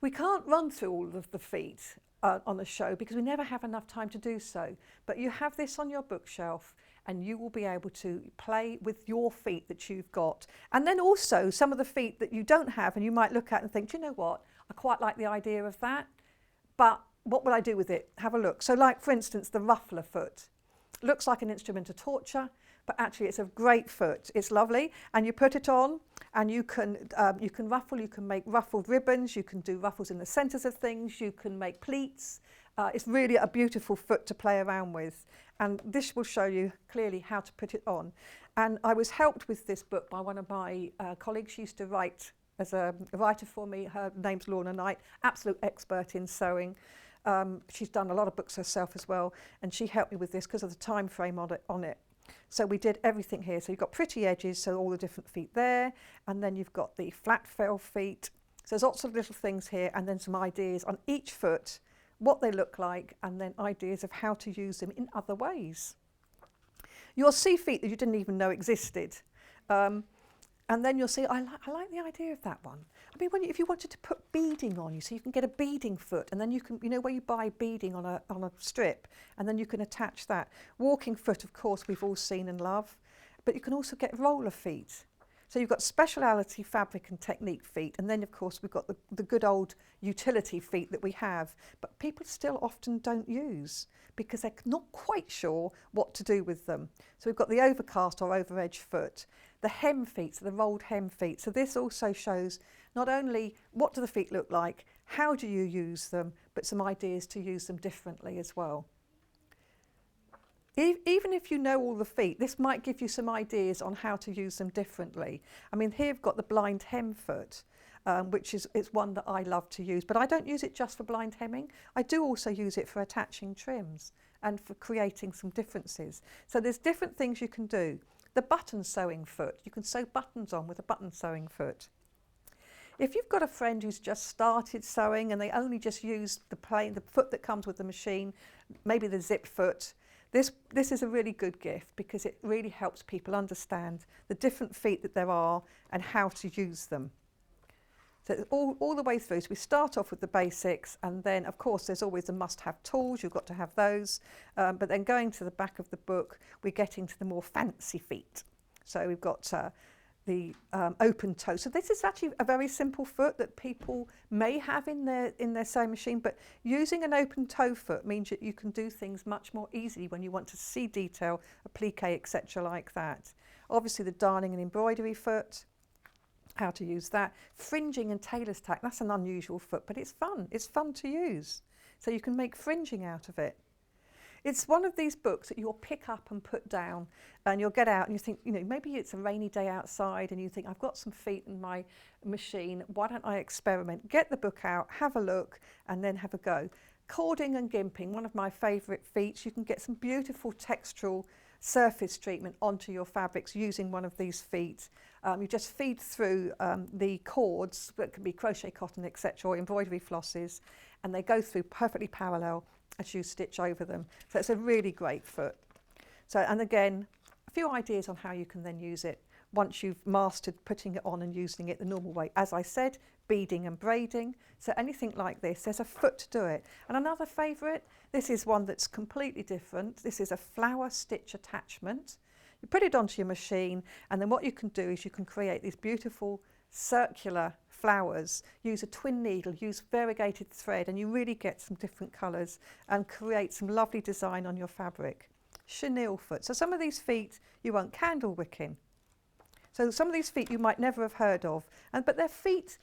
We can't run through all of the feet on the show because we never have enough time to do so. But you have this on your bookshelf and you will be able to play with your feet that you've got. And then also some of the feet that you don't have and you might look at and think, do you know what? I quite like the idea of that, but what will I do with it? Have a look. So like, for instance, the ruffler foot. Looks like an instrument of torture, but actually it's a great foot. It's lovely, and you put it on and you can ruffle, you can make ruffled ribbons, you can do ruffles in the centres of things, you can make pleats. It's really a beautiful foot to play around with, and this will show you clearly how to put it on. And I was helped with this book by one of my colleagues. She used to write as a writer for me. Her name's Lorna Knight, absolute expert in sewing. She's done a lot of books herself as well, and she helped me with this because of the time frame on it. So we did everything here. So you've got pretty edges, so all the different feet there, and then you've got the flat fell feet. So there's lots of little things here, and then some ideas on each foot, what they look like, and then ideas of how to use them in other ways. You'll see feet that you didn't even know existed. And then you'll see, I like the idea of that one. I mean, if you wanted to put beading on you, so you can get a beading foot, and then you can, where you buy beading on a strip, and then you can attach that. Walking foot, of course, we've all seen and love, but you can also get roller feet. So you've got speciality fabric and technique feet, and then, of course, we've got the good old utility feet that we have, but people still often don't use because they're not quite sure what to do with them. So we've got the overcast or over edge foot. The hem feet, so the rolled hem feet. So this also shows not only what do the feet look like, how do you use them, but some ideas to use them differently as well. Even if you know all the feet, this might give you some ideas on how to use them differently. I mean, here I've got the blind hem foot, which is one that I love to use, but I don't use it just for blind hemming. I do also use it for attaching trims and for creating some differences. So there's different things you can do. The button sewing foot, you can sew buttons on with a button sewing foot. If you've got a friend who's just started sewing and they only just use the foot that comes with the machine, maybe the zip foot, this is a really good gift because it really helps people understand the different feet that there are and how to use them. So it's all the way through. So we start off with the basics, and then of course there's always the must-have tools, you've got to have those, but then going to the back of the book we get into the more fancy feet. So we've got the open toe. So this is actually a very simple foot that people may have in their sewing machine, but using an open toe foot means that you can do things much more easily when you want to see detail, applique, etc. like that. Obviously the darning and embroidery foot, how to use that. Fringing and tailor's tack, that's an unusual foot, but it's fun to use. So you can make fringing out of it. It's one of these books that you'll pick up and put down, and you'll get out and you think, maybe it's a rainy day outside and you think, I've got some feet in my machine, why don't I experiment? Get the book out, have a look, and then have a go. Cording and gimping, one of my favourite feats. You can get some beautiful textural surface treatment onto your fabrics using one of these feet. You just feed through the cords, that can be crochet cotton, etc., or embroidery flosses, and they go through perfectly parallel as you stitch over them. So it's a really great foot. So, and again, a few ideas on how you can then use it once you've mastered putting it on and using it the normal way. As I said, beading and braiding. So anything like this, there's a foot to do it. And another favourite, this is one that's completely different. This is a flower stitch attachment. You put it onto your machine, and then what you can do is you can create these beautiful circular flowers, use a twin needle, use variegated thread, and you really get some different colours and create some lovely design on your fabric. Chenille foot. So some of these feet you want candle wicking. So some of these feet you might never have heard of, but they're feet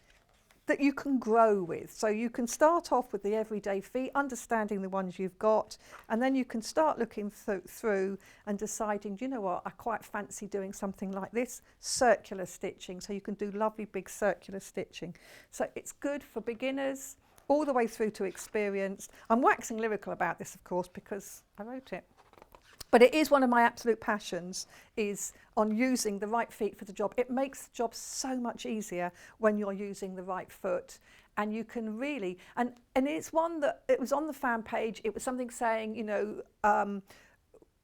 that you can grow with. So you can start off with the everyday feet, understanding the ones you've got, and then you can start looking through and deciding, do you know what, I quite fancy doing something like this, circular stitching. So you can do lovely big circular stitching. So it's good for beginners all the way through to experienced. I'm waxing lyrical about this, of course, because I wrote it. But it is one of my absolute passions, is on using the right feet for the job. It makes the job so much easier when you're using the right foot, and you can really, and it's one that, it was on the fan page, it was something saying,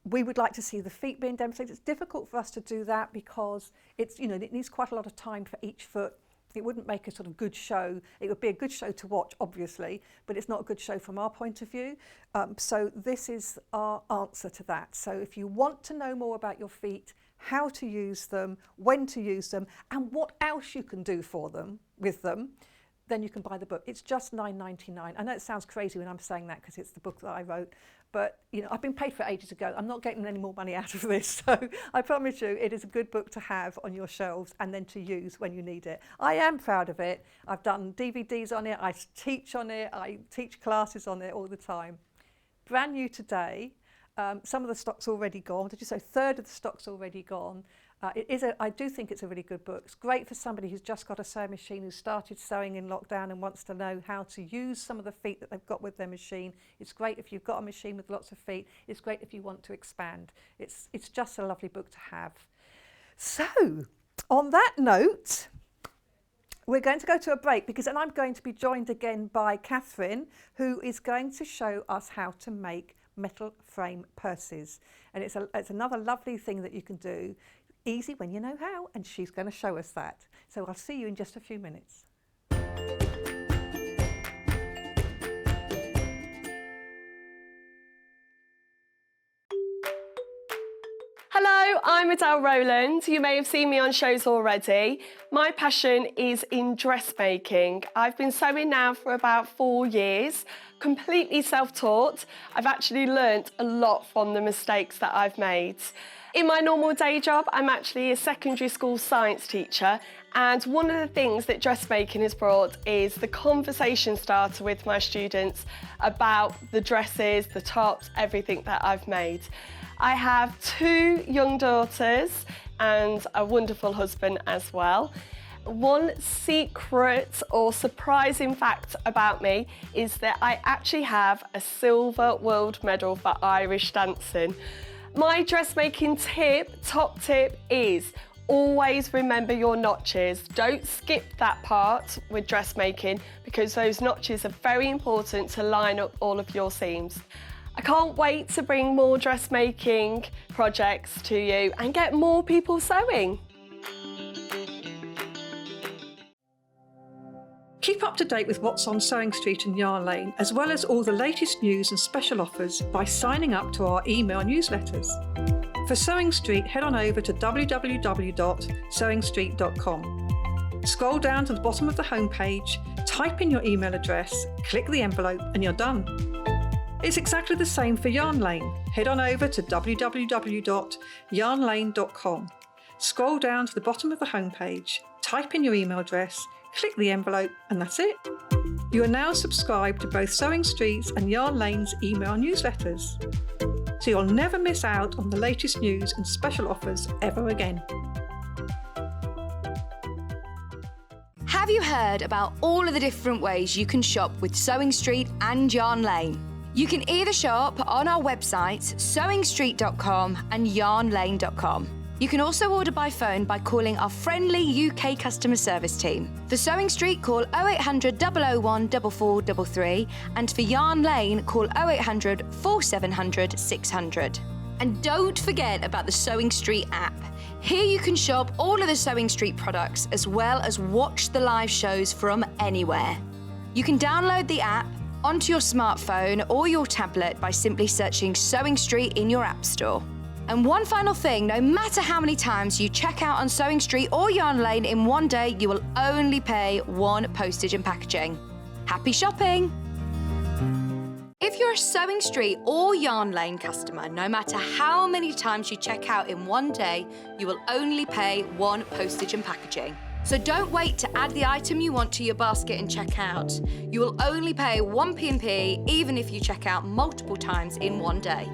we would like to see the feet being demonstrated. It's difficult for us to do that because it's, it needs quite a lot of time for each foot. It wouldn't make a sort of good show. It would be a good show to watch, obviously, but it's not a good show from our point of view. So this is our answer to that. So if you want to know more about your feet, how to use them, when to use them, and what else you can do for them, with them, then you can buy the book. It's just $9.99. I know it sounds crazy when I'm saying that because it's the book that I wrote, but I've been paid for it ages ago. I'm not getting any more money out of this, so I promise you it is a good book to have on your shelves and then to use when you need it. I am proud of it. I've done DVDs on it, I teach on it, I teach classes on it all the time. Brand new today. Some of the stock's already gone. Did you say a third of the stock's already gone? I do think it's a really good book. It's great for somebody who's just got a sewing machine, who started sewing in lockdown and wants to know how to use some of the feet that they've got with their machine. It's great if you've got a machine with lots of feet. It's great if you want to expand. It's just a lovely book to have. So, on that note, we're going to go to a break and I'm going to be joined again by Katharine, who is going to show us how to make metal frame purses. And it's another lovely thing that you can do. Easy when you know how, and she's going to show us that. So I'll see you in just a few minutes. Hello, I'm Adele Rowland. You may have seen me on shows already. My passion is in dressmaking. I've been sewing now for about 4 years, completely self-taught. I've actually learnt a lot from the mistakes that I've made. In my normal day job, I'm actually a secondary school science teacher, and one of the things that dressmaking has brought is the conversation starter with my students about the dresses, the tops, everything that I've made. I have 2 young daughters and a wonderful husband as well. One secret or surprising fact about me is that I actually have a silver world medal for Irish dancing. My dressmaking top tip is always remember your notches. Don't skip that part with dressmaking because those notches are very important to line up all of your seams. I can't wait to bring more dressmaking projects to you and get more people sewing. Keep up to date with what's on Sewing Street and Yarn Lane, as well as all the latest news and special offers by signing up to our email newsletters. For Sewing Street, head on over to www.sewingstreet.com. Scroll down to the bottom of the homepage, type in your email address, click the envelope, and you're done. It's exactly the same for Yarn Lane. Head on over to www.yarnlane.com. Scroll down to the bottom of the homepage, type in your email address, click the envelope, and that's it. You are now subscribed to both Sewing Street's and Yarn Lane's email newsletters, so you'll never miss out on the latest news and special offers ever again. Have you heard about all of the different ways you can shop with Sewing Street and Yarn Lane? You can either shop on our websites, sewingstreet.com and yarnlane.com. You can also order by phone by calling our friendly UK customer service team. For Sewing Street, call 0800 001 4433, and for Yarn Lane, call 0800 4700 600. And don't forget about the Sewing Street app. Here you can shop all of the Sewing Street products as well as watch the live shows from anywhere. You can download the app onto your smartphone or your tablet by simply searching Sewing Street in your app store. And one final thing, no matter how many times you check out on Sewing Street or Yarn Lane in one day, you will only pay 1 postage and packaging. Happy shopping! If you're a Sewing Street or Yarn Lane customer, no matter how many times you check out in one day, you will only pay 1 postage and packaging. So don't wait to add the item you want to your basket and check out. You will only pay 1 P&P even if you check out multiple times in one day.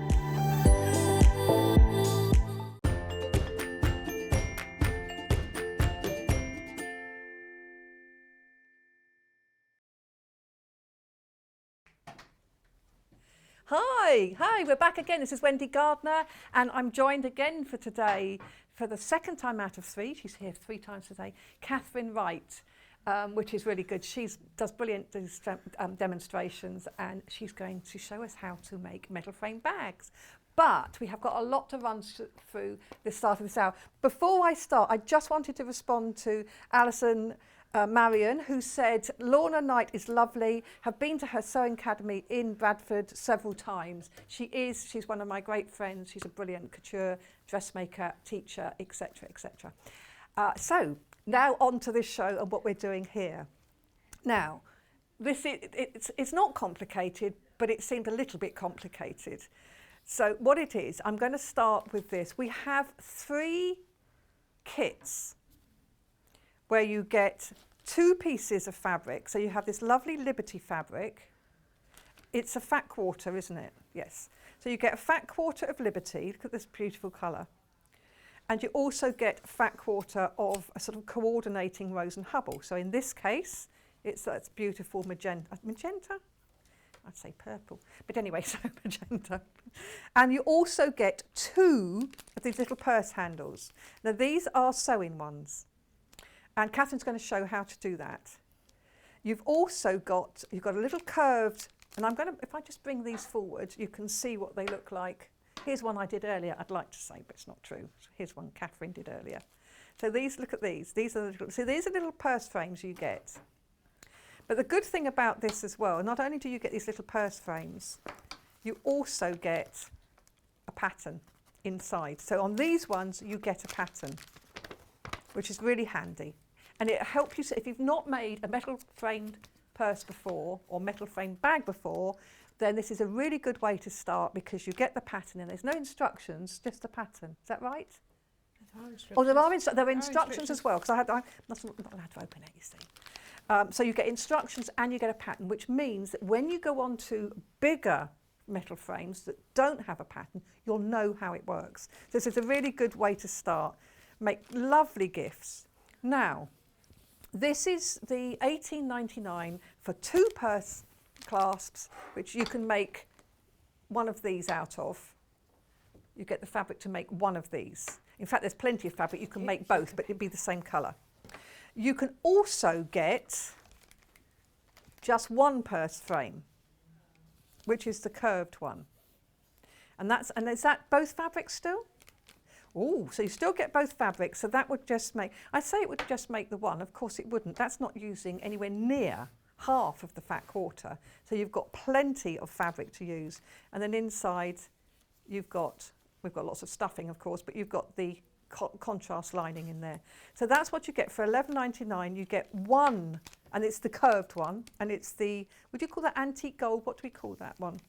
Hi, we're back again. This is Wendy Gardner, and I'm joined again for today, for the second time out of 3, she's here 3 times today, Katharine Wright, which is really good. She does brilliant demonstrations, and she's going to show us how to make metal frame bags. But we have got a lot to run through the start of this hour. Before I start, I just wanted to respond to Alison Marion, who said Lorna Knight is lovely, have been to her sewing academy in Bradford several times. She's one of my great friends. She's a brilliant couture dressmaker, teacher, etc, etc. So now on to this show and what we're doing here. Now, it's not complicated, but it seemed a little bit complicated. So what it is, I'm going to start with this. We have 3 kits where you get 2 pieces of fabric. So you have this lovely Liberty fabric. It's a fat quarter, isn't it? Yes. So you get a fat quarter of Liberty. Look at this beautiful colour. And you also get a fat quarter of a sort of coordinating Rose and Hubble. So in this case, it's that beautiful magenta. Magenta? I'd say purple. But anyway, so magenta. And you also get 2 of these little purse handles. Now these are sewing ones. And Catherine's going to show how to do that. You've also got, a little curved, and I'm going to, if I just bring these forward, you can see what they look like. Here's one I did earlier, I'd like to say, but it's not true. Here's one Katharine did earlier. So look at these. These are little purse frames you get. But the good thing about this as well, not only do you get these little purse frames, you also get a pattern inside. So on these ones, you get a pattern, which is really handy. And it'll help you, if you've not made a metal framed purse before or metal framed bag before, then this is a really good way to start because you get the pattern and there's no instructions, just a pattern. Is that right? Oh, there are instructions as well, because I'm not allowed to open it, you see. So you get instructions and you get a pattern, which means that when you go on to bigger metal frames that don't have a pattern, you'll know how it works. So this is a really good way to start. Make lovely gifts. Now, this is the $18.99 for 2 purse clasps, which you can make one of these out of. You get the fabric to make one of these. In fact, there's plenty of fabric. You can make both, but it'd be the same colour. You can also get just 1 purse frame, which is the curved one. And is that both fabrics still? Oh, so you still get both fabrics. So that would just make, I say it would just make the one. Of course it wouldn't. That's not using anywhere near half of the fat quarter. So you've got plenty of fabric to use. And then inside we've got lots of stuffing, of course, but you've got the contrast lining in there. So that's what you get for $11.99. You get one, and it's the curved one, and it's the, would you call that antique gold? What do we call that one?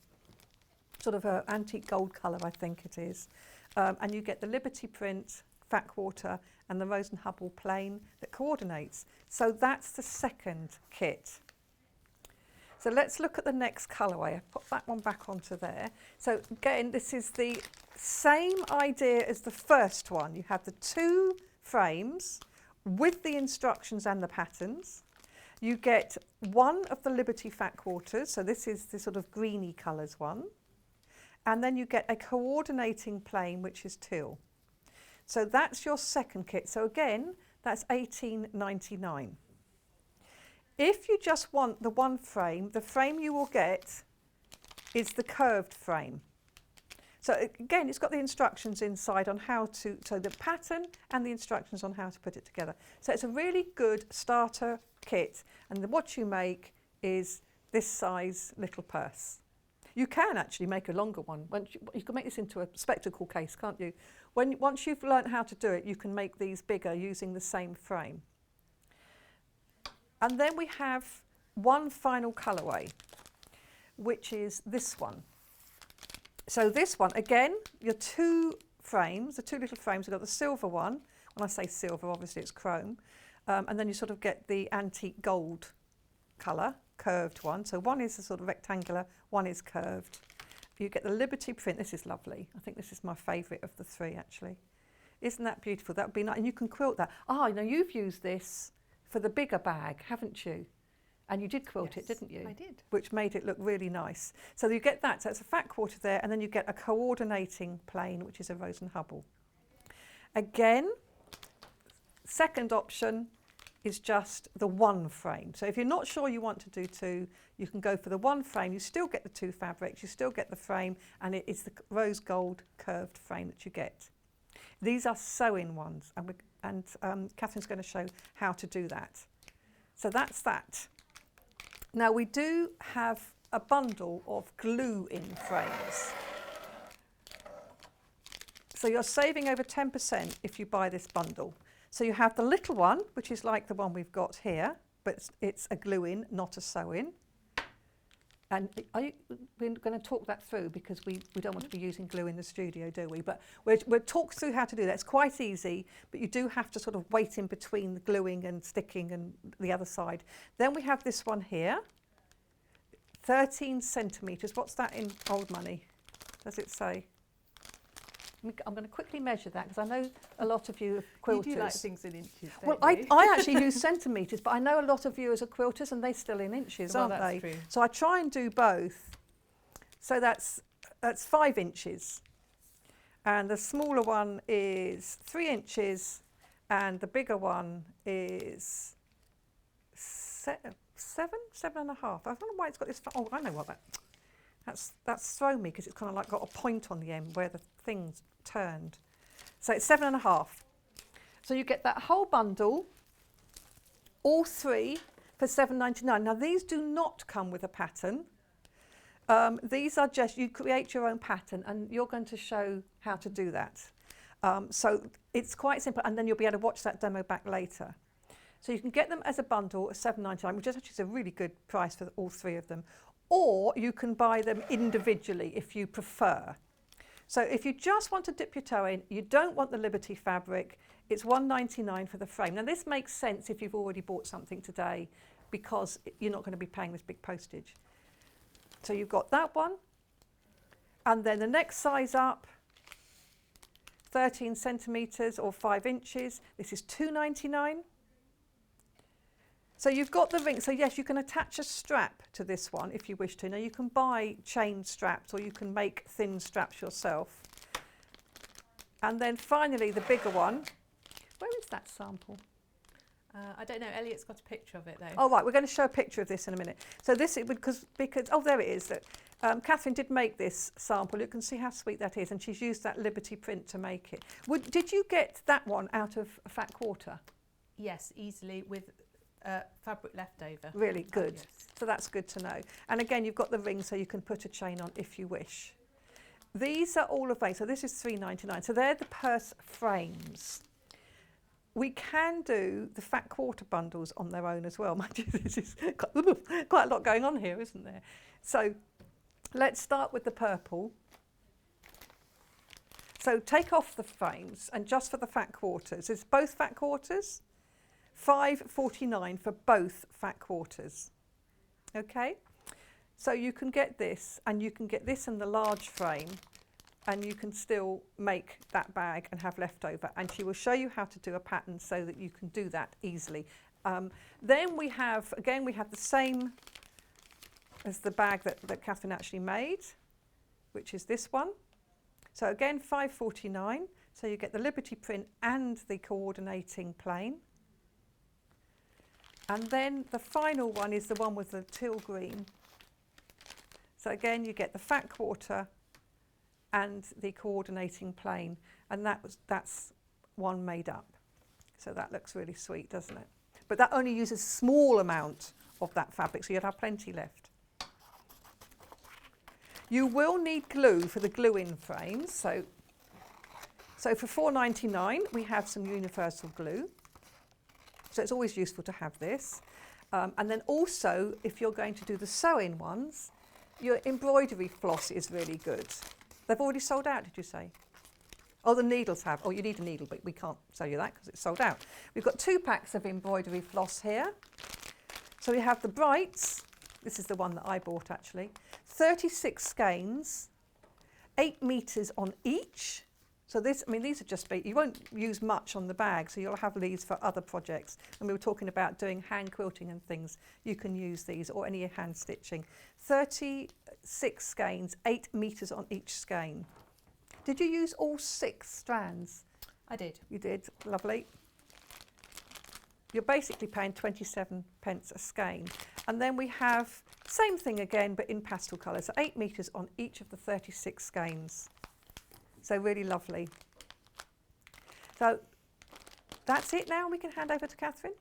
Sort of an antique gold colour, I think it is. And you get the Liberty print, fat quarter, and the Rose and Hubble plain that coordinates. So that's the second kit. So let's look at the next colourway. I've put that one back onto there. So again, this is the same idea as the first one. You have the 2 frames with the instructions and the patterns. You get one of the Liberty fat quarters. So this is the sort of greeny colours one. And then you get a coordinating plain, which is teal. So that's your second kit. So again, that's $18.99. If you just want the 1 frame, the frame you will get is the curved frame. So again, it's got the instructions inside on how to, so the pattern and the instructions on how to put it together. So it's a really good starter kit. And what you make is this size little purse. You can actually make a longer one. You can make this into a spectacle case, can't you? Once you've learnt how to do it, you can make these bigger using the same frame. And then we have one final colourway, which is this one. So this one, again, your 2 frames, the 2 little frames, we've got the silver one. When I say silver, obviously it's chrome. And then you sort of get the antique gold colour, curved one. So one is a sort of rectangular, one is curved. You get the Liberty print. This is lovely. I think this is my favourite of the 3, actually. Isn't that beautiful? That would be nice. And you can quilt that. Ah, now you've used this for the bigger bag, haven't you? And you did quilt it, didn't you? I did. Which made it look really nice. So you get that. So it's a fat quarter there, and then you get a coordinating plain, which is a Rose and Hubble. Again, second option is just the 1 frame. So if you're not sure you want to do 2, you can go for the 1 frame. You still get the 2 fabrics, you still get the frame, and it is the rose gold curved frame that you get. These are sew-in ones, and Catherine's going to show how to do that. So that's that. Now we do have a bundle of glue-in frames. So you're saving over 10% if you buy this bundle. So you have the little one, which is like the one we've got here, but it's a glue-in, not a sew-in. And we're going to talk that through because we don't want to be using glue in the studio, do we? But we'll talk through how to do that. It's quite easy, but you do have to sort of wait in between the gluing and sticking and the other side. Then we have this one here, 13 centimetres. What's that in old money? Does it say? I'm going to quickly measure that because I know a lot of you are quilters. You do like things in inches, well, don't you? I actually use centimetres, but I know a lot of viewers are quilters and they're still in inches, Well, aren't that's they? true. So I try and do both. So that's 5 inches. And the smaller one is 3 inches and the bigger one is 7.5. I don't know why it's got this. Oh, I know what that. That's thrown me because it's kind of like got a point on the end where the thing's turned. So it's 7.5. So you get that whole bundle, all 3 for $7.99. Now these do not come with a pattern. These are just, you create your own pattern and you're going to show how to do that. So it's quite simple and then you'll be able to watch that demo back later. So you can get them as a bundle at $7.99, which is actually a really good price for all 3 of them. Or you can buy them individually if you prefer. So if you just want to dip your toe in, you don't want the Liberty fabric, it's $1.99 for the frame. Now this makes sense if you've already bought something today because you're not going to be paying this big postage. So you've got that one, And then the next size up, 13 centimetres or 5 inches. This is £2.99. So you've got the ring. So yes, you can attach a strap to this one if you wish to. Now you can buy chain straps or you can make thin straps yourself. And then finally the bigger one. Where is that sample? I don't know. Elliot's got a picture of it though. Oh right, we're going to show a picture of this in a minute. So this is because oh there it is. Katharine did make this sample. You can see how sweet that is, and she's used that Liberty print to make it. Did you get that one out of a fat quarter? Yes, easily with fabric left over. Really good. Oh, yes. So that's good to know. And again, you've got the ring, so you can put a chain on if you wish. These are all available. So this is £3.99. So they're the purse frames. We can do the fat quarter bundles on their own as well. Mind you, this is quite a lot going on here, isn't there? So let's start with the purple. So take off the frames, and just for the fat quarters, it's both fat quarters, £5.49 for both fat quarters. Okay, so you can get this, and you can get this in the large frame, and you can still make that bag and have leftover, and she will show you how to do a pattern so that you can do that easily. Then we have the same as the bag that Katharine actually made, which is this one. So again, £5.49, so you get the Liberty print and the coordinating plain. And then the final one is the one with the teal green. So again, you get the fat quarter and the coordinating plain, and that's one made up. So that looks really sweet, doesn't it? But that only uses a small amount of that fabric, so you'll have plenty left. You will need glue for the glue-in frames. So for £4.99, we have some universal glue. So it's always useful to have this. And then also, if you're going to do the sewing ones, your embroidery floss is really good. They've already sold out, did you say? Oh, the needles have. Oh, you need a needle, but we can't sell you that because it's sold out. We've got 2 packs of embroidery floss here. So we have the Brights. This is the one that I bought, actually. 36 skeins, 8 metres on each. So this, I mean, these are just, you won't use much on the bag, so you'll have these for other projects. And we were talking about doing hand quilting and things. You can use these, or any hand stitching. 36 skeins, 8 metres on each skein. Did you use all 6 strands? I did. You did, lovely. You're basically paying 27 pence a skein. And then we have, same thing again, but in pastel colours. So 8 metres on each of the 36 skeins. So really lovely. So that's it now. We can hand over to Katharine.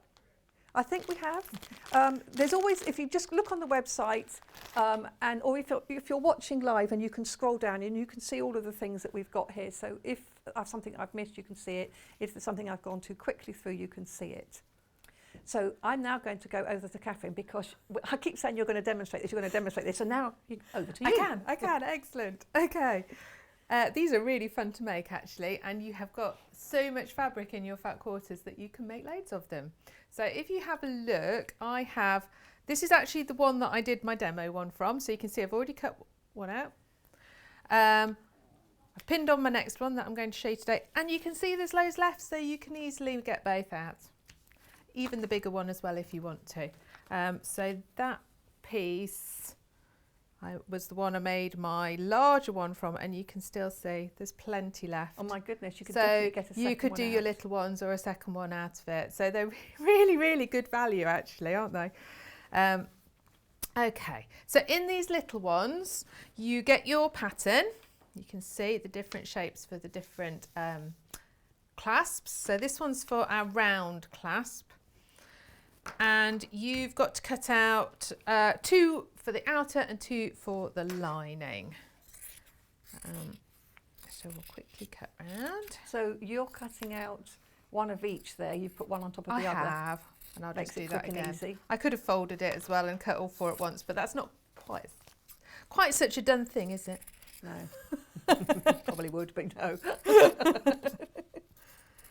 I think we have. There's always, if you just look on the website, or if you're watching live, and you can scroll down and you can see all of the things that we've got here. So if something I've missed, you can see it. If there's something I've gone too quickly through, you can see it. So I'm now going to go over to Katharine, because I keep saying you're going to demonstrate this, you're going to demonstrate this. So now over to you. I can, excellent. Okay. These are really fun to make, actually, and you have got so much fabric in your fat quarters that you can make loads of them. So if you have a look, this is actually the one that I did my demo one from, so you can see I've already cut one out. I've pinned on my next one that I'm going to show you today, and you can see there's loads left, so you can easily get both out. Even the bigger one as well if you want to. So that piece was the one I made my larger one from, and you can still see there's plenty left. Oh my goodness, you could definitely get a second one. So you could do your little ones or a second one out of it. So they're really, really good value actually, aren't they? Okay, so in these little ones, you get your pattern. You can see the different shapes for the different clasps. So this one's for our round clasp. And you've got to cut out 2 for the outer and 2 for the lining. So we'll quickly cut round. So you're cutting out one of each there. You've put one on top of the other. I have, and I'll just do that again. Easy. I could have folded it as well and cut all 4 at once, but that's not quite such a done thing, is it? No. Probably would, but no.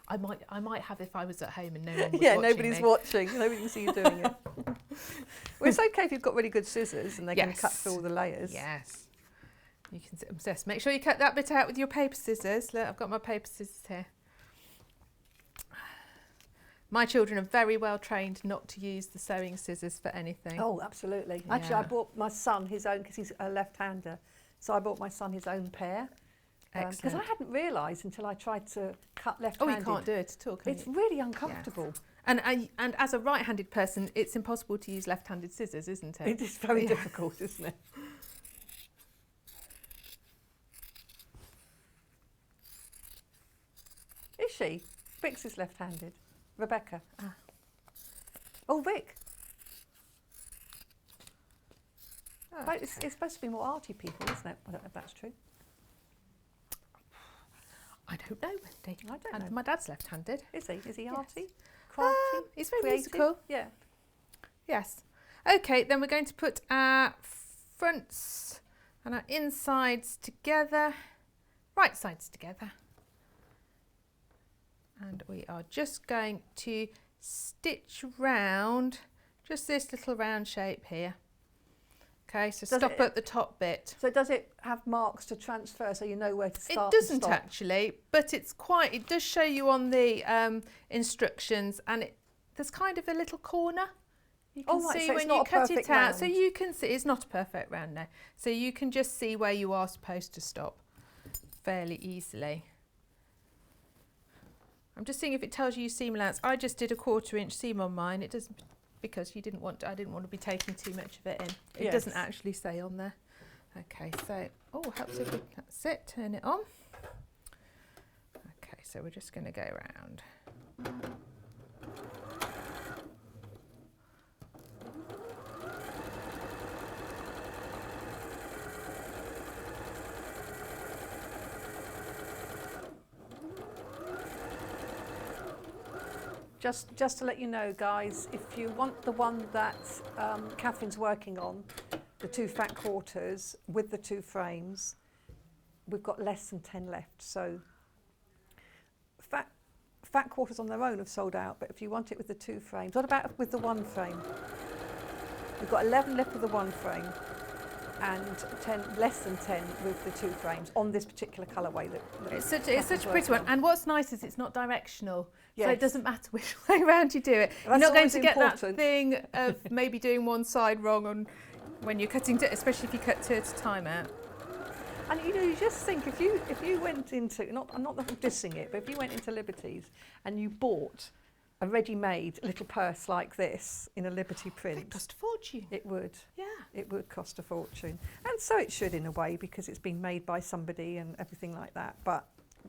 I might have if I was at home and no one was yeah, watching nobody's me. watching. Nobody can see you doing it. Well, it's okay if you've got really good scissors and they can cut through all the layers. Yes. You can just make sure you cut that bit out with your paper scissors. Look, I've got my paper scissors here. My children are very well trained not to use the sewing scissors for anything. Oh, absolutely. Yeah. Actually, I bought my son his own because he's a left-hander. So I bought my son his own pair. Because I hadn't realised until I tried to cut left-handed. Oh, you can't do it at all, can you? It's really uncomfortable. Yes. And as a right-handed person, it's impossible to use left-handed scissors, isn't it? It is very difficult, isn't it? Is she? Vix is left-handed. Rebecca. Ah. Oh, Vic. Oh, But it's supposed to be more arty people, isn't it? I don't know if that's true. I don't know, Wendy. I don't And know. my dad's left-handed. Is he? Is he Yes. arty? Crafty? He's very creative? musical. Yeah. Yes. Okay, then we're going to put our fronts and our insides together, right sides together. And we are just going to stitch round just this little round shape here. Okay, so Does stop it- at the top bit. So does it have marks to transfer so you know where to It start? doesn't and stop? actually, but it does show you on the instructions, and there's kind of a little corner. You can Oh, right, see so it's when not you a cut it perfect out. So round. you can see, it's not a perfect round now. So you can just see where you are supposed to stop fairly easily. I'm just seeing if it tells you seam allowance. I just did a 1/4 inch seam on mine. It doesn't, because I didn't want to be taking too much of it in. It doesn't Yes. actually say on there. Okay, so, helps if that's it, turn it on. Okay, so we're just going to go round. Just to let you know, guys, if you want the one that Catherine's working on, the 2 fat quarters with the 2 frames, we've got less than 10 left. So fat quarters on their own have sold out, but if you want it with the 2 frames, what about with the 1 frame? We've got 11 left with the 1 frame and less than 10 with the 2 frames on this particular colourway. It's such a pretty one. And what's nice is it's not directional. So Yes. it doesn't matter which way round you do it. You're That's not going always to get that important. thing of maybe doing one side wrong when you're cutting, especially if you cut 2 at a time out. And you just think if you went into, I'm not dissing it, but if you went into Liberty's and you bought a ready-made little purse like this in a Liberty print, It cost a fortune. it would. Yeah. It would cost a fortune. And so it should in a way, because it's been made by somebody and everything like that. But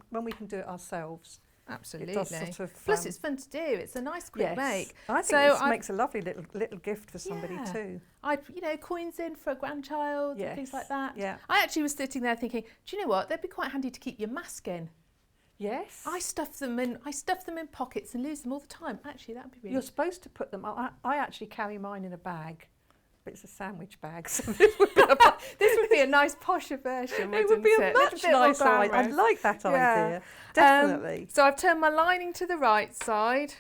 when we can do it ourselves, Absolutely. it does sort of... Plus, it's fun to do. It's a nice quick yes. make. I think So this I- makes a lovely little gift for somebody Yeah. too. Coins in for a grandchild and things Yes. like that. Yeah. I actually was sitting there thinking, do you know what? They'd be quite handy to keep your mask in. Yes. I stuff them in pockets and lose them all the time. Actually, that'd be really. You're supposed to put them... I actually carry mine in a bag, but it's a sandwich bag. So this would be a nice posher version. It would be a Little much bit more nicer idea. I glamorous. like that Yeah. idea. Definitely. So I've turned my lining to the right side.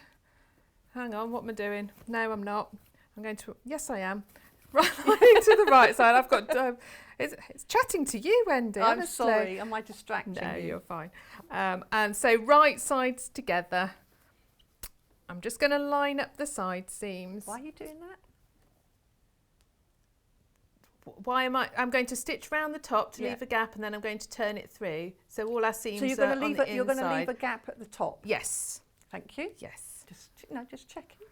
Hang on, what am I doing? No, I'm not. I'm going to. Yes, I am. Right lining to the right side. I've got. It's chatting to you, Wendy. I'm honestly. sorry. Am I distracting No, you? you're fine. And so right sides together. I'm just going to line up the side seams. Why are you doing that? Why am I? I'm going to stitch round the top to Yeah. leave a gap, and then I'm going to turn it through. So all our seams So you're are going to on leave the You're going to inside. leave a gap at the top. Yes. Thank you. Yes. Just checking.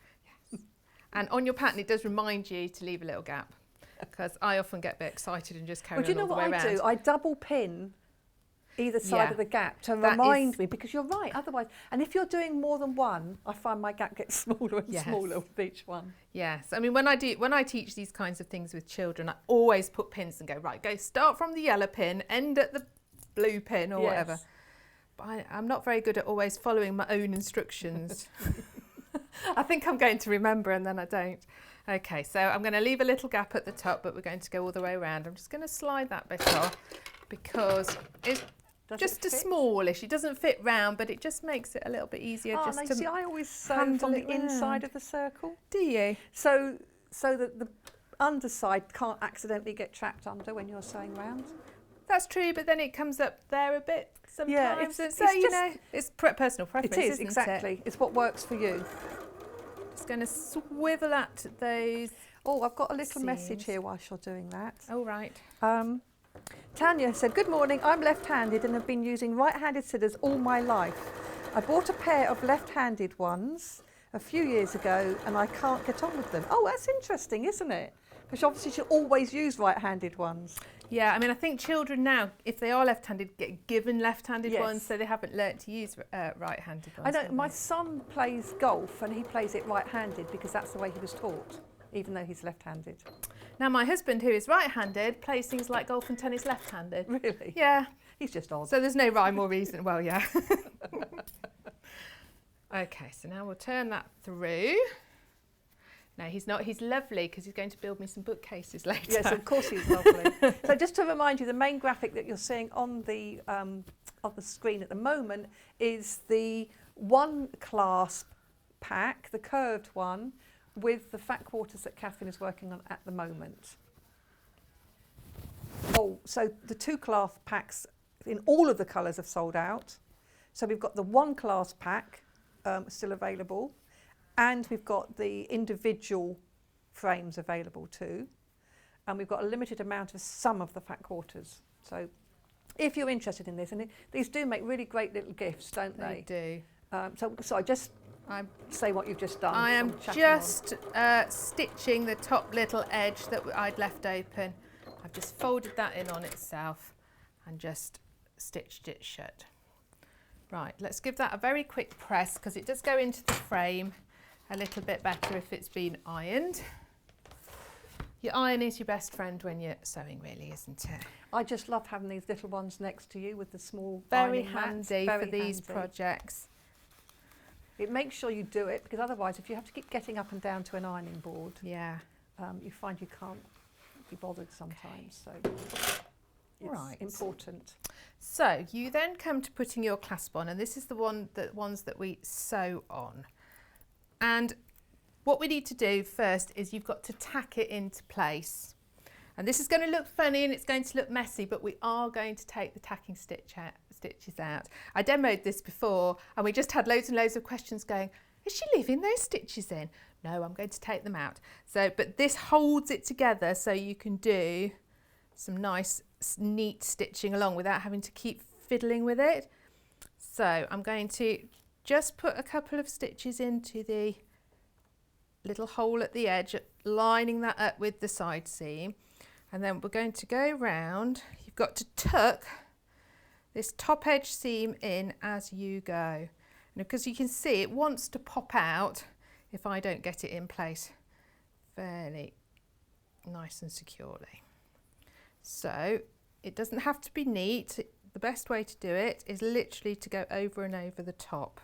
And on your pattern, it does remind you to leave a little gap, because I often get a bit excited and just carry Well, do you on know all the what way I do? round. I double pin either side Yeah. of the gap to That remind is- me, because you're right. Otherwise, and if you're doing more than one, I find my gap gets smaller and Yes. smaller with each one. Yes, I mean when I teach these kinds of things with children, I always put pins and go go start from the yellow pin, end at the blue pin or whatever. Yes. But I'm not very good at always following my own instructions. I think I'm going to remember and then I don't. Okay, so I'm going to leave a little gap at the top, but we're going to go all the way around. I'm just going to slide that bit off because it's Does just it a fit? smallish. It doesn't fit round, but it just makes it a little bit easier. Oh, just no, to see, I always sew handle from the it inside round. of the circle, Do you? so that the underside can't accidentally get trapped under when you're sewing round. That's true, but then it comes up there a bit sometimes. Yeah, it's personal preference, it is, isn't exactly. it? It's what works for you. Just going to swivel at those. Oh, I've got a little message seams. here whilst you're doing that. Oh, right. Tanya said, good morning, I'm left-handed and have been using right-handed scissors all my life. I bought a pair of left-handed ones a few years ago and I can't get on with them. Oh, that's interesting, isn't it? Because obviously she'll always use right-handed ones. Yeah, I mean, I think children now, if they are left-handed, get given left-handed Yes. ones, so they haven't learnt to use right-handed ones. I know have my they? son plays golf and he plays it right-handed because that's the way he was taught, even though he's left-handed. Now, my husband, who is right-handed, plays things like golf and tennis left-handed. Really? Yeah. He's just odd. So there's no rhyme or reason. Well, yeah. Okay, so now we'll turn that through. No, he's not. He's lovely because he's going to build me some bookcases later. Yes, of course he's lovely. So just to remind you, the main graphic that you're seeing on the screen at the moment is the one clasp pack, the curved one, with the fat quarters that Katharine is working on at the moment. Oh, so the two clasp packs in all of the colours have sold out. So we've got the one clasp pack still available. And we've got the individual frames available too. And we've got a limited amount of some of the fat quarters. So if you're interested in this, and these do make really great little gifts, don't they? They do. So I just say what you've just done. I am I'm chatting just stitching the top little edge that I'd left open. I've just folded that in on itself and just stitched it shut. Right, let's give that a very quick press because it does go into the frame a little bit better if it's been ironed. Your iron is your best friend when you're sewing, really, isn't it? I just love having these little ones next to you with the small Very ironing mats. handy Very for these handy. projects. It makes sure you do it because otherwise if you have to keep getting up and down to an ironing board, Yeah. you find you can't be bothered sometimes. So it's Right. important. So you then come to putting your clasp on, and this is the ones that we sew on. And what we need to do first is you've got to tack it into place. And this is going to look funny and it's going to look messy, but we are going to take the tacking stitches out. I demoed this before and we just had loads and loads of questions going, is she leaving those stitches in? No, I'm going to take them out. So, but this holds it together so you can do some nice, neat stitching along without having to keep fiddling with it. So I'm going to just put a couple of stitches into the little hole at the edge, lining that up with the side seam. And then we're going to go round. You've got to tuck this top edge seam in as you go. And because you can see it wants to pop out if I don't get it in place fairly nice and securely. So it doesn't have to be neat. The best way to do it is literally to go over and over the top.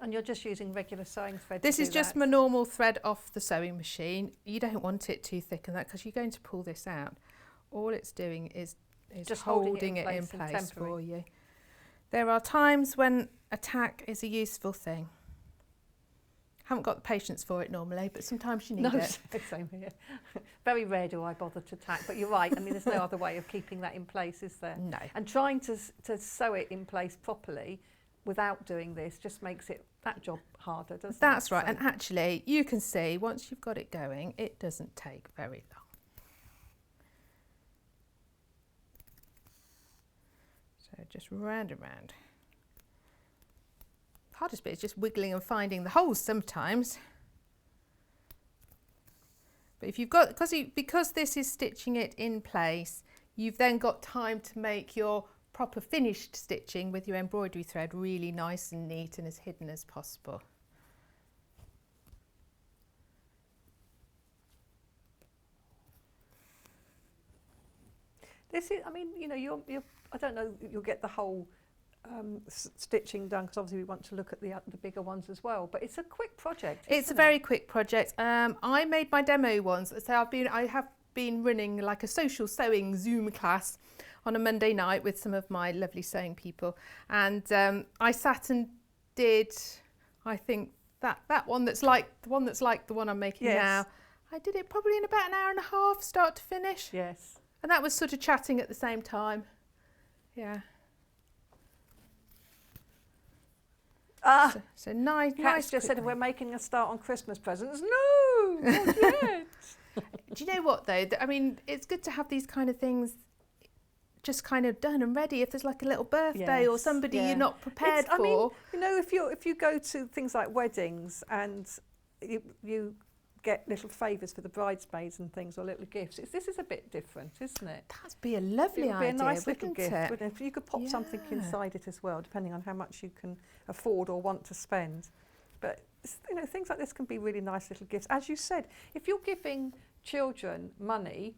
And you're just using regular sewing thread. This is just my normal thread off the sewing machine. You don't want it too thick and that because you're going to pull this out. All it's doing is just holding it in place for you. There are times when a tack is a useful thing. Haven't got the patience for it normally, but sometimes you need it. Same here. Very rare do I bother to tack, but you're right. I mean, there's no other way of keeping that in place, is there? No. And trying to sew it in place properly without doing this just makes that job harder, doesn't it? That's right. And actually, you can see once you've got it going, it doesn't take very long. So just round and round. Hardest bit is just wiggling and finding the holes sometimes. But if you've got, because this is stitching it in place, you've then got time to make your proper finished stitching with your embroidery thread really nice and neat and as hidden as possible. This is, I mean, you know, you're I don't know, you'll get the whole stitching done because obviously we want to look at the bigger ones as well, but it's a quick project. It's a very quick project. I made my demo ones, so I have been running like a social sewing Zoom class on a Monday night with some of my lovely sewing people, and I sat and did, I think that one that's like the one I'm making now. I did it probably in about an hour and a half, start to finish. Yes. And that was sort of chatting at the same time. Yeah. So nice. Kat's just said we're making a start on Christmas presents. No, not yet. Do you know what though? I mean, it's good to have these kind of things just kind of done and ready. If there's like a little birthday or somebody you're not prepared for. I mean, you know, if you go to things like weddings and you get little favours for the bridesmaids and things, or little gifts. This is a bit different, isn't it? That'd be a lovely idea. It would be a nice little gift. It? Wouldn't it? If you could pop something inside it as well, depending on how much you can afford or want to spend. But you know, things like this can be really nice little gifts. As you said, if you're giving children money,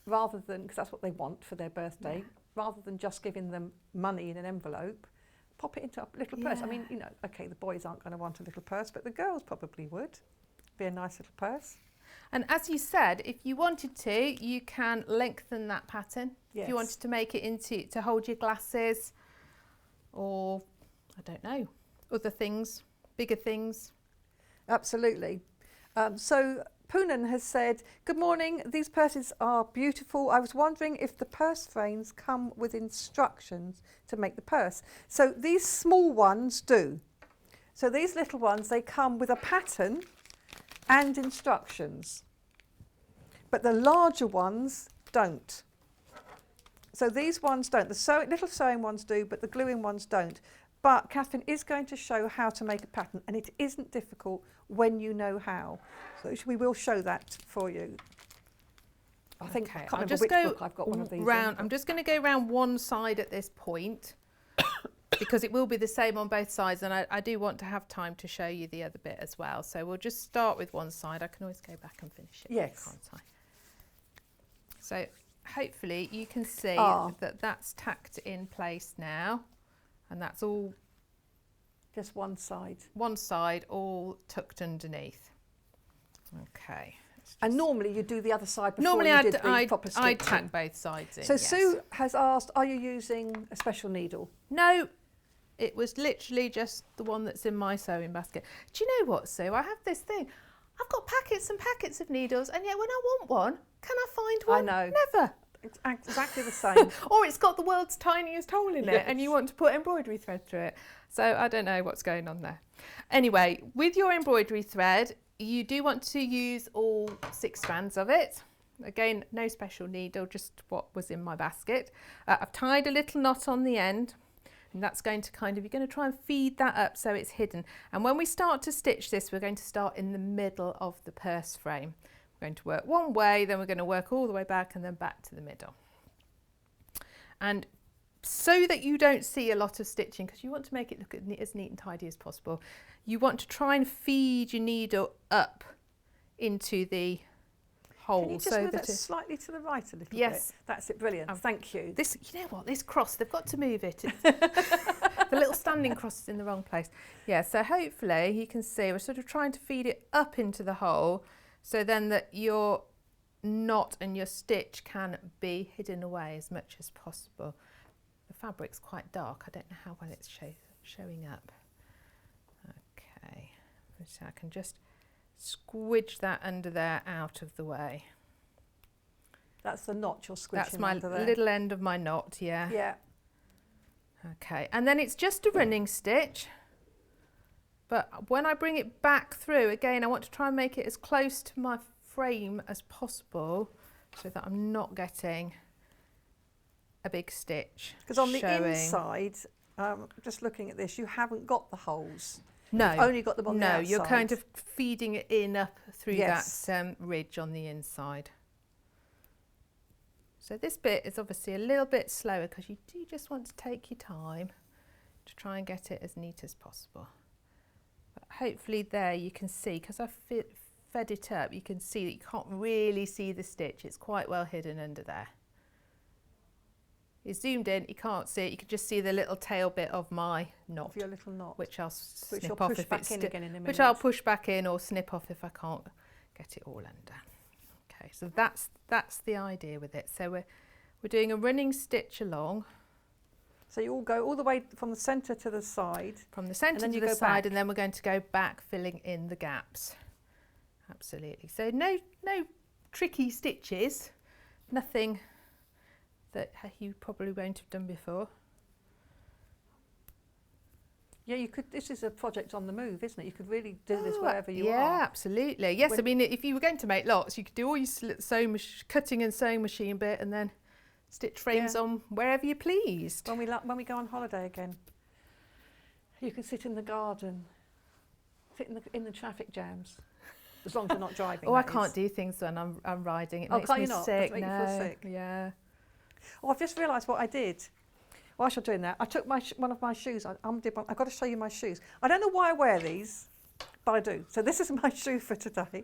rather than, because that's what they want for their birthday, rather than just giving them money in an envelope, pop it into a little purse. I mean, you know, okay, the boys aren't going to want a little purse, but the girls probably would. Be a nice little purse. And as you said, if you wanted to, you can lengthen that pattern. Yes. If you wanted to make it into to hold your glasses, or I don't know, other things, bigger things. Absolutely. So Poonan has said, good morning, these purses are beautiful. I was wondering if the purse frames come with instructions to make the purse. So these small ones do. So these little ones, they come with a pattern and instructions, but the larger ones don't. So these ones don't. The little sewing ones do, but the gluing ones don't. But Katharine is going to show how to make a pattern, and it isn't difficult when you know how. So we will show that for you. I think I can't remember which book I've got one of these. I'm just going to go round one side at this point. Because it will be the same on both sides, and I do want to have time to show you the other bit as well. So we'll just start with one side. I can always go back and finish it. Yes. Can't I? So hopefully you can see that that's tacked in place now, and that's all just one side. One side all tucked underneath. Okay. And normally you do the other side before normally you did the proper stitching. I'd tack both sides in. So Sue has asked, are you using a special needle? No. It was literally just the one that's in my sewing basket. Do you know what, Sue? I have this thing. I've got packets and packets of needles, and yet when I want one, can I find one? I know. Never. It's exactly the same. Or it's got the world's tiniest hole in it, and you want to put embroidery thread through it. So I don't know what's going on there. Anyway, with your embroidery thread, you do want to use all 6 strands of it. Again, no special needle, just what was in my basket. I've tied a little knot on the end. And that's going to you're going to try and feed that up so it's hidden. And when we start to stitch this, we're going to start in the middle of the purse frame. We're going to work one way, then we're going to work all the way back and then back to the middle. And so that you don't see a lot of stitching, because you want to make it look as neat and tidy as possible, you want to try and feed your needle up into the hole. Can you just move that slightly to the right a little bit? Yes. That's it, brilliant. Thank you. This, you know what, this cross, they've got to move it. The little standing cross is in the wrong place. Yeah, so hopefully you can see we're sort of trying to feed it up into the hole so then that your knot and your stitch can be hidden away as much as possible. The fabric's quite dark. I don't know how well it's showing up. Okay, so I can just squidge that under there out of the way. That's the knot you're squidging. That's my under there. little end of my knot, yeah. Yeah. Okay, and then it's just a running stitch, but when I bring it back through, again, I want to try and make it as close to my frame as possible so that I'm not getting a big stitch. Because on the inside, just looking at this, you haven't got the holes. No. You've only got them on the outside. No, you're kind of feeding it in up through Yes. that ridge on the inside. So this bit is obviously a little bit slower because you do just want to take your time to try and get it as neat as possible. But hopefully there you can see, because I've fed it up, you can see that you can't really see the stitch. It's quite well hidden under there. You zoomed in, you can't see it, you can just see the little tail bit of my knot. Of your little knot. Which I'll snip you'll off push if back it's in again in a minute. Which I'll push back in or snip off if I can't get it all under. Okay, so that's the idea with it. So we're doing a running stitch along. So you all go all the way from the centre to the side. From the centre to the side, and then we're going to go back, filling in the gaps. Absolutely. So no tricky stitches. nothing that you probably won't have done before. Yeah, you could. This is a project on the move, isn't it? You could really do this wherever you are. Yeah, absolutely. Yes, I mean, if you were going to make lots, you could do all your cutting and sewing machine bit, and then stitch frames on wherever you pleased. When we go on holiday again, you can sit in the garden, sit in the traffic jams, as long as you're not driving. Oh, I can't do things when I'm riding. It makes me sick. Does it make you feel sick? Yeah. Oh, I've just realised what I did. Whilst you're doing that, I took one of my shoes. I've got to show you my shoes. I don't know why I wear these, but I do. So this is my shoe for today.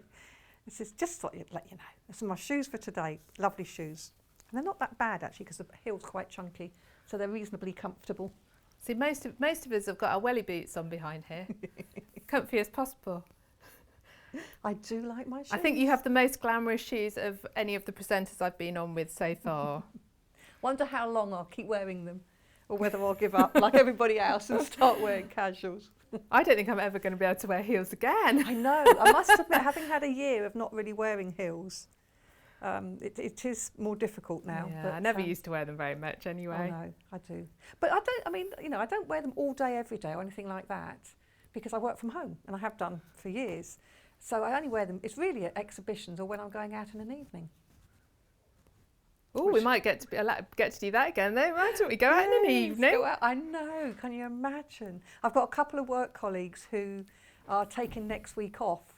This is just to let you know. This are my shoes for today. Lovely shoes. And they're not that bad, actually, because the heel's quite chunky. So they're reasonably comfortable. See, most of us have got our welly boots on behind here. Comfy as possible. I do like my shoes. I think you have the most glamorous shoes of any of the presenters I've been on with so far. Wonder how long I'll keep wearing them, or whether I'll give up like everybody else and start wearing casuals. I don't think I'm ever going to be able to wear heels again. I know. I must admit, having had a year of not really wearing heels, it is more difficult now. Yeah, but, I never used to wear them very much anyway. Oh no, I do. But I don't wear them all day, every day or anything like that, because I work from home and I have done for years. So I only wear them, it's really at exhibitions or when I'm going out in an evening. Oh, we might get to do that again though, mightn't we? Go out in an evening. Go out. I know, can you imagine? I've got a couple of work colleagues who are taking next week off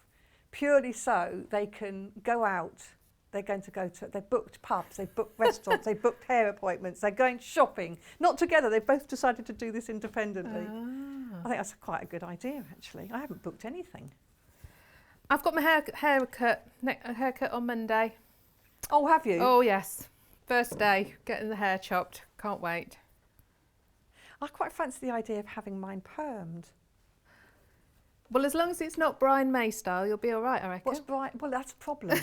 purely so they can go out. They've booked pubs, they've booked restaurants, they've booked hair appointments, they're going shopping. Not together, they've both decided to do this independently. I think that's quite a good idea, actually. I haven't booked anything. I've got my haircut on Monday. Oh, have you? Oh, yes. First day, getting the hair chopped. Can't wait. I quite fancy the idea of having mine permed. Well, as long as it's not Brian May style, you'll be all right, I reckon. What's Brian? Well, that's a problem.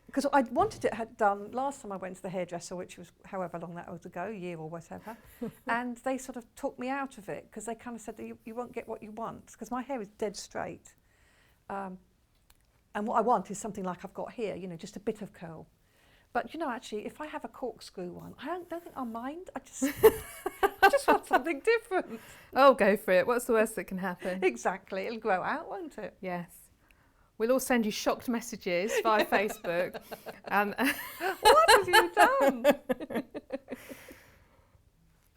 Because I wanted it had done last time I went to the hairdresser, which was however long that was ago, a year or whatever, and they sort of took me out of it because they kind of said that you won't get what you want because my hair is dead straight. And what I want is something like I've got here, just a bit of curl. But actually, if I have a corkscrew one, I don't think I'll mind. I just want something different. Oh, go for it. What's the worst that can happen? Exactly. It'll grow out, won't it? Yes. We'll all send you shocked messages via Facebook. What have you done?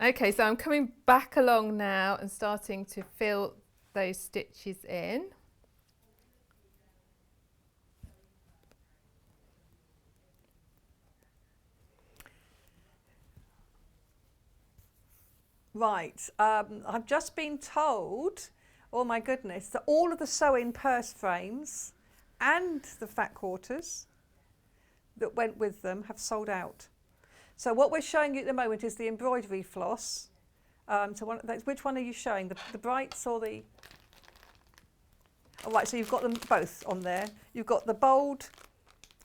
Okay, so I'm coming back along now and starting to fill those stitches in. Right, I've just been told, oh my goodness, that all of the sew-in purse frames and the fat quarters that went with them have sold out. So what we're showing you at the moment is the embroidery floss. Which one are you showing? The brights or the... All right, so you've got them both on there. You've got the bold,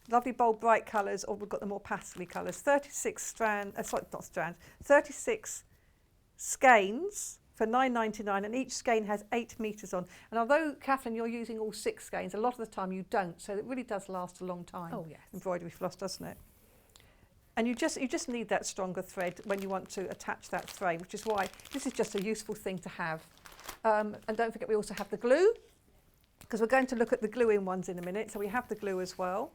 lovely bold bright colours, or we've got the more pastel colours. 36 skeins for £9.99, and each skein has 8 metres on. And although, Katharine, you're using all 6 skeins, a lot of the time you don't, so it really does last a long time. Oh, yes. Embroidery floss, doesn't it? And you just need that stronger thread when you want to attach that frame, which is why this is just a useful thing to have. And don't forget, we also have the glue, because we're going to look at the glue-in ones in a minute. So we have the glue as well.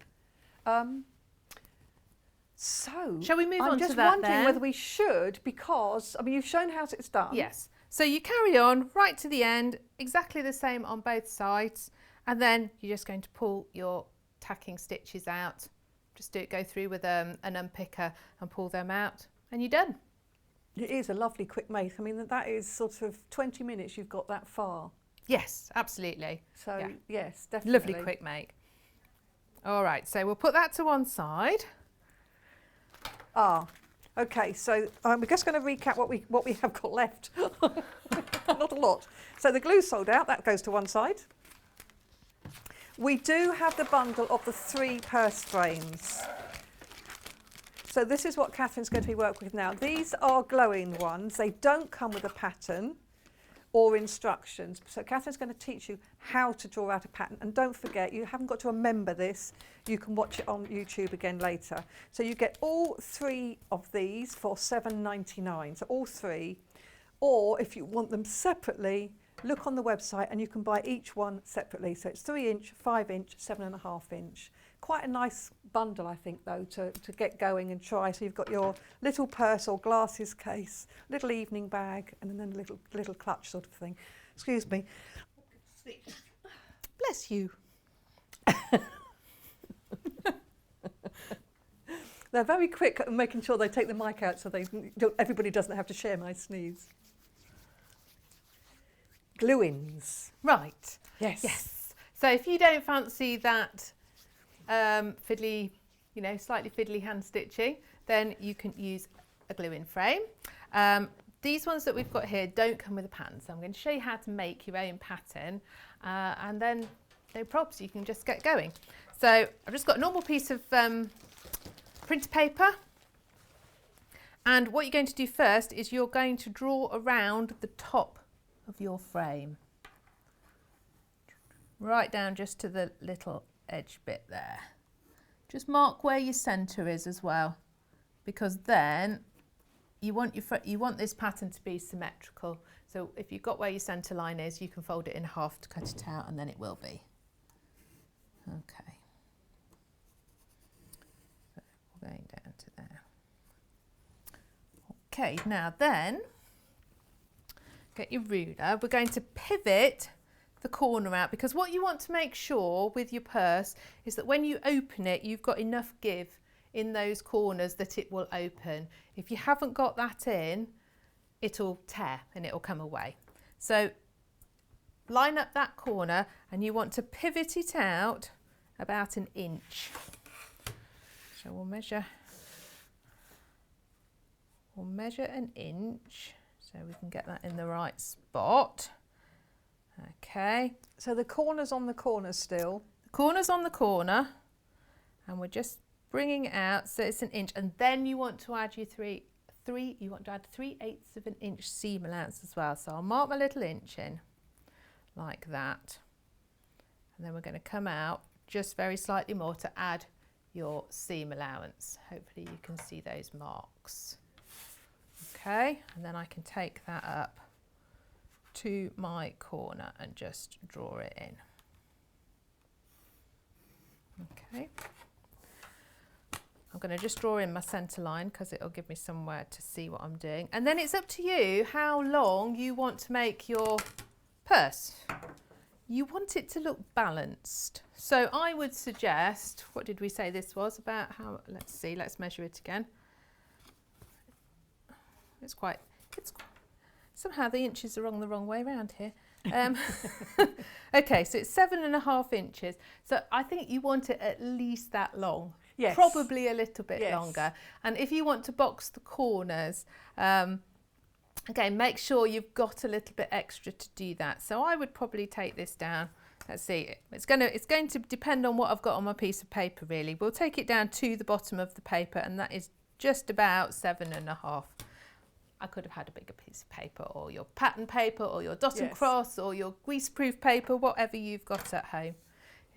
So shall we move on to that then? I'm just wondering whether we should, because you've shown how it's done. Yes. So you carry on right to the end, exactly the same on both sides, and then you're just going to pull your tacking stitches out. Just go through with an unpicker and pull them out, and you're done. It is a lovely quick make. That is sort of 20 minutes. You've got that far. Yes, absolutely. So yeah. Yes, definitely. Lovely quick make. All right, so we'll put that to one side. Okay, so we're just going to recap what we have got left. Not a lot. So the glue sold out, that goes to one side. We do have the bundle of the 3 purse frames. So this is what Katharine's going to be working with now. These are glowing ones. They don't come with a pattern. or instructions. So Catherine's going to teach you how to draw out a pattern. And don't forget, you haven't got to remember this. You can watch it on YouTube again later. So you get all 3 of these for £7.99. So all 3. Or if you want them separately, look on the website and you can buy each one separately. So it's 3-inch, 5-inch, 7.5-inch. Quite a nice bundle, I think, though, to get going and try. So you've got your little purse or glasses case, little evening bag, and then a little clutch sort of thing. Excuse me. Bless you. They're very quick at making sure they take the mic out so everybody doesn't have to share my sneeze. Glue-ins. Right. Yes. Yes. So if you don't fancy that fiddly, slightly fiddly hand stitching, then you can use a glue-in frame. These ones that we've got here don't come with a pattern, so I'm going to show you how to make your own pattern, and then no props, you can just get going. So I've just got a normal piece of printer paper, and what you're going to do first is you're going to draw around the top of your frame, right down just to the little edge bit there. Just mark where your centre is as well, because then you want this pattern to be symmetrical. So if you've got where your centre line is, you can fold it in half to cut it out, and then it will be. Okay. So we're going down to there. Okay, now then, get your ruler. We're going to pivot the corner out, because what you want to make sure with your purse is that when you open it, you've got enough give in those corners that it will open. If you haven't got that in, it'll tear and it'll come away. So line up that corner and you want to pivot it out about 1 inch. So we'll measure 1 inch so we can get that in the right spot. Okay. So the corner's on the corner still. The corner's on the corner, and we're just bringing it out so it's 1 inch, and then you want to add your you want to add 3/8 of an inch seam allowance as well. So I'll mark my little inch in like that, and then we're going to come out just very slightly more to add your seam allowance. Hopefully you can see those marks. Okay, and then I can take that up to my corner and just draw it in. Okay. I'm going to just draw in my centre line because it'll give me somewhere to see what I'm doing. And then it's up to you how long you want to make your purse. You want it to look balanced. So I would suggest, what did we say this was? About how, let's see, let's measure it again. Somehow the inches are the wrong way around here. Okay, so it's 7.5 inches. So I think you want it at least that long. Yes. Probably a little bit longer. And if you want to box the corners, again, make sure you've got a little bit extra to do that. So I would probably take this down. Let's see, it's going to depend on what I've got on my piece of paper, really. We'll take it down to the bottom of the paper, and that is just about 7.5. I could have had a bigger piece of paper, or your pattern paper, or your dot and cross, or your greaseproof paper, whatever you've got at home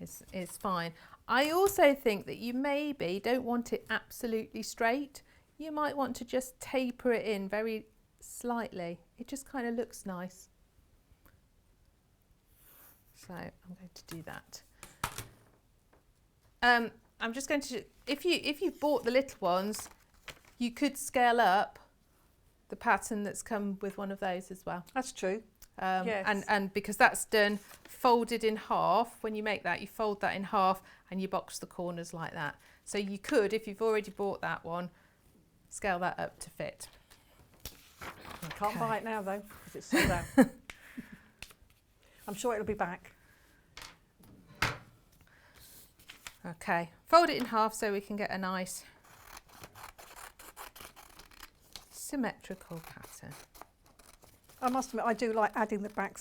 is fine. I also think that you maybe don't want it absolutely straight. You might want to just taper it in very slightly. It just kind of looks nice. So I'm going to do that. I'm just going to, if you've bought the little ones, you could scale up the pattern that's come with one of those as well. That's true. Yes. And because that's done folded in half, when you make that, you fold that in half and you box the corners like that. So you could, if you've already bought that one, scale that up to fit. I can't buy it now though, because it's sold out. I'm sure it'll be back. Okay, fold it in half so we can get a nice symmetrical pattern. I must admit, I do like adding the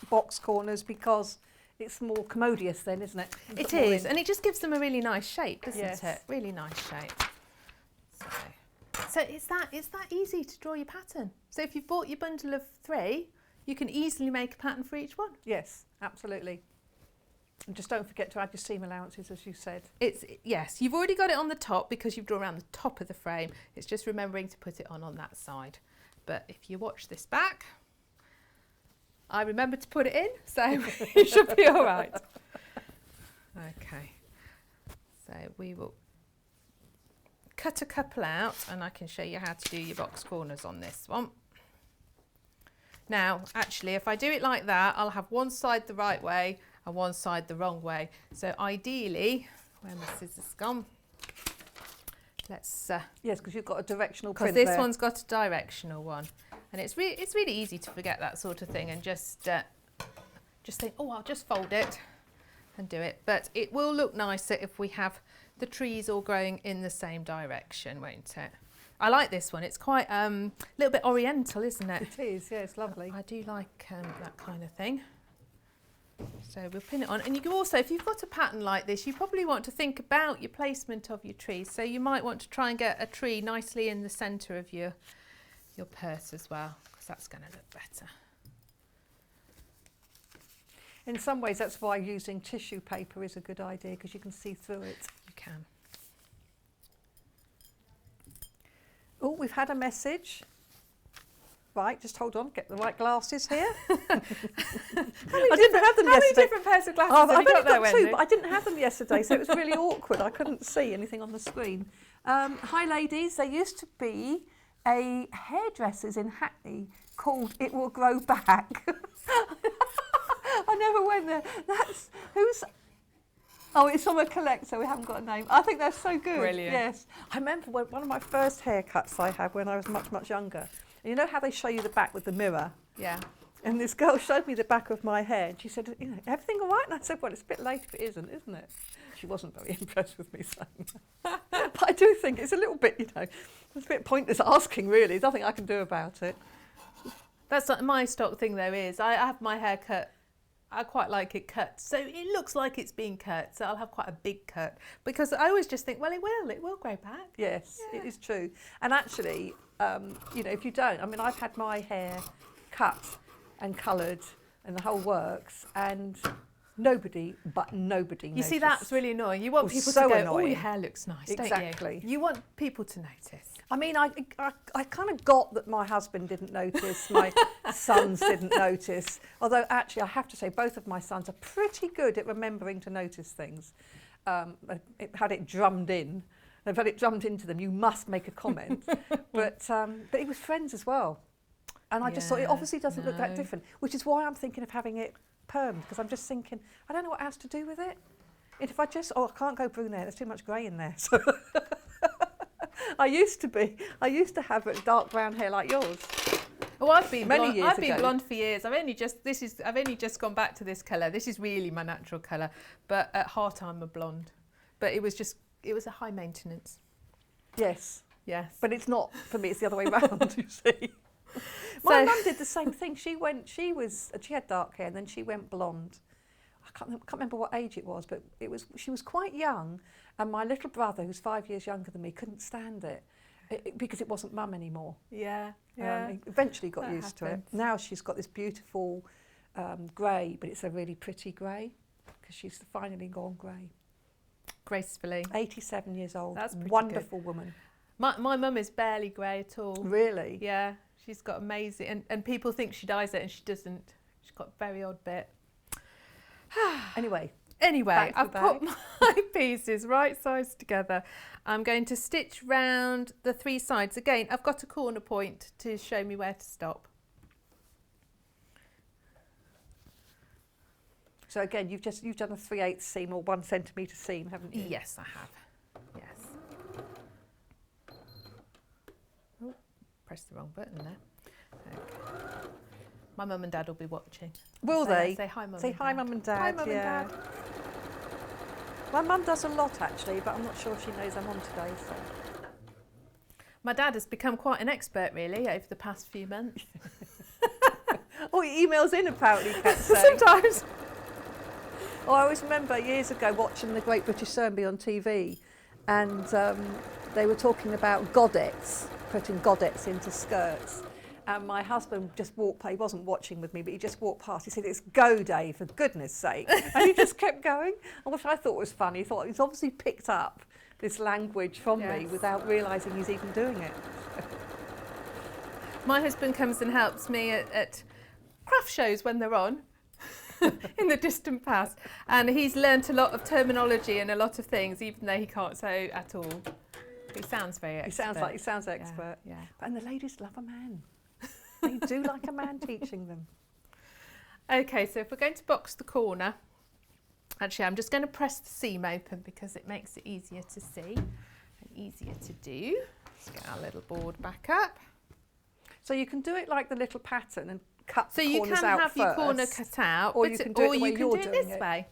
box corners because it's more commodious then, isn't it? It is, and it just gives them a really nice shape, doesn't Yes. it? Really nice shape. So it's that easy to draw your pattern. So if you've bought your bundle of 3, you can easily make a pattern for each one. Yes, absolutely. And just don't forget to add your seam allowances, as you said. Yes, you've already got it on the top because you've drawn around the top of the frame. It's just remembering to put it on that side. But if you watch this back, I remembered to put it in, so you should be all right. Okay, so we will cut a couple out and I can show you how to do your box corners on this one. Now, actually, if I do it like that, I'll have one side the right way and one side the wrong way. So ideally, where my scissors gone? Let's... yes, because you've got a directional print because there. this one's got a directional one. And it's really easy to forget that sort of thing and just think, oh, I'll just fold it and do it. But it will look nicer if we have the trees all growing in the same direction, won't it? I like this one. It's quite a little bit oriental, isn't it? It is, yeah, it's lovely. I do like that kind of thing. So we'll pin it on. And you can also, if you've got a pattern like this, you probably want to think about your placement of your trees. So you might want to try and get a tree nicely in the centre of your purse as well, because that's going to look better. In some ways, that's why using tissue paper is a good idea, because you can see through it. You can. Oh, we've had a message. Right, just hold on, get the right glasses here. I didn't have them yesterday. How many different pairs of glasses have I've you got only there, got Wendy? two, but I didn't have them yesterday, so it was really awkward. I couldn't see anything on the screen. Hi, ladies. There used to be a hairdresser's in Hackney called It Will Grow Back. I never went there. That's who's. Oh, it's from a collector. We haven't got a name. I think that's so good. Brilliant. Yes, I remember one of my first haircuts I had when I was much younger. And you know how they show you the back with the mirror? Yeah. And this girl showed me the back of my hair, and she said, you know, everything all right? And I said, well, it's a bit late if it isn't it? She wasn't very impressed with me saying that. But I do think it's a little bit, you know, it's a bit pointless asking, really. There's nothing I can do about it. That's like my stock thing though is, I have my hair cut, I quite like it cut, so it looks like it's being cut, so I'll have quite a big cut, because I always just think, well, it will grow back. Yes, Yeah. it is true. And actually, you know, if you don't, I mean, I've had my hair cut and coloured and the whole works, and nobody noticed. You see, that's really annoying. You want Well, people so to go, annoying. oh, your hair looks nice, Exactly. don't you? You want people to notice. I mean, I kind of got that my husband didn't notice, my sons didn't notice. Although, actually, I have to say, both of my sons are pretty good at remembering to notice things. Had it drummed in. They've had it drummed into them. You must make a comment. But he was friends as well. And I just thought it obviously doesn't look that different, which is why I'm thinking of having it permed, because I'm just thinking, I don't know what else to do with it. And if I I can't go brunette, there's too much grey in there. So I used to have dark brown hair like yours. Oh, I've been Many blonde. years I've been ago. blonde for years. I've only just gone back to this colour. This is really my natural colour, but at heart I'm a blonde. But it was a high maintenance. Yes. Yes. But it's not, for me, it's the other way round, you see. My So- mum did the same thing. She had dark hair and then she went blonde. I can't remember what age it was, but she was quite young, and my little brother, who's 5 years younger than me, couldn't stand it because it wasn't mum anymore. Yeah. He eventually got That used to it. happens. Now she's got this beautiful grey, but it's a really pretty grey because she's finally gone grey. Gracefully. 87 years old. That's pretty wonderful woman. My mum is barely grey at all. Really? Yeah, she's got amazing, and people think she dyes it and she doesn't. She's got a very odd bit. Anyway, Anyway, Back to I've put my pieces right sides together. I'm going to stitch round the three sides. Again, I've got a corner point to show me where to stop. so again, you've done a 3/8 seam or 1 centimetre seam, haven't you? Yes, I have. Yes. Oh, pressed the wrong button there. Okay. My mum and dad will be watching. Will they? Say hi, mum. Say hi, Mum and Dad. Hi, mum yeah. and dad. My mum does a lot actually, but I'm not sure if she knows I'm on today. So. My dad has become quite an expert, really, over the past few months. Oh, he emails in apparently, Kat saying. Sometimes. Oh, I always remember years ago watching the Great British Survey on TV, and they were talking about godettes, putting godettes into skirts. And my husband just walked past, he wasn't watching with me, but he just walked past. He said, "It's go day, for goodness sake." And he just kept going, which I thought was funny. He thought he's obviously picked up this language from me without realising he's even doing it. My husband comes and helps me at craft shows when they're on in the distant past. And he's learnt a lot of terminology and a lot of things, even though he can't sew at all. He sounds very expert. He sounds expert. Yeah. And the ladies love a man. They do like a man teaching them. Okay, so if we're going to box the corner, actually I'm just going to press the seam open because it makes it easier to see and easier to do. Let's get our little board back up. So you can do it like the little pattern and cut So the you corners can out have first, your corner cut out, or you can do it the way you're doing this it. way.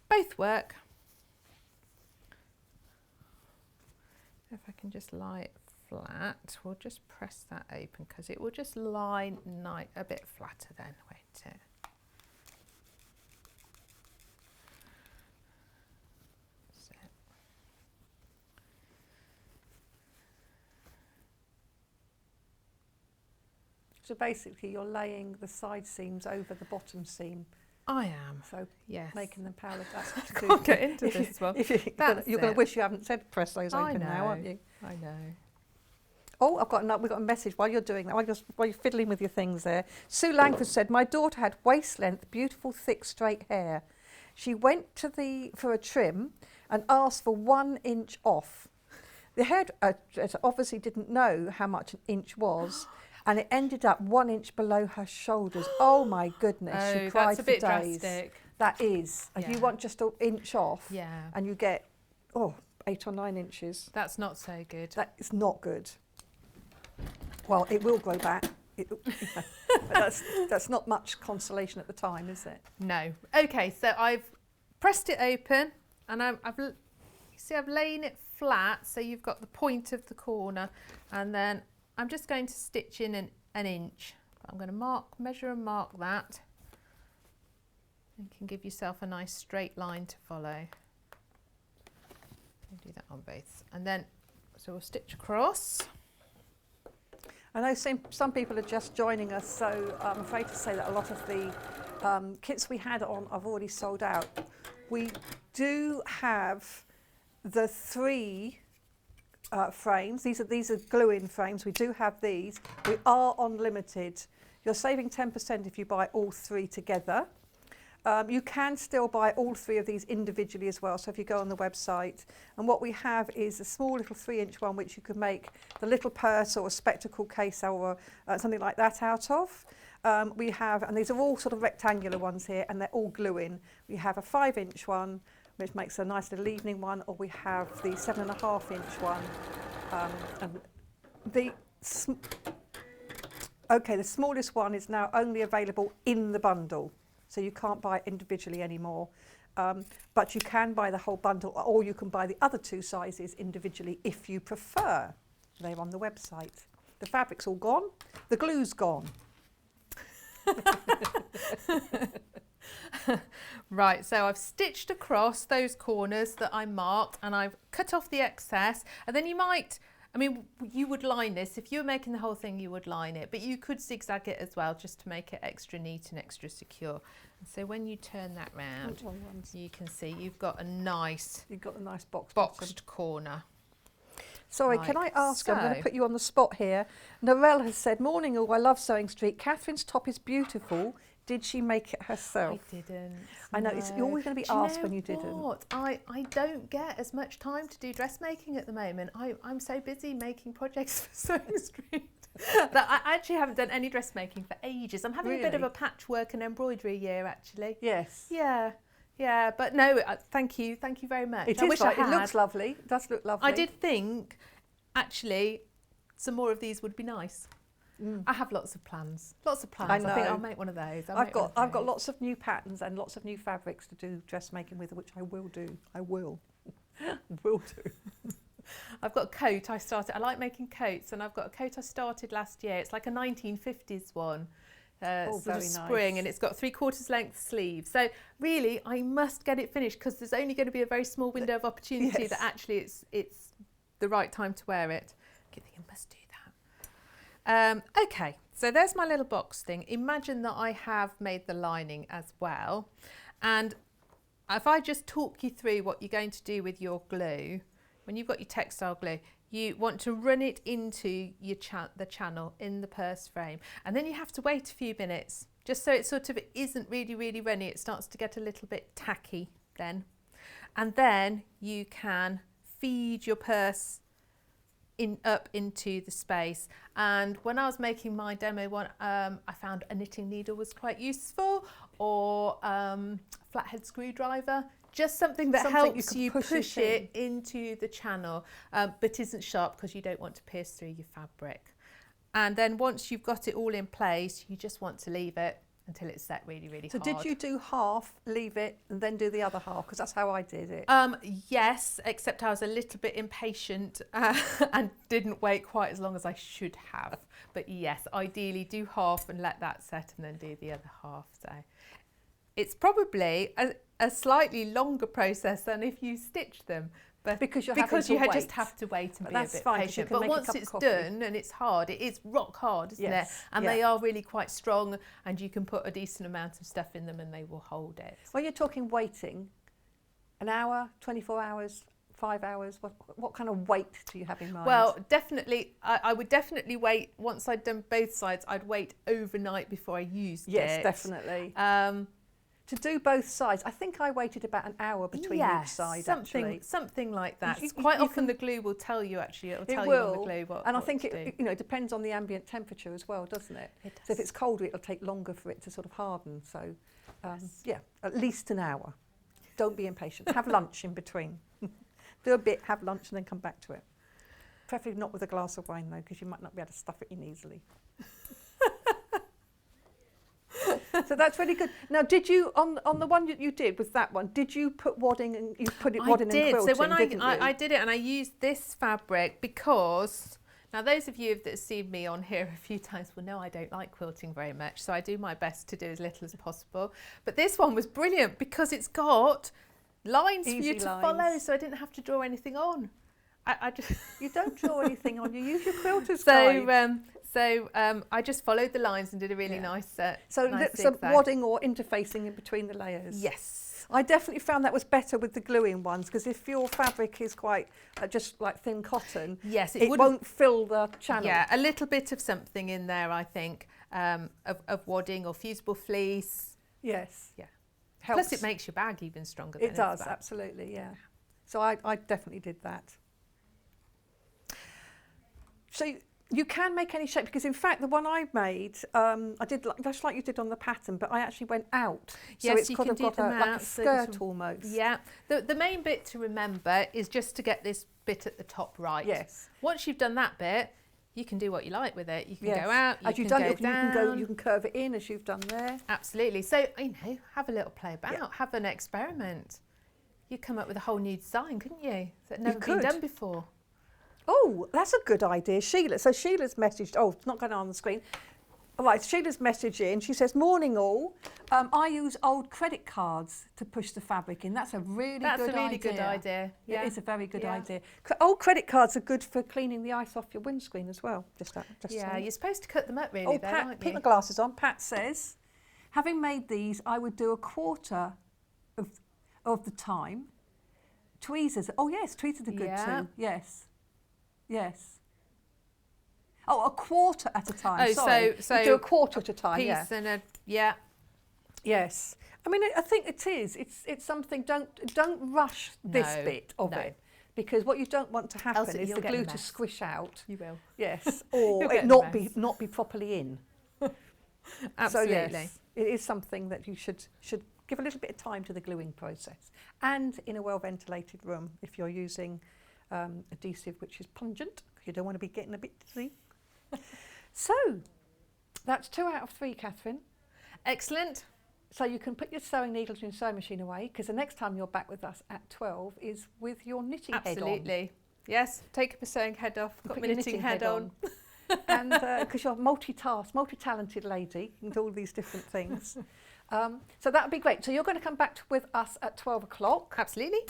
Both work. If I can just lie it flat, we'll just press that open because it will just lie a bit flatter then, won't it? So. So basically you're laying the side seams over the bottom seam. I am. So yes. Making them parallel. That's what I you can't do. get into this one. You're going to wish you haven't said press those I open know. now, aren't you? I know. Oh, we've got a message while you're doing that, while you're fiddling with your things there. Sue Langford said, "My daughter had waist-length, beautiful, thick, straight hair. She went for a trim and asked for 1 inch off. The hairdresser obviously didn't know how much an inch was, and it ended up 1 inch below her shoulders. Oh my goodness, she cried that's a for bit days. drastic. That is. If you want just an inch off, Yeah. and you get 8 or 9 inches, That's not so good. that is not good. Well, it will grow back. But that's not much consolation at the time, is it? No. Okay, so I've pressed it open and I've laying it flat so you've got the point of the corner, and then I'm just going to stitch in an inch. I'm going to measure and mark that. You can give yourself a nice straight line to follow. I'll do that on both. And then, so we'll stitch across. I know some people are just joining us, so I'm afraid to say that a lot of the kits we had on I've already sold out. We do have the 3 frames. These are glue-in frames. We do have these. We are on limited. You're saving 10% if you buy all 3 together. You can still buy all 3 of these individually as well, so if you go on the website. And what we have is a small little 3-inch one which you could make the little purse or a spectacle case or something like that out of. We have, and these are all sort of rectangular ones here, and they're all glue-in. We have a 5-inch one which makes a nice little evening one, or we have the 7.5-inch one. The smallest one is now only available in the bundle. So you can't buy it individually anymore. But you can buy the whole bundle, or you can buy the other 2 sizes individually if you prefer. They're on the website. The fabric's all gone. The glue's gone. Right, so I've stitched across those corners that I marked and I've cut off the excess, and then you would line this. If you were making the whole thing, you would line it, but you could zigzag it as well just to make it extra neat and extra secure. And so when you turn that round, you can see you've got a nice boxed corner. Sorry, like can I ask, so. I'm going to put you on the spot here. Narelle has said, "Morning all, I love Sewing Street. Catherine's top is beautiful. Did she make it herself?" I didn't. I know, you're always going to be asked when you didn't. What? I don't get as much time to do dressmaking at the moment. I'm so busy making projects for Sewing Street that I actually haven't done any dressmaking for ages. I'm having a bit of a patchwork and embroidery year, actually. Yes. Yeah, but no, thank you very much. It I is wish right. I had. It looks lovely. It does look lovely. I did think, actually, some more of these would be nice. I have lots of plans. I I think know. I'll make one of those. I've got lots of new patterns and lots of new fabrics to do dressmaking with, which I will do. I will do. I've got a coat I started. I like making coats, and I've got a coat I started last year. It's like a 1950s one. Sort of spring, and it's got 3/4 length sleeves. So really, I must get it finished because there's only going to be a very small window of opportunity that actually it's the right time to wear it. I keep thinking, I must do Okay, so there's my little box thing. Imagine that I have made the lining as well. And if I just talk you through what you're going to do with your glue, when you've got your textile glue, you want to run it into your the channel in the purse frame. And then you have to wait a few minutes, just so it sort of isn't really, really runny. It starts to get a little bit tacky then. And then you can feed your purse up into the space. And when I was making my demo one, I found a knitting needle was quite useful, or flathead screwdriver, just something that helps you push it into the channel, but isn't sharp because you don't want to pierce through your fabric. And then once you've got it all in place, you just want to leave it until it's set really, really hard. So did you do half, leave it, and then do the other half? Because that's how I did it. Yes, except I was a little bit impatient and didn't wait quite as long as I should have. But yes, ideally do half and let that set and then do the other half. So it's probably a slightly longer process than if you stitched them. But because you just have to wait and be a bit patient. But once it's done and it's hard, it is rock hard, isn't it? And they are really quite strong, and you can put a decent amount of stuff in them and they will hold it. When you're talking waiting, an hour, 24 hours, 5 hours, what kind of wait do you have in mind? Well, definitely, I would definitely wait, once I'd done both sides, I'd wait overnight before I used it. Yes, definitely. To do both sides, I think I waited about an hour between each side. Something like that. Quite often the glue will tell you, actually, it'll tell you on the glue what. And I think it depends on the ambient temperature as well, doesn't it? It does. So if it's colder, it'll take longer for it to sort of harden. So yeah, at least an hour. Don't be impatient. Have lunch in between. Do a bit, have lunch, and then come back to it. Preferably not with a glass of wine though, because you might not be able to stuff it in easily. So that's really good. Now, did you on the one that you did with that one? Did you put wadding and you put it wadding and quilting? So when I did it, and I used this fabric because now those of you that have seen me on here a few times will know I don't like quilting very much. So I do my best to do as little as possible. But this one was brilliant because it's got lines for you to follow, so I didn't have to draw anything on. I just you don't draw anything on. You use your quilter's guide. So I just followed the lines and did a really nice set. So some wadding or interfacing in between the layers. Yes. I definitely found that was better with the gluing ones, because if your fabric is quite just like thin cotton, yes, it won't fill the channel. Yeah, a little bit of something in there, I think, of wadding or fusible fleece. Yes. Yeah. Helps. Plus it makes your bag even stronger. It does, absolutely, yeah. So I definitely did that. So you can make any shape, because in fact the one I made, I did just like you did on the pattern, but I actually went out. Yes, so it's you kind can of do got them like a out, skirt almost. Yeah. The main bit to remember is just to get this bit at the top right. Yes. Once you've done that bit, you can do what you like with it. You can go out, you can go down. You can curve it in as you've done there. Absolutely. So, have a little play about, have an experiment. You come up with a whole new design, couldn't you? That never been done before. Oh, that's a good idea, Sheila. So Sheila's messaged, it's not going on the screen. All right, Sheila's message in. She says, morning all. I use old credit cards to push the fabric in. That's a really good idea. Yeah. It is a very good idea. Old credit cards are good for cleaning the ice off your windscreen as well. You're supposed to cut them up really, Pat, aren't you? put my glasses on. Pat says, having made these, I would do a quarter of the time. Tweezers. Oh yes, tweezers are good too. Yes. Yes. Oh, a quarter at a time. Oh, sorry. so you do a quarter at a time. Piece and a Yes. I mean, I think it is. It's something. Don't rush this bit of it, because what you don't want to happen is the glue to squish out. You will. Yes. Or it not be properly in. Absolutely. So yes, it is something that you should give a little bit of time to the gluing process, and in a well ventilated room if you're using adhesive which is pungent. You don't want to be getting a bit dizzy. So that's 2 out of 3, Catherine. Excellent. So you can put your sewing needles in your sewing machine away, because the next time you're back with us at 12 is with your knitting head on. Absolutely. Yes, take my sewing head off, got my knitting head on. And because you're multi-talented lady, you can do all these different things. So that would be great. So you're going to come back with us at 12 o'clock. Absolutely.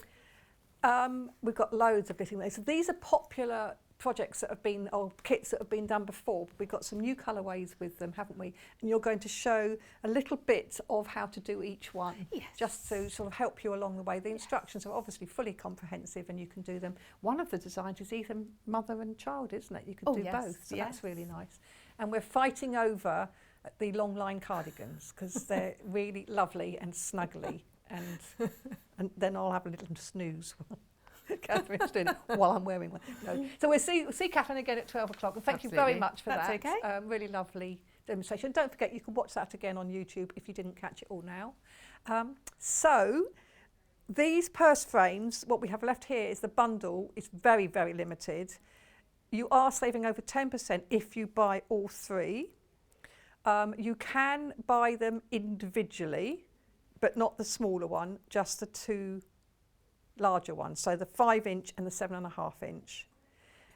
We've got loads of knitting. So these are popular projects that have been, or kits that have been done before. We've got some new colourways with them, haven't we? And you're going to show a little bit of how to do each one, just to sort of help you along the way. The instructions are obviously fully comprehensive and you can do them. One of the designs is either mother and child, isn't it? You can do both, so that's really nice. And we're fighting over the long line cardigans because they're really lovely and snuggly, and then I'll have a little snooze. Catherine's doing it while I'm wearing one. No. So we'll see Catherine again at 12 o'clock. And thank you very much for that. That's okay. Really lovely demonstration. Don't forget, you can watch that again on YouTube if you didn't catch it all now. So these purse frames, what we have left here is the bundle. It's very, very limited. You are saving over 10% if you buy all three. You can buy them individually, but not the smaller one, just the two larger ones, so the 5-inch and the 7.5 inch.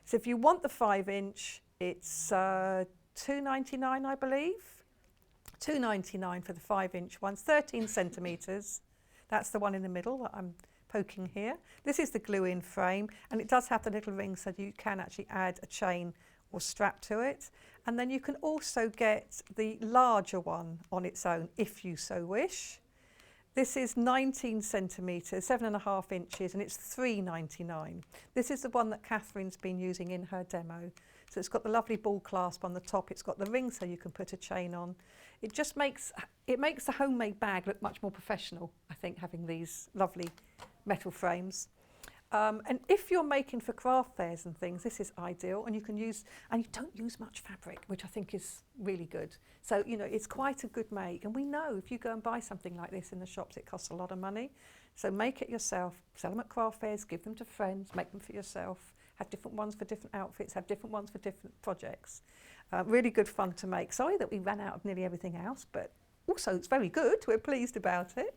So if you want the 5-inch, it's £2.99, I believe. £2.99 for the 5-inch ones, 13 centimetres. That's the one in the middle that I'm poking here. This is the glue-in frame, and it does have the little ring so you can actually add a chain or strap to it. And then you can also get the larger one on its own if you so wish. This is 19 centimetres, 7.5 inches, and it's £3.99. This is the one that Catherine's been using in her demo. So it's got the lovely ball clasp on the top. It's got the ring so you can put a chain on. It just makes the homemade bag look much more professional, I think, having these lovely metal frames. And if you're making for craft fairs and things, this is ideal, and you don't use much fabric, which I think is really good. So, you know, it's quite a good make. And we know if you go and buy something like this in the shops, it costs a lot of money. So make it yourself, sell them at craft fairs, give them to friends, make them for yourself, have different ones for different outfits, have different ones for different projects. Really good fun to make. Sorry that we ran out of nearly everything else, but also it's very good. We're pleased about it.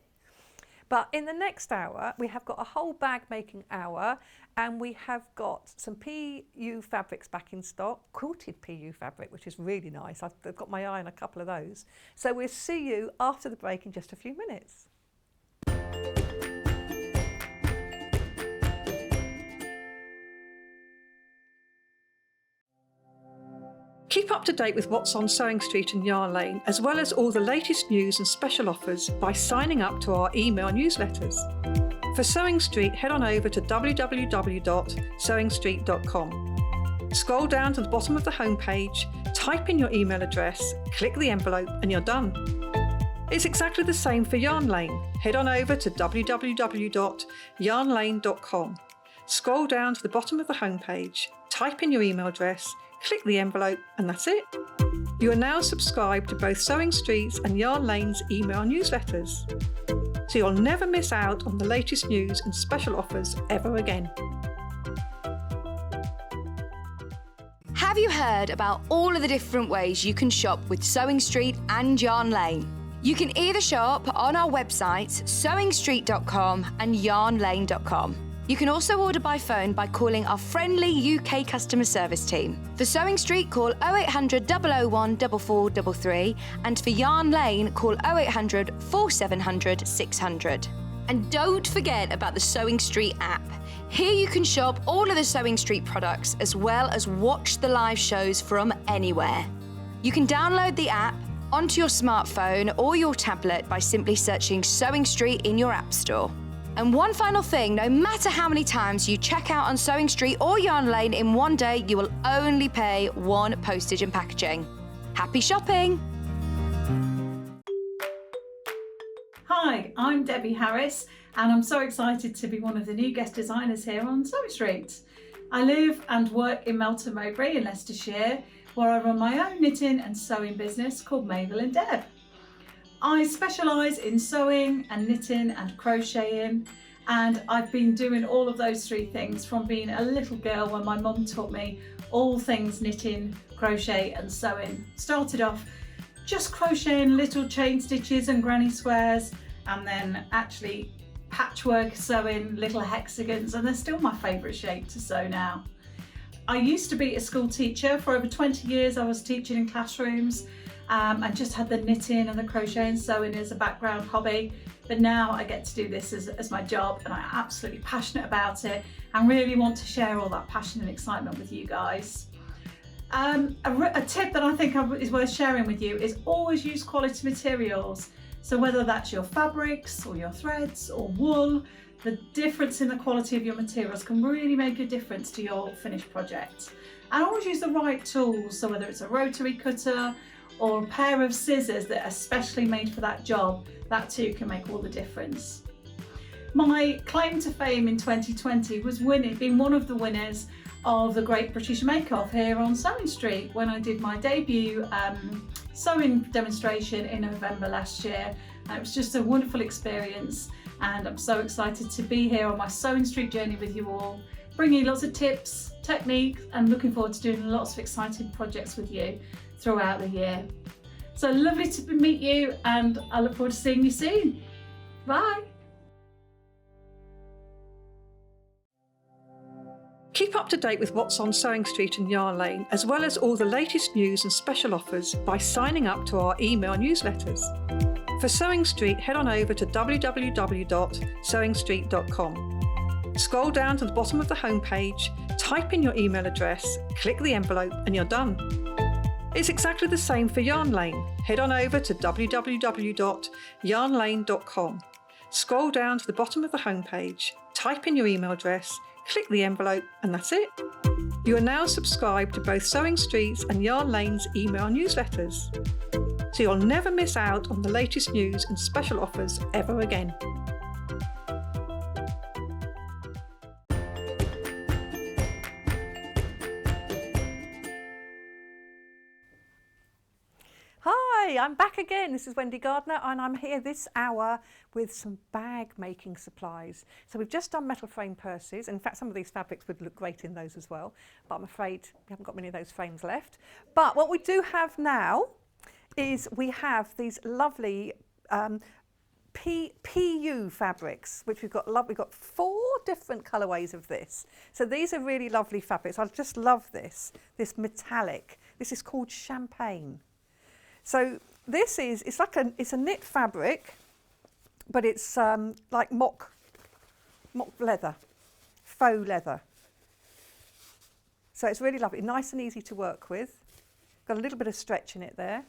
But in the next hour, we have got a whole bag making hour, and we have got some PU fabrics back in stock, quilted PU fabric, which is really nice. I've got my eye on a couple of those. So we'll see you after the break in just a few minutes. Keep up to date with what's on Sewing Street and Yarn Lane, as well as all the latest news and special offers by signing up to our email newsletters. For Sewing Street, head on over to www.sewingstreet.com. Scroll down to the bottom of the homepage, type in your email address, click the envelope, and you're done. It's exactly the same for Yarn Lane. Head on over to www.yarnlane.com. Scroll down to the bottom of the homepage, type in your email address, click the envelope, and that's it. You are now subscribed to both Sewing Street's and Yarn Lane's email newsletters, so you'll never miss out on the latest news and special offers ever again. Have you heard about all of the different ways you can shop with Sewing Street and Yarn Lane? You can either shop on our websites, sewingstreet.com and yarnlane.com. You can also order by phone by calling our friendly UK customer service team. For Sewing Street, call 0800 001 4433, and for Yarn Lane, call 0800 4700 600. And don't forget about the Sewing Street app. Here you can shop all of the Sewing Street products as well as watch the live shows from anywhere. You can download the app onto your smartphone or your tablet by simply searching Sewing Street in your app store. And one final thing, no matter how many times you check out on Sewing Street or Yarn Lane in one day, you will only pay one postage and packaging. Happy shopping! Hi, I'm Debbie Harris, and I'm so excited to be one of the new guest designers here on Sewing Street. I live and work in Melton Mowbray in Leicestershire, where I run my own knitting and sewing business called Mabel and Deb. I specialise in sewing and knitting and crocheting, and I've been doing all of those three things from being a little girl when my mum taught me all things knitting, crochet and sewing. Started off just crocheting little chain stitches and granny squares, and then actually patchwork sewing little hexagons, and they're still my favourite shape to sew now. I used to be a school teacher. For over 20 years I was teaching in classrooms. And just had the knitting and the crochet and sewing as a background hobby. but now I get to do this as my job, and I'm absolutely passionate about it and really want to share all that passion and excitement with you guys. A tip that I think is worth sharing with you is always use quality materials. So whether that's your fabrics or your threads or wool, the difference in the quality of your materials can really make a difference to your finished project. And always use the right tools, so whether it's a rotary cutter or a pair of scissors that are specially made for that job, that too can make all the difference. My claim to fame in 2020 was being one of the winners of the Great British Make Off here on Sewing Street when I did my debut sewing demonstration in November last year. And it was just a wonderful experience, and I'm so excited to be here on my Sewing Street journey with you all, bringing lots of tips, techniques, and looking forward to doing lots of exciting projects with you throughout the year. So lovely to meet you, and I look forward to seeing you soon. Bye. Keep up to date with what's on Sewing Street and Yarn Lane, as well as all the latest news and special offers by signing up to our email newsletters. For Sewing Street, head on over to www.sewingstreet.com. Scroll down to the bottom of the homepage, type in your email address, click the envelope, and you're done. It's exactly the same for Yarn Lane. Head on over to www.yarnlane.com. Scroll down to the bottom of the homepage, type in your email address, click the envelope, and that's it. You are now subscribed to both Sewing Street's and Yarn Lane's email newsletters, so you'll never miss out on the latest news and special offers ever again. Hi, I'm back again. This is Wendy Gardner, and I'm here this hour with some bag making supplies. So we've just done metal frame purses. In fact, some of these fabrics would look great in those as well, but I'm afraid we haven't got many of those frames left. But what we do have now is we have these lovely PU fabrics, which we've got 4 different colourways of this. So these are really lovely fabrics. I just love this metallic. This is called champagne. So this is, it's a knit fabric, but it's like mock leather, faux leather. So it's really lovely, nice and easy to work with. Got a little bit of stretch in it there.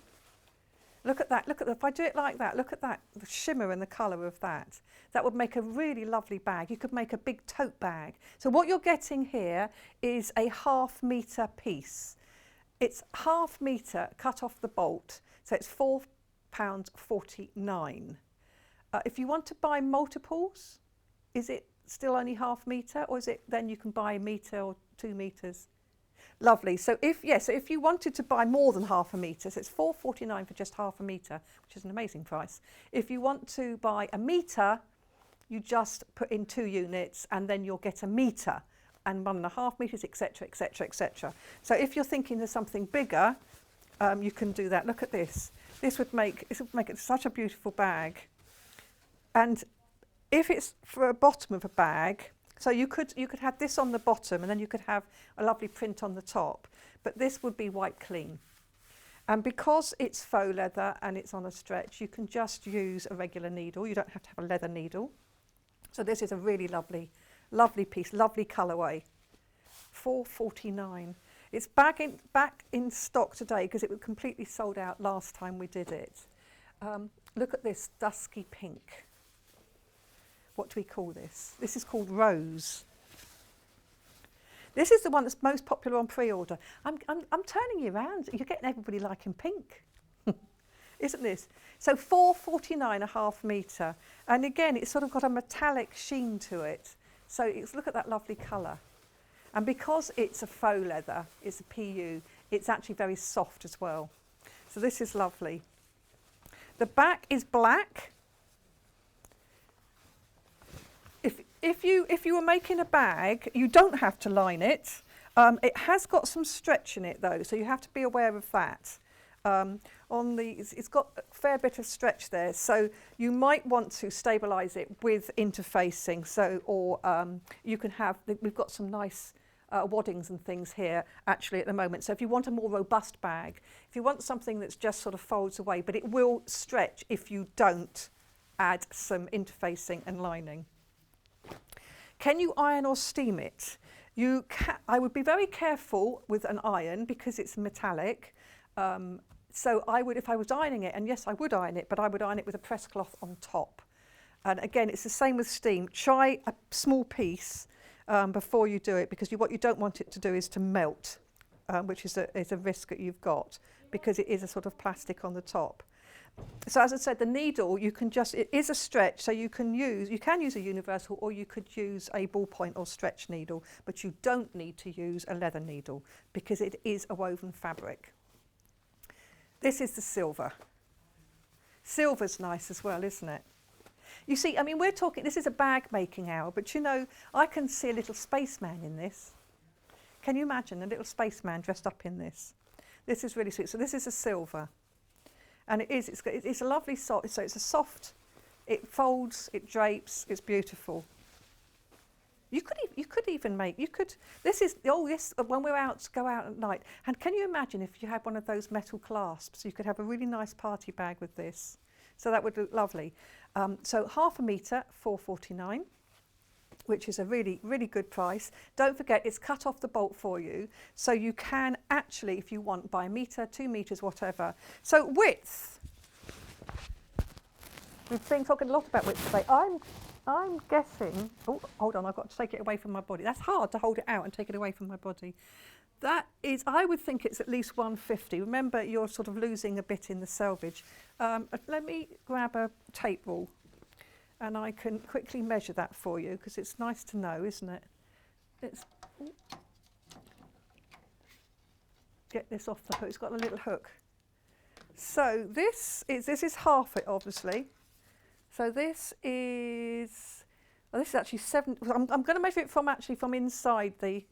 Look at that, if I do it like that, look at that, the shimmer and the colour of that. That would make a really lovely bag. You could make a big tote bag. So what you're getting here is a ½ metre piece. It's ½ metre cut off the bolt, so it's £4.49. If you want to buy multiples, is it still only ½ metre, or is it then you can buy a metre or 2 metres? Lovely. So if you wanted to buy more than ½ metre, so it's £4.49 for just ½ metre, which is an amazing price. If you want to buy a metre, you just put in 2 units, and then you'll get a metre, and 1.5 metres, etc., etc., etc. So if you're thinking of something bigger, you can do that. Look at this. This would make it such a beautiful bag. And if it's for a bottom of a bag, so you could have this on the bottom, and then you could have a lovely print on the top. But this would be white clean. And because it's faux leather and it's on a stretch, you can just use a regular needle. You don't have to have a leather needle. So this is a really lovely piece, lovely colourway. £4.49. It's back in stock today because it was completely sold out last time we did it. Look at this dusky pink. What do we call this? This is called Rose. This is the one that's most popular on pre-order. I'm turning you around. You're getting everybody liking pink. Isn't this? So £4.49 ½ metre. And again, it's sort of got a metallic sheen to it. So look at that lovely colour. And because it's a faux leather, it's a PU, it's actually very soft as well. So this is lovely. The back is black. If you were making a bag, you don't have to line it. It has got some stretch in it though, so you have to be aware of that. It's got a fair bit of stretch there, so you might want to stabilise it with interfacing. You can have, we've got some nice waddings and things here actually at the moment. So if you want a more robust bag, if you want something that's just sort of folds away, but it will stretch if you don't add some interfacing and lining. Can you iron or steam it? I would be very careful with an iron because it's metallic. So I would, if I was ironing it, and yes, I would iron it, but I would iron it with a press cloth on top. And again, it's the same with steam. Try a small piece before you do it, because what you don't want it to do is to melt, which is a risk that you've got, because it is a sort of plastic on the top. So as I said, the needle, it is a stretch, so you can use a universal, or you could use a ballpoint or stretch needle, but you don't need to use a leather needle because it is a woven fabric. This is the silver. Silver's nice as well, isn't it? You see, I mean, we're talking, this is a bag making hour, but you know, I can see a little spaceman in this. Can you imagine a little spaceman dressed up in this? This is really sweet. So this is a silver. And it's a lovely soft, so it's a soft, it folds, it drapes, it's beautiful. You could even make, this is, when we're out, go out at night. And can you imagine if you had one of those metal clasps? You could have a really nice party bag with this. So that would look lovely. So 1/2 metre, £4.49, which is a really, really good price. Don't forget, it's cut off the bolt for you. So you can actually, if you want, buy 1 metre, 2 metres, whatever. So width. We've been talking a lot about width today. I'm guessing, oh, hold on, I've got to take it away from my body. That's hard to hold it out and take it away from my body. That is, I would think it's at least 150. Remember, you're sort of losing a bit in the selvage. Let me grab a tape rule and I can quickly measure that for you, because it's nice to know, isn't it? Get this off the hook. It's got a little hook. So this is half it, obviously. So this is actually 7. I'm going to measure it from inside the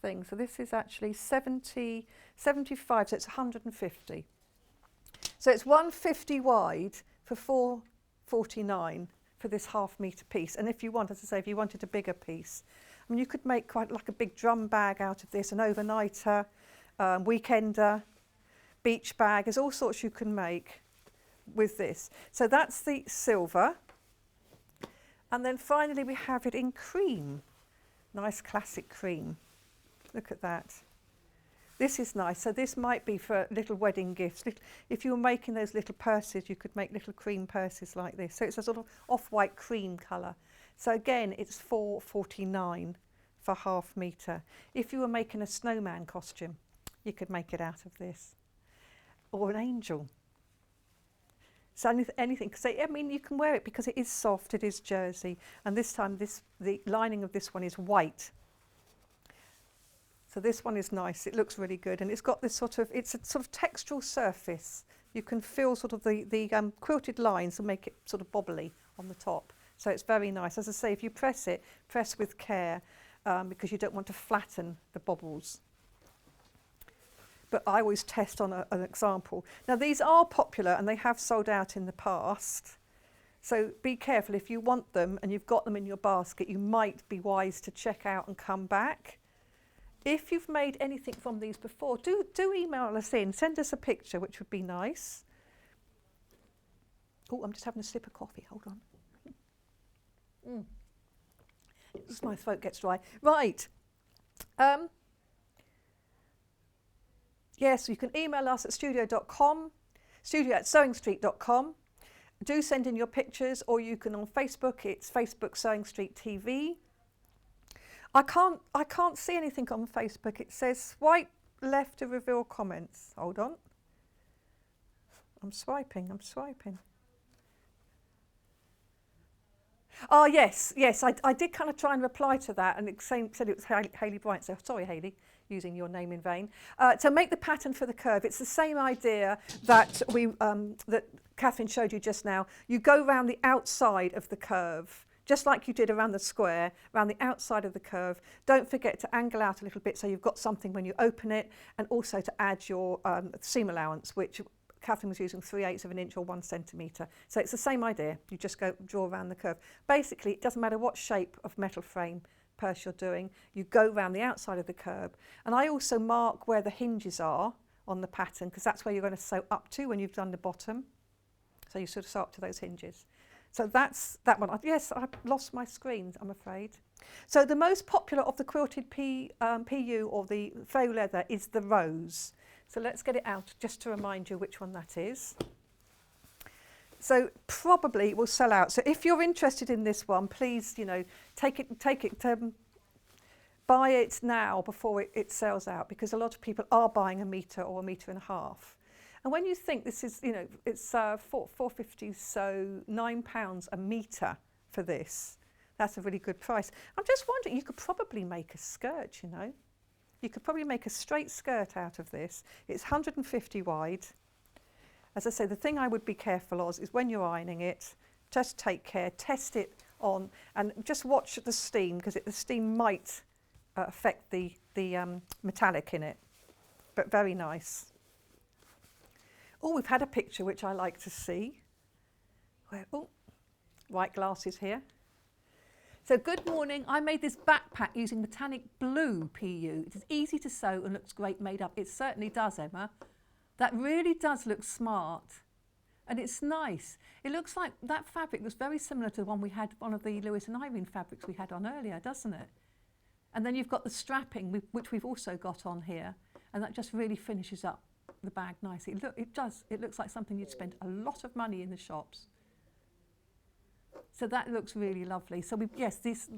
thing. So this is actually 75. So it's 150. So it's 150 wide for £4.49 for this 1/2 metre piece. And if you want, as I say, if you wanted a bigger piece, I mean, you could make quite like a big drum bag out of this, an overnighter, weekender, beach bag. There's all sorts you can make with this. So that's the silver. And then finally we have it in cream. Nice classic cream. Look at that. This is nice. So this might be for little wedding gifts. If you were making those little purses, you could make little cream purses like this. So it's a sort of off-white cream colour. So again, it's £4.49 for 1/2 metre. If you were making a snowman costume, you could make it out of this. Or an angel. So anything, because I mean, you can wear it because it is soft, it is jersey, and this time the lining of this one is white. So this one is nice. It looks really good, and it's got this it's a sort of textural surface. You can feel sort of the quilted lines and make it sort of bobbly on the top. So it's very nice. As I say, if you press it, press with care, because you don't want to flatten the bobbles. But I always test on an example. Now these are popular and they have sold out in the past. So be careful. If you want them and you've got them in your basket, you might be wise to check out and come back. If you've made anything from these before, do email us in. Send us a picture, which would be nice. Oh, I'm just having a sip of coffee. Hold on. It's my throat gets dry. Right. Yes, you can email us at studio.com, studio@sewingstreet.com. Do send in your pictures, or you can on Facebook. It's Facebook Sewing Street TV. I can't see anything on Facebook. It says swipe left to reveal comments. Hold on. I'm swiping. Oh, yes. I did kind of try and reply to that, and it said it was Hayley Bryant. So sorry, Hayley, using your name in vain. To make the pattern for the curve, it's the same idea that that Katharine showed you just now. You go around the outside of the curve, just like you did around the square, around the outside of the curve. Don't forget to angle out a little bit so you've got something when you open it, and also to add your seam allowance, which Katharine was using 3/8 of an inch or 1 centimetre. So it's the same idea. You just draw around the curve. Basically, it doesn't matter what shape of metal frame purse you're doing, you go around the outside of the curve. And I also mark where the hinges are on the pattern, because that's where you're going to sew up to when you've done the bottom. So you sort of sew up to those hinges. So that's that one. Yes, I've lost my screen, I'm afraid. So the most popular of the quilted PU or the faux leather is the rose. So let's get it out just to remind you which one that is. So probably it will sell out. So if you're interested in this one, please, you know, take it, buy it now before it sells out, because a lot of people are buying a metre or a metre and a half. And when you think this is, you know, it's £4.50, so £9 a metre for this. That's a really good price. I'm just wondering, you could probably make a skirt, you know. You could probably make a straight skirt out of this. It's 150 wide. As I say, the thing I would be careful of is when you're ironing it, just take care, test it on, and just watch the steam, because the steam might affect the metallic in it. But very nice. Oh, we've had a picture which I like to see. Oh, white glasses here. So good morning. I made this backpack using metallic blue PU. It is easy to sew and looks great made up. It certainly does, Emma. That really does look smart. And it's nice. It looks like that fabric was very similar to the one we had, one of the Lewis and Irene fabrics we had on earlier, doesn't it? And then you've got the strapping, which we've also got on here. And that just really finishes up the bag nicely. It looks like something you'd spend a lot of money in the shops. So that looks really lovely. So yes, this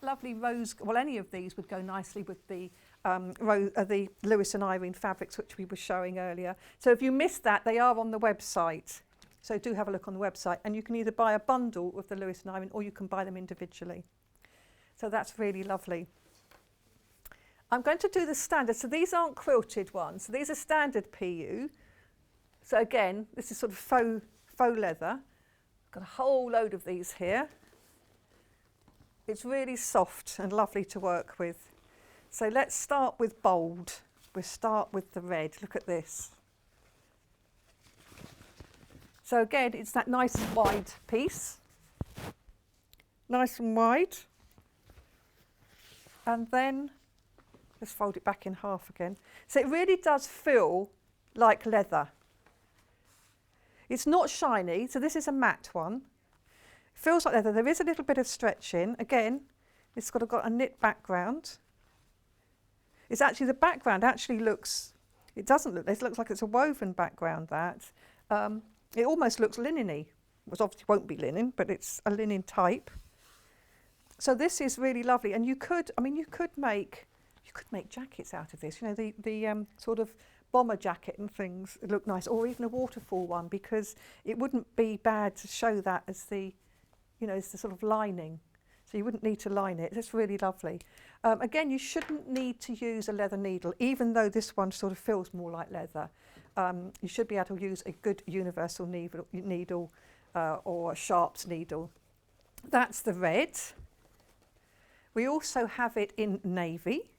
lovely rose, well, any of these would go nicely with the Lewis and Irene fabrics, which we were showing earlier. So if you missed that, they are on the website. So do have a look on the website, and you can either buy a bundle of the Lewis and Irene, or you can buy them individually. So that's really lovely. I'm going to do the standard. So these aren't quilted ones. So these are standard PU. So again, this is sort of faux leather. Got a whole load of these here. It's really soft and lovely to work with. So let's start with bold. We'll start with the red. Look at this. So again, it's that nice wide piece. Nice and wide. And then let's fold it back in half again. So it really does feel like leather. It's not shiny, so this is a matte one. It feels like leather. There is a little bit of stretching. Again, it's got a knit background. It's actually, the background actually looks, it doesn't look, it looks like it's a woven background, that. It almost looks linen-y. It obviously won't be linen, but it's a linen type. So this is really lovely. And you could, I mean, you could make jackets out of this. You know, the sort of bomber jacket and things look nice, or even a waterfall one, because it wouldn't be bad to show that as the, you know, as the sort of lining. So you wouldn't need to line it. It's really lovely. Again, you shouldn't need to use a leather needle, even though this one sort of feels more like leather. You should be able to use a good universal needle or a sharps needle. That's the red. We also have it in navy.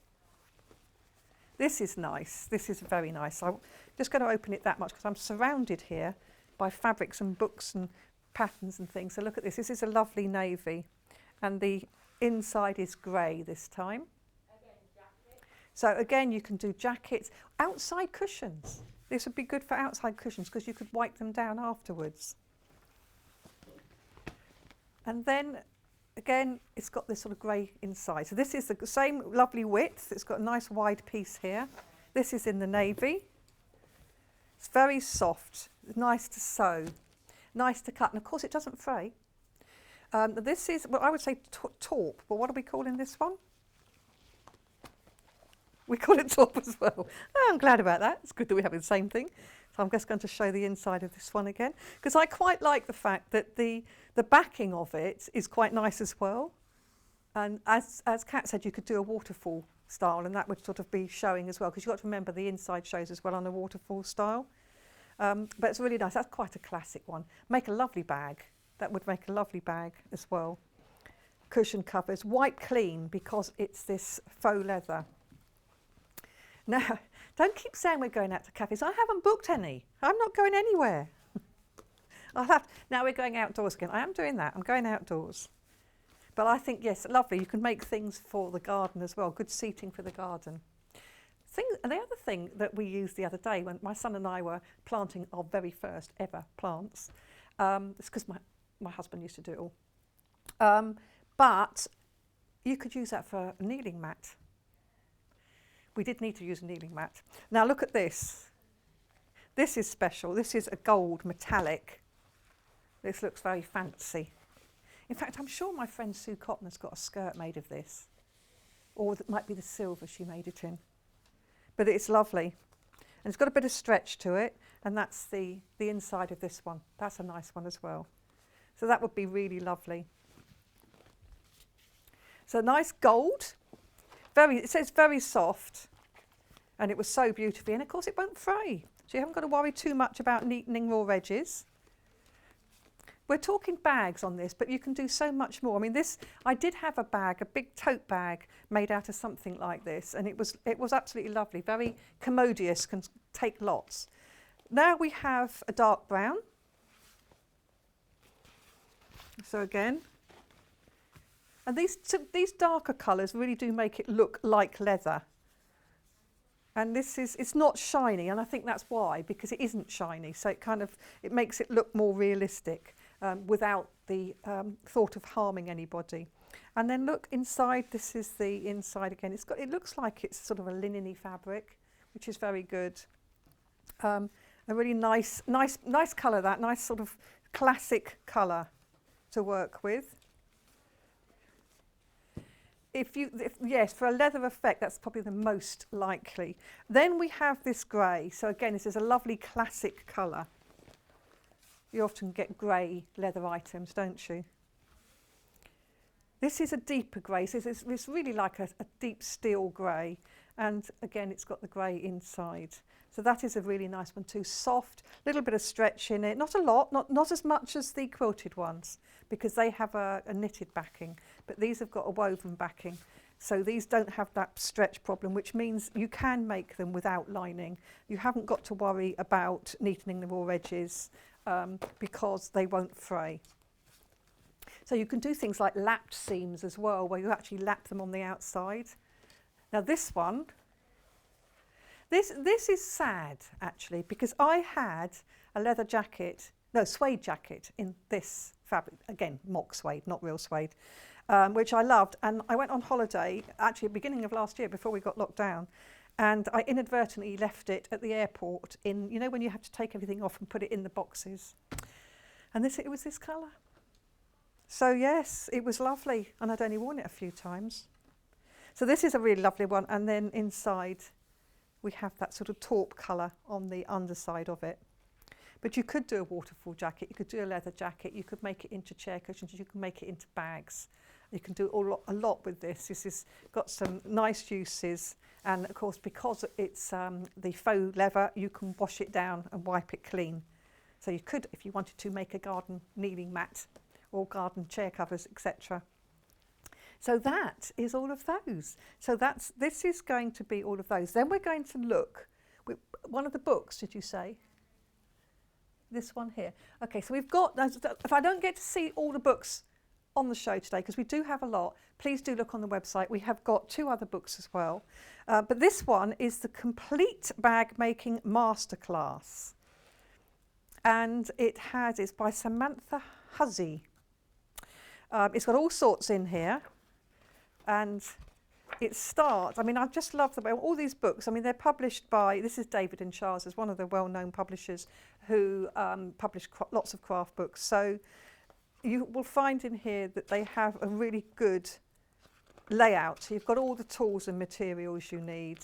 This is nice. This is very nice. I'm just going to open it that much because I'm surrounded here by fabrics and books and patterns and things. So look at this. This is a lovely navy. And the inside is grey this time. So again, you can do jackets. Outside cushions. This would be good for outside cushions because you could wipe them down afterwards. And then again, it's got this sort of grey inside. So this is the same lovely width. It's got a nice wide piece here. This is in the navy. It's very soft, nice to sew, nice to cut. And of course, it doesn't fray. This is, well, I would say taupe, but what are we calling this one? We call it taupe as well. Oh, I'm glad about that. It's good that we have the same thing. So I'm just going to show the inside of this one again, because I quite like the fact that the backing of it is quite nice as well. And as Kat said, you could do a waterfall style, and that would sort of be showing as well, because you've got to remember the inside shows as well on a waterfall style. But it's really nice. That's quite a classic one. Make a lovely bag. That would make a lovely bag as well. Cushion covers, white clean, because it's this faux leather. Now, don't keep saying we're going out to cafes. I haven't booked any. I'm not going anywhere. Now we're going outdoors again. I am doing that. I'm going outdoors. But I think, yes, lovely. You can make things for the garden as well. Good seating for the garden. The other thing that we used the other day when my son and I were planting our very first ever plants, it's because My husband used to do it all. But you could use that for a kneeling mat. We did need to use a kneeling mat. Now look at this. This is special. This is a gold metallic. This looks very fancy. In fact, I'm sure my friend Sue Cotton has got a skirt made of this. Or it might be the silver she made it in. But it's lovely. And it's got a bit of stretch to it. And that's the inside of this one. That's a nice one as well. So that would be really lovely. So nice gold. It says very soft. And it was so beautifully. And of course it won't fray. So you haven't got to worry too much about neatening raw edges. We're talking bags on this, but you can do so much more. I mean, I did have a bag, a big tote bag made out of something like this, and it was absolutely lovely, very commodious, can take lots. Now we have a dark brown. So again, and these darker colours really do make it look like leather. And it's not shiny, and I think that's why, because it isn't shiny. So it makes it look more realistic without the thought of harming anybody. And then look inside. This is the inside again. It looks like it's sort of a linen-y fabric, which is very good. A really nice colour. That nice sort of classic colour to work with. Yes, for a leather effect, that's probably the most likely. Then we have this grey. So again, this is a lovely classic colour. You often get grey leather items, don't you? This is a deeper grey. So it's really like a deep steel grey. And again, it's got the grey inside. So that is a really nice one too. Soft, little bit of stretch in it. Not a lot, not as much as the quilted ones, because they have a knitted backing, but these have got a woven backing. So these don't have that stretch problem, which means you can make them without lining. You haven't got to worry about neatening the raw edges because they won't fray. So you can do things like lapped seams as well, where you actually lap them on the outside. Now this one, this is sad actually, because I had a leather jacket, no, suede jacket in this fabric, again, mock suede, not real suede, which I loved. And I went on holiday, actually at the beginning of last year before we got locked down, and I inadvertently left it at the airport in, you know, when you have to take everything off and put it in the boxes. And it was this colour. So yes, it was lovely, and I'd only worn it a few times. So this is a really lovely one, and then inside we have that sort of taupe colour on the underside of it. But you could do a waterfall jacket, you could do a leather jacket, you could make it into chair cushions, you can make it into bags. You can do a lot with this. This has got some nice uses, and of course because it's the faux leather, you can wash it down and wipe it clean. So you could, if you wanted to, make a garden kneeling mat or garden chair covers, etc. So that is all of those. So this is going to be all of those. Then we're going to look, one of the books, did you say? This one here. Okay, so we've got, if I don't get to see all the books on the show today, because we do have a lot, please do look on the website. We have got 2 other books as well. But this one is the Complete Bag Making Masterclass. And it's by Samantha Hussey. It's got all sorts in here. And it starts, I mean, I just love all these books. I mean, they're published by, this is David and Charles, is one of the well-known publishers who publish lots of craft books. So you will find in here that they have a really good layout. So you've got all the tools and materials you need.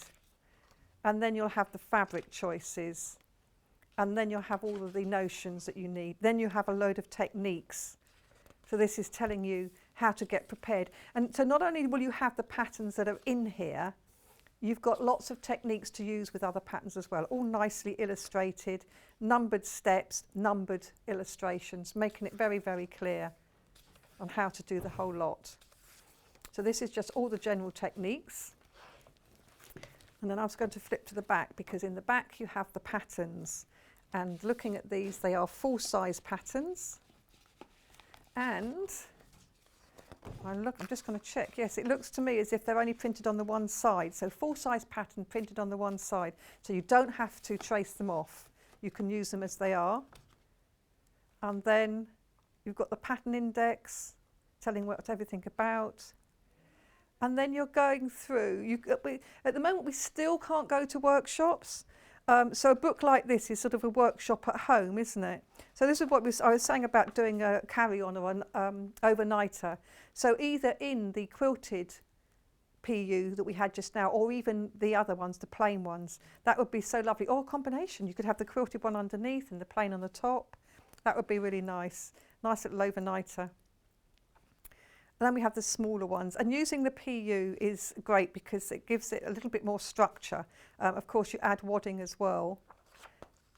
And then you'll have the fabric choices. And then you'll have all of the notions that you need. Then you have a load of techniques. So this is telling you how to get prepared. And so not only will you have the patterns that are in here, you've got lots of techniques to use with other patterns as well, all nicely illustrated, numbered steps, numbered illustrations, making it very, very clear on how to do the whole lot. So this is just all the general techniques. And then I was going to flip to the back, because in the back you have the patterns. And looking at these, they are full-size patterns. And I'm just going to check. Yes, it looks to me as if they're only printed on the one side. So full-size pattern printed on the one side. So you don't have to trace them off. You can use them as they are. And then You've got the pattern index, telling what everything about. And then you're going through. At the moment, we still can't go to workshops. So a book like this is sort of a workshop at home, isn't it? So this is what I was saying about doing a carry-on or an overnighter. So either in the quilted PU that we had just now, or even the other ones, the plain ones, that would be so lovely. Or a combination. You could have the quilted one underneath and the plain on the top. That would be really nice. Nice little overnighter. And then we have the smaller ones, and using the PU is great because it gives it a little bit more structure. Of course, you add wadding as well,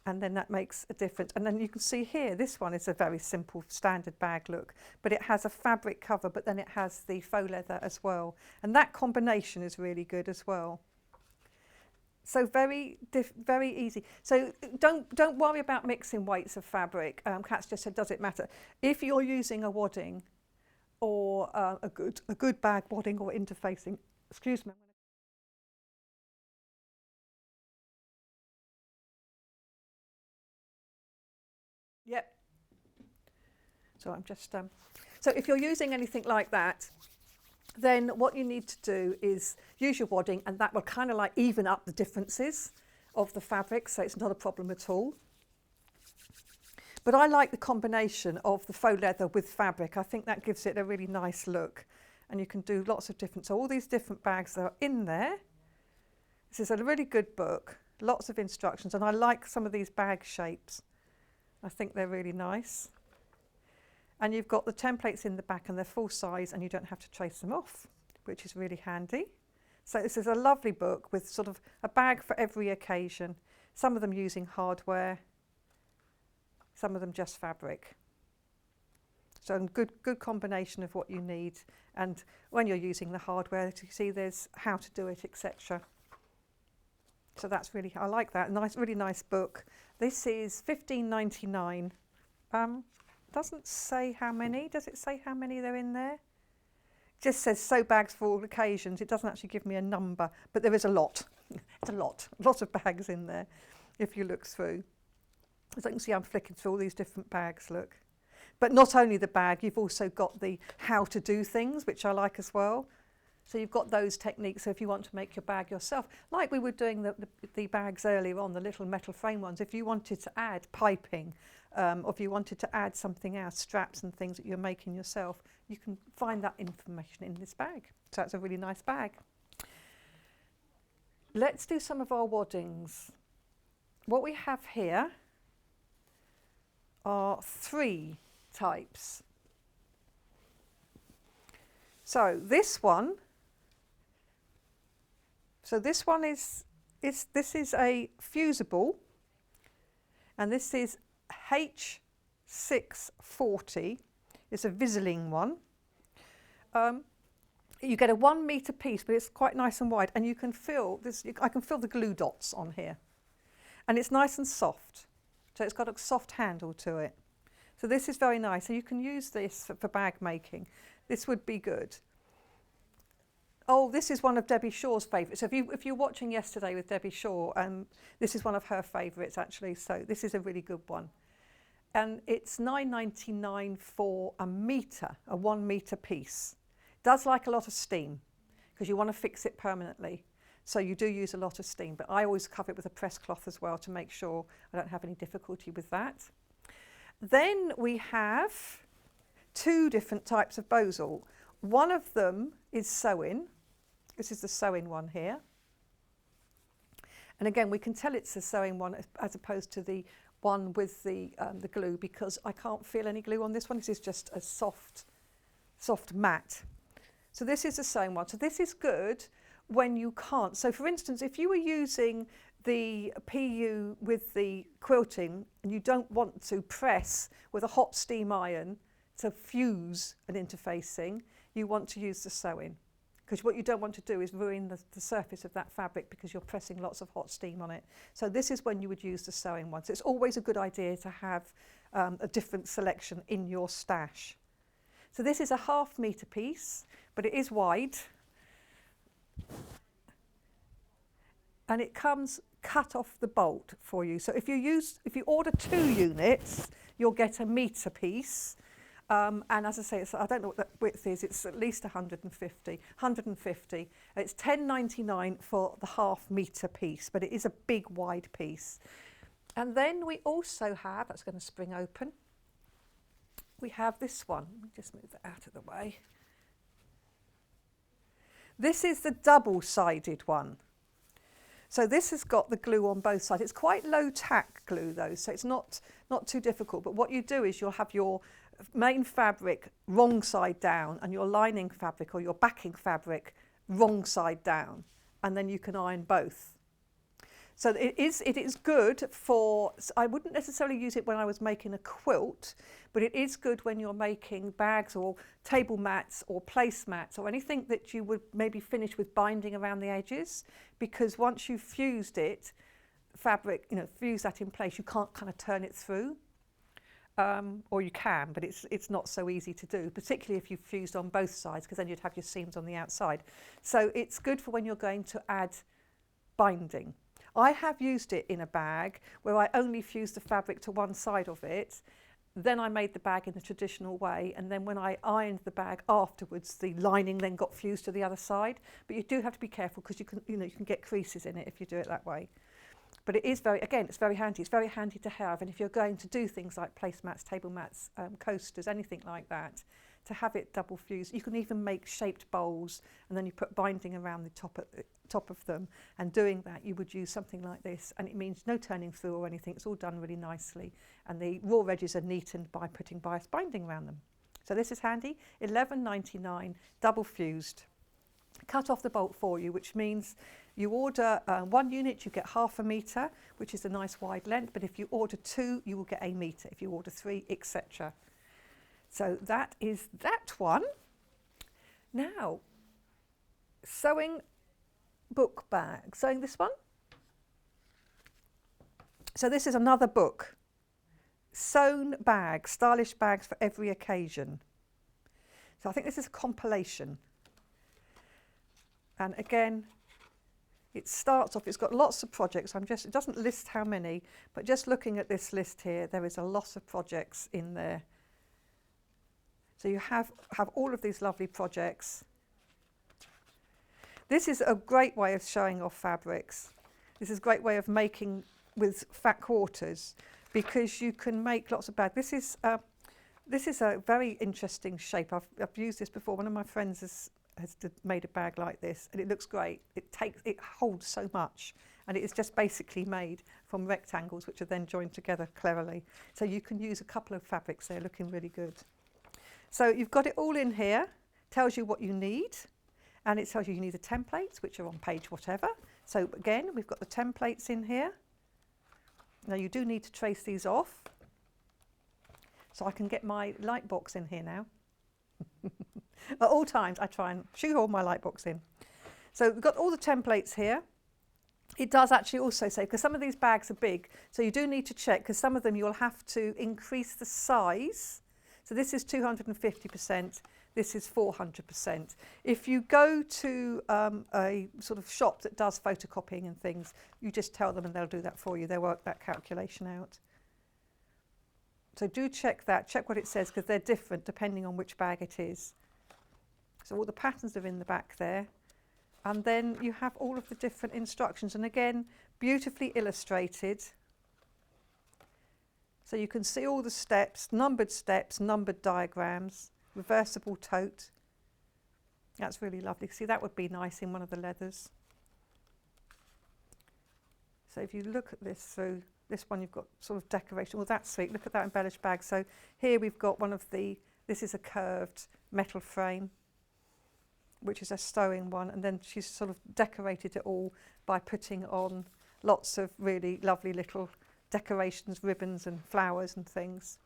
and then that makes a difference. And then you can see here, this one is a very simple standard bag look, but it has a fabric cover, but then it has the faux leather as well. And that combination is really good as well. So very easy. So don't worry about mixing weights of fabric. Kat's just said, does it matter? If you're using a wadding, or a good bag wadding or interfacing. Excuse me. Yep. So I'm just so if you're using anything like that, then what you need to do is use your wadding, and that will kind of like even up the differences of the fabric, so it's not a problem at all. But I like the combination of the faux leather with fabric. I think that gives it a really nice look. And you can do lots of different, so all these different bags that are in there. This is a really good book, lots of instructions, and I like some of these bag shapes. I think they're really nice. And you've got the templates in the back, and they're full size, and you don't have to trace them off, which is really handy. So this is a lovely book with sort of a bag for every occasion. Some of them using hardware, some of them just fabric. So a good combination of what you need, and when you're using the hardware, you see there's how to do it, etc. So that's really, I like that. Nice, really nice book. This is $15.99. Doesn't say how many. Does it say how many they're in there? It just says sew bags for all occasions. It doesn't actually give me a number, but there is a lot. It's a lot of bags in there if you look through. As you can see, I'm flicking through all these different bags, look. But not only the bag, you've also got the how to do things, which I like as well. So you've got those techniques. So if you want to make your bag yourself, like we were doing the bags earlier on, the little metal frame ones, if you wanted to add piping, or if you wanted to add something else, straps and things that you're making yourself, you can find that information in this bag. So that's a really nice bag. Let's do some of our waddings. What we have here are 3 types. So this one is a fusible, and this is H640. It's a Viseling one. You get a 1 metre piece, but it's quite nice and wide, and you can feel this. I can feel the glue dots on here, and it's nice and soft. So it's got a soft handle to it. So this is very nice. So you can use this for bag making. This would be good. Oh, this is one of Debbie Shaw's favourites. So if you're watching yesterday with Debbie Shaw, this is one of her favourites actually. So this is a really good one. And it's $9.99 for a metre, a 1 metre piece. It does like a lot of steam because you want to fix it permanently. So you do use a lot of steam, but I always cover it with a press cloth as well to make sure I don't have any difficulty with that. Then we have 2 different types of bozal. One of them is sewing. This is the sewing one here. And again, we can tell it's a sewing one as opposed to the one with the glue, because I can't feel any glue on this one. This is just a soft mat. So this is a sewing one. So this is good when you can't. So for instance, if you were using the PU with the quilting and you don't want to press with a hot steam iron to fuse an interfacing, you want to use the sewing. Because what you don't want to do is ruin the surface of that fabric because you're pressing lots of hot steam on it. So this is when you would use the sewing one. So it's always a good idea to have a different selection in your stash. So this is a ½ metre piece, but it is wide. And it comes cut off the bolt for you. So if you order 2 units, you'll get a metre piece. And as I say, I don't know what that width is. It's at least 150. It's £10.99 for the half-metre piece, but it is a big, wide piece. And then we also have, that's going to spring open, we have this one. Let me just move that out of the way. This is the double-sided one. So this has got the glue on both sides. It's quite low tack glue though, so it's not too difficult. But what you do is you'll have your main fabric wrong side down and your lining fabric or your backing fabric wrong side down, and then you can iron both. So it is good for, I wouldn't necessarily use it when I was making a quilt, but it is good when you're making bags or table mats or placemats or anything that you would maybe finish with binding around the edges, because once you've fused it, fabric, fuse that in place, you can't kind of turn it through. Or you can, but it's not so easy to do, particularly if you've fused on both sides, because then you'd have your seams on the outside. So it's good for when you're going to add binding. I have used it in a bag where I only fused the fabric to one side of it. Then I made the bag in the traditional way, and then when I ironed the bag afterwards, the lining then got fused to the other side. But you do have to be careful, because you can get creases in it if you do it that way. But it is it's very handy. It's very handy to have, and if you're going to do things like placemats, table mats, coasters, anything like that, to have it double fused. You can even make shaped bowls, and then you put binding around the top of them. And doing that, you would use something like this, and it means no turning through or anything. It's all done really nicely, and the raw edges are neatened by putting bias binding around them. So this is handy. £11.99, double fused. Cut off the bolt for you, which means you order 1 unit, you get half a metre, which is a nice wide length. But if you order 2, you will get a metre. If you order 3, etc. So that is that one. Now, sewing book bag. Sewing this one. So this is another book. Sewn bags, stylish bags for every occasion. So I think this is a compilation. And again, it starts off, it's got lots of projects. It doesn't list how many, but just looking at this list here, there is a lot of projects in there. So you have all of these lovely projects. This is a great way of showing off fabrics. This is a great way of making with fat quarters, because you can make lots of bags. This is a very interesting shape. I've used this before. One of my friends has made a bag like this, and it looks great. It holds so much, and it is just basically made from rectangles, which are then joined together cleverly. So you can use a couple of fabrics there, looking really good. So you've got it all in here. Tells you what you need, and it tells you need the templates, which are on page whatever. So again, we've got the templates in here. Now you do need to trace these off. So I can get my light box in here now. At all times I try and shoehorn my light box in. So we've got all the templates here. It does actually also say, because some of these bags are big, so you do need to check, because some of them you'll have to increase the size. So this is 250%, this is 400%. If you go to a sort of shop that does photocopying and things, you just tell them and they'll do that for you. They'll work that calculation out. So do check that, check what it says, because they're different depending on which bag it is. So all the patterns are in the back there. And then you have all of the different instructions. And again, beautifully illustrated. So you can see all the steps, numbered diagrams, reversible tote. That's really lovely. See, that would be nice in one of the leathers. So if you look at this through, this one you've got sort of decoration. Well, that's sweet. Look at that embellished bag. So here we've got one of the, this is a curved metal frame, which is a stowing one. And then she's sort of decorated it all by putting on lots of really lovely little decorations, ribbons and flowers and things.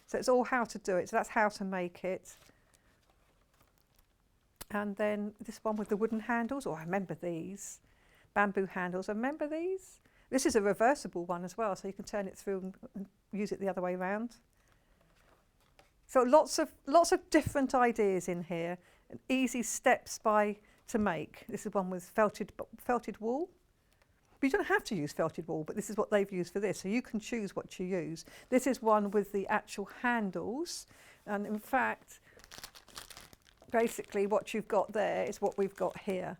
So it's all how to do it. So that's how to make it. And then this one with the wooden handles. Oh, I remember these. Bamboo handles. I remember these. This is a reversible one as well, so you can turn it through and use it the other way around. So lots of different ideas in here, and easy steps to make. This is one with felted wool. But you don't have to use felted wool, but this is what they've used for this. So you can choose what you use. This is one with the actual handles. And in fact, basically what you've got there is what we've got here.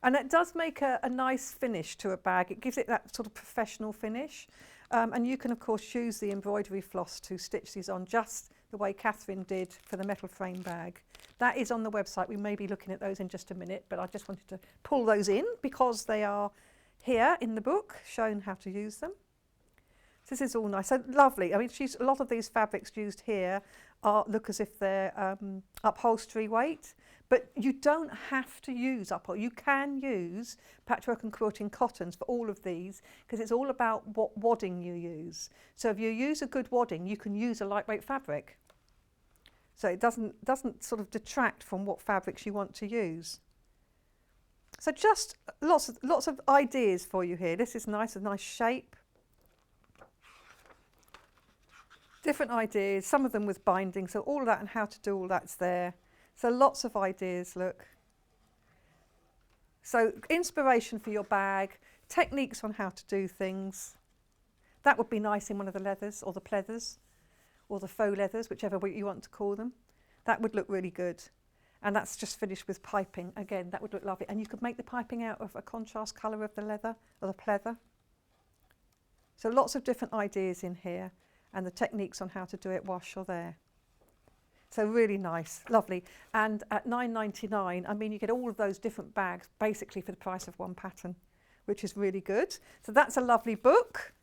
And it does make a nice finish to a bag. It gives it that sort of professional finish. And you can, of course, use the embroidery floss to stitch these on just the way Katharine did for the metal frame bag. That is on the website. We may be looking at those in just a minute, but I just wanted to pull those in because they are here in the book, showing how to use them. So this is all nice. So lovely. I mean, a lot of these fabrics used here look as if they're upholstery weight, but you don't have to use upholstery. You can use patchwork and quilting cottons for all of these because it's all about what wadding you use. So if you use a good wadding, you can use a lightweight fabric. So it doesn't sort of detract from what fabrics you want to use. So just lots of ideas for you here. This is nice, a nice shape. Different ideas, some of them with binding, so all of that and how to do all that's there. So lots of ideas, look. So inspiration for your bag, techniques on how to do things. That would be nice in one of the leathers or the pleathers or the faux leathers, whichever way you want to call them. That would look really good. And that's just finished with piping. Again, that would look lovely. And you could make the piping out of a contrast colour of the leather or the pleather. So lots of different ideas in here and the techniques on how to do it whilst you're there. So really nice, lovely. And at £9.99, I mean, you get all of those different bags basically for the price of one pattern, which is really good. So that's a lovely book.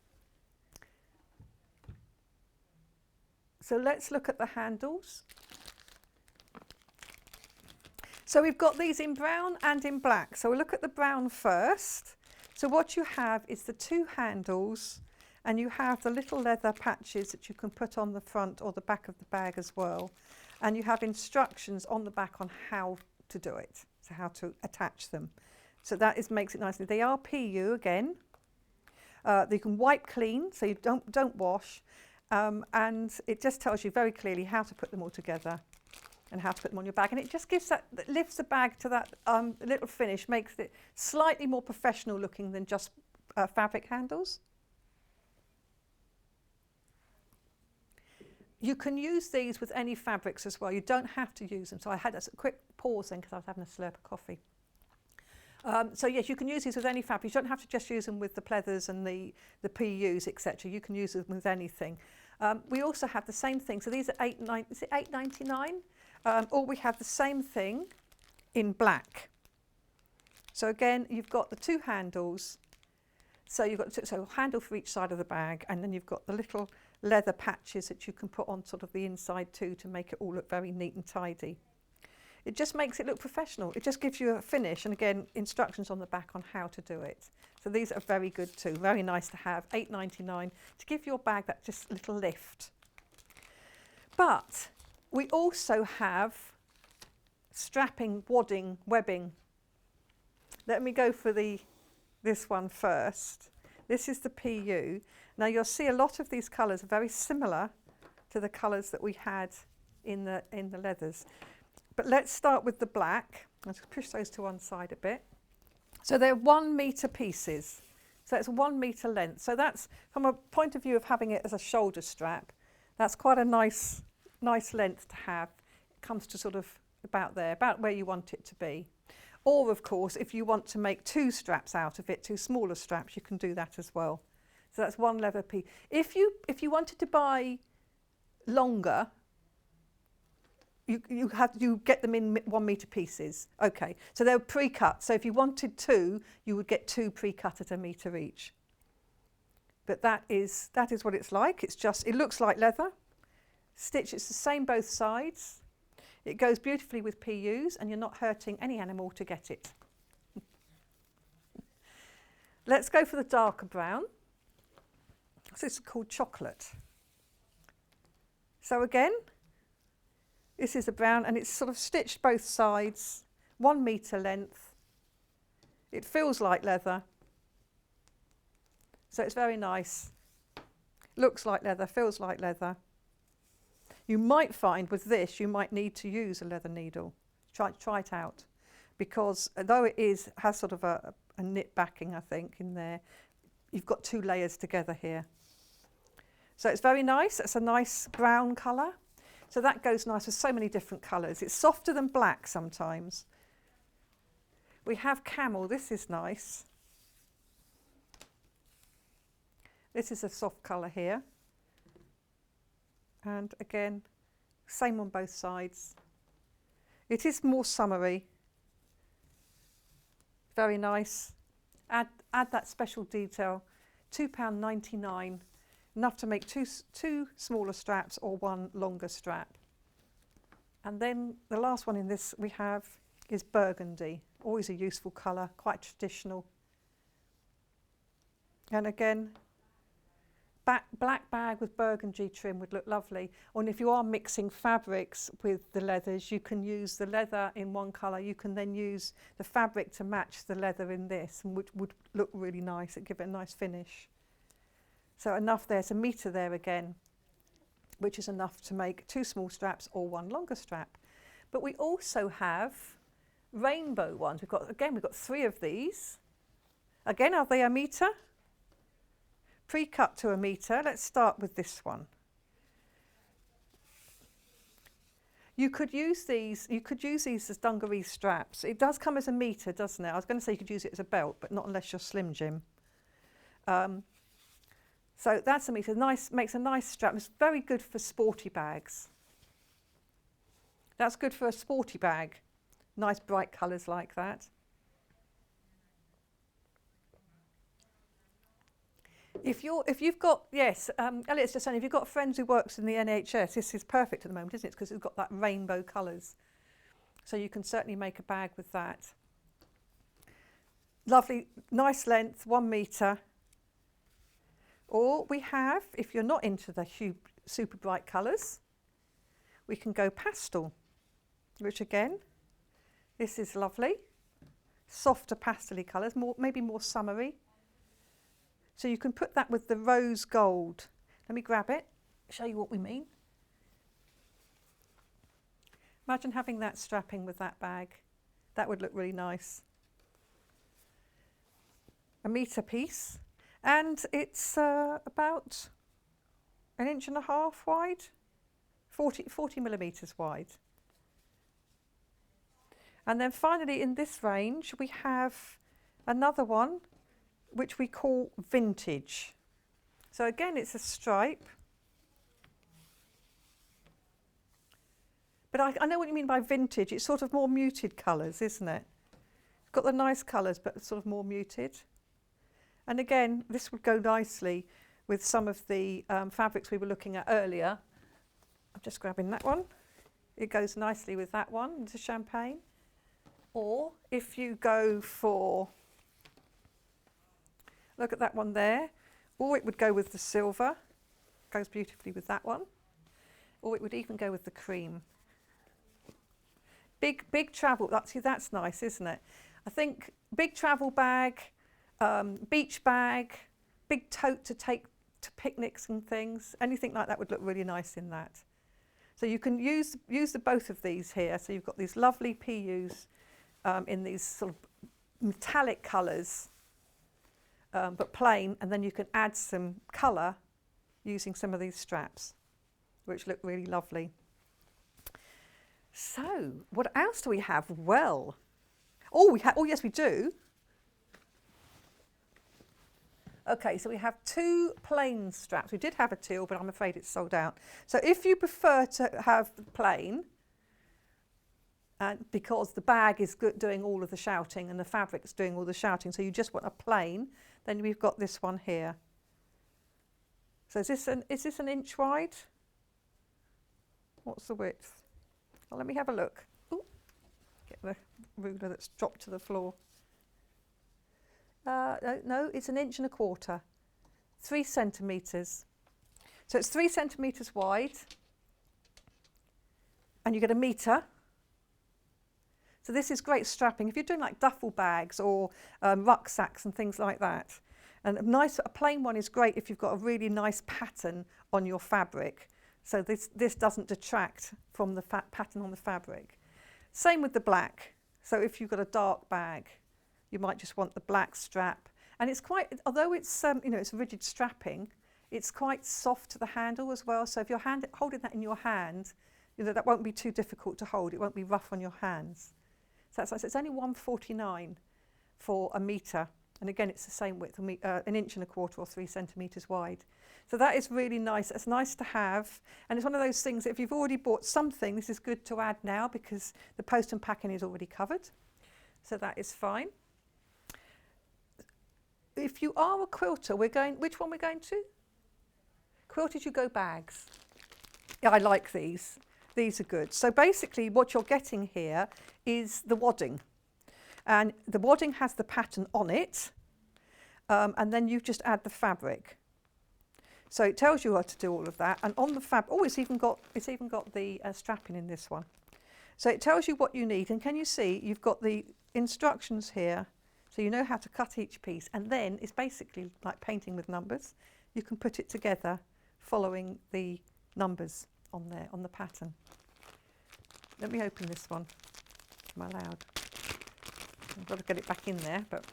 So let's look at the handles. So we've got these in brown and in black. So we'll look at the brown first. So what you have is the two handles, and you have the little leather patches that you can put on the front or the back of the bag as well. And you have instructions on the back on how to do it, so how to attach them. So that makes it nice. They are PU again. They can wipe clean, so you don't wash. And it just tells you very clearly how to put them all together and how to put them on your bag. And it just gives lifts the bag to that little finish, makes it slightly more professional looking than just fabric handles. You can use these with any fabrics as well. You don't have to use them. So I had a quick pause then because I was having a slurp of coffee. So yes, you can use these with any fabric. You don't have to just use them with the pleathers and the PUs, etc. You can use them with anything. We also have the same thing. So these are £8.99? Or we have the same thing in black. So again, you've got the two handles. So you've got a handle for each side of the bag, and then you've got the little leather patches that you can put on sort of the inside too to make it all look very neat and tidy. It just makes it look professional. It just gives you a finish, and again, instructions on the back on how to do it. So these are very good too, very nice to have, £8.99, to give your bag that just little lift. But we also have strapping, wadding, webbing. Let me go for this one first. This is the PU. Now you'll see a lot of these colours are very similar to the colours that we had in the leathers. But let's start with the black. I'll just push those to one side a bit. So they're 1 metre pieces. So it's 1 metre length. So that's, from a point of view of having it as a shoulder strap, that's quite a nice length to have. It comes to sort of about there, about where you want it to be. Or of course, if you want to make 2 straps out of it, 2 smaller straps, you can do that as well. So that's 1 leather piece. If you wanted to buy longer, you get them in 1 metre pieces. Okay, so they're pre-cut. So if you wanted 2, you would get 2 pre-cut at 1 metre each. But that is what it's like. It looks like leather. Stitch, it's the same both sides. It goes beautifully with PUs, and you're not hurting any animal to get it. Let's go for the darker brown. This is called chocolate. So again, this is a brown, and it's sort of stitched both sides, 1 metre length. It feels like leather. So it's very nice. Looks like leather, feels like leather. You might find with this, you might need to use a leather needle. Try it out. because although it has sort of a knit backing, I think, in there, you've got 2 layers together here. So it's very nice. It's a nice brown colour. So that goes nice with so many different colours. It's softer than black sometimes. We have camel. This is nice. This is a soft colour here. And again, same on both sides. It is more summery. Very nice. Add that special detail. £2.99. Enough to make two smaller straps or 1 longer strap. And then the last one in this we have is burgundy. Always a useful colour, quite traditional. And again, black bag with burgundy trim would look lovely. And if you are mixing fabrics with the leathers, you can use the leather in one colour. You can then use the fabric to match the leather in this, and which would look really nice and give it a nice finish. So enough there's a metre there again, which is enough to make 2 small straps or 1 longer strap. But we also have rainbow ones. We've got 3 of these. Again, are they a metre? Pre-cut to a metre. Let's start with this one. You could use these as dungaree straps. It does come as a metre, doesn't it? I was going to say you could use it as a belt, but not unless you're Slim Jim. So that's a metre. Makes a nice strap. It's very good for sporty bags. That's good for a sporty bag. Nice bright colours like that. If you've got, yes, Elliot's just saying, if you've got friends who works in the NHS, this is perfect at the moment, isn't it? Because it's got that rainbow colours. So you can certainly make a bag with that. Lovely, nice length, 1 metre. Or we have, if you're not into the super bright colours, we can go pastel, which again, this is lovely. Softer pastel-y colours, maybe more summery. So you can put that with the rose gold. Let me grab it, show you what we mean. Imagine having that strapping with that bag. That would look really nice. A metre piece. And it's about 1.5 inches wide, 40 millimetres wide. And then finally in this range we have another one which we call vintage. So again it's a stripe. But I know what you mean by vintage. It's sort of more muted colours, isn't it? It's got the nice colours but sort of more muted. And again, this would go nicely with some of the fabrics we were looking at earlier. I'm just grabbing that one. It goes nicely with that one, the champagne. Or if you go for, look at that one there, or it would go with the silver, goes beautifully with that one. Or it would even go with the cream. Big travel, that's nice, isn't it? I think big travel bag, beach bag, big tote to take to picnics and things, anything like that would look really nice in that. So you can use the both of these here. So you've got these lovely PUs in these sort of metallic colours, but plain, and then you can add some colour using some of these straps, which look really lovely. So what else do we have? Well, oh yes we do. Okay, so we have 2 plain straps. We did have a teal, but I'm afraid it's sold out. So if you prefer to have plain, because the bag is doing all of the shouting and the fabric's doing all the shouting, so you just want a plain, then we've got this one here. So is this an inch wide? What's the width? Well, let me have a look. Ooh, get the ruler that's dropped to the floor. No, it's 1.25 inches, 3 centimetres. So it's 3 centimetres wide, and you get a metre. So this is great strapping if you're doing like duffel bags or rucksacks and things like that. And a plain one is great if you've got a really nice pattern on your fabric. So this doesn't detract from the pattern on the fabric. Same with the black. So if you've got a dark bag, you might just want the black strap. And it's quite, although it's, you know, it's rigid strapping, it's quite soft to the handle as well. So if you're holding that in your hand, you know, that won't be too difficult to hold. It won't be rough on your hands. So that's nice. It's only $1.49 for a metre. And again, it's the same width, an inch and a quarter or 3 centimetres wide. So that is really nice. It's nice to have. And it's one of those things that if you've already bought something, this is good to add now because the post and packing is already covered. So that is fine. If you are a quilter, which one we're going to? Quilted you go bags. Yeah, I like these. These are good. So basically what you're getting here is the wadding. And the wadding has the pattern on it, and then you just add the fabric. So it tells you how to do all of that. And on the it's even got the strapping in this one. So it tells you what you need. And can you see you've got the instructions here, so you know how to cut each piece. And then it's basically like painting with numbers. You can put it together following the numbers on there on the pattern. Let me open this one. Am I allowed? I've got to get it back in there, but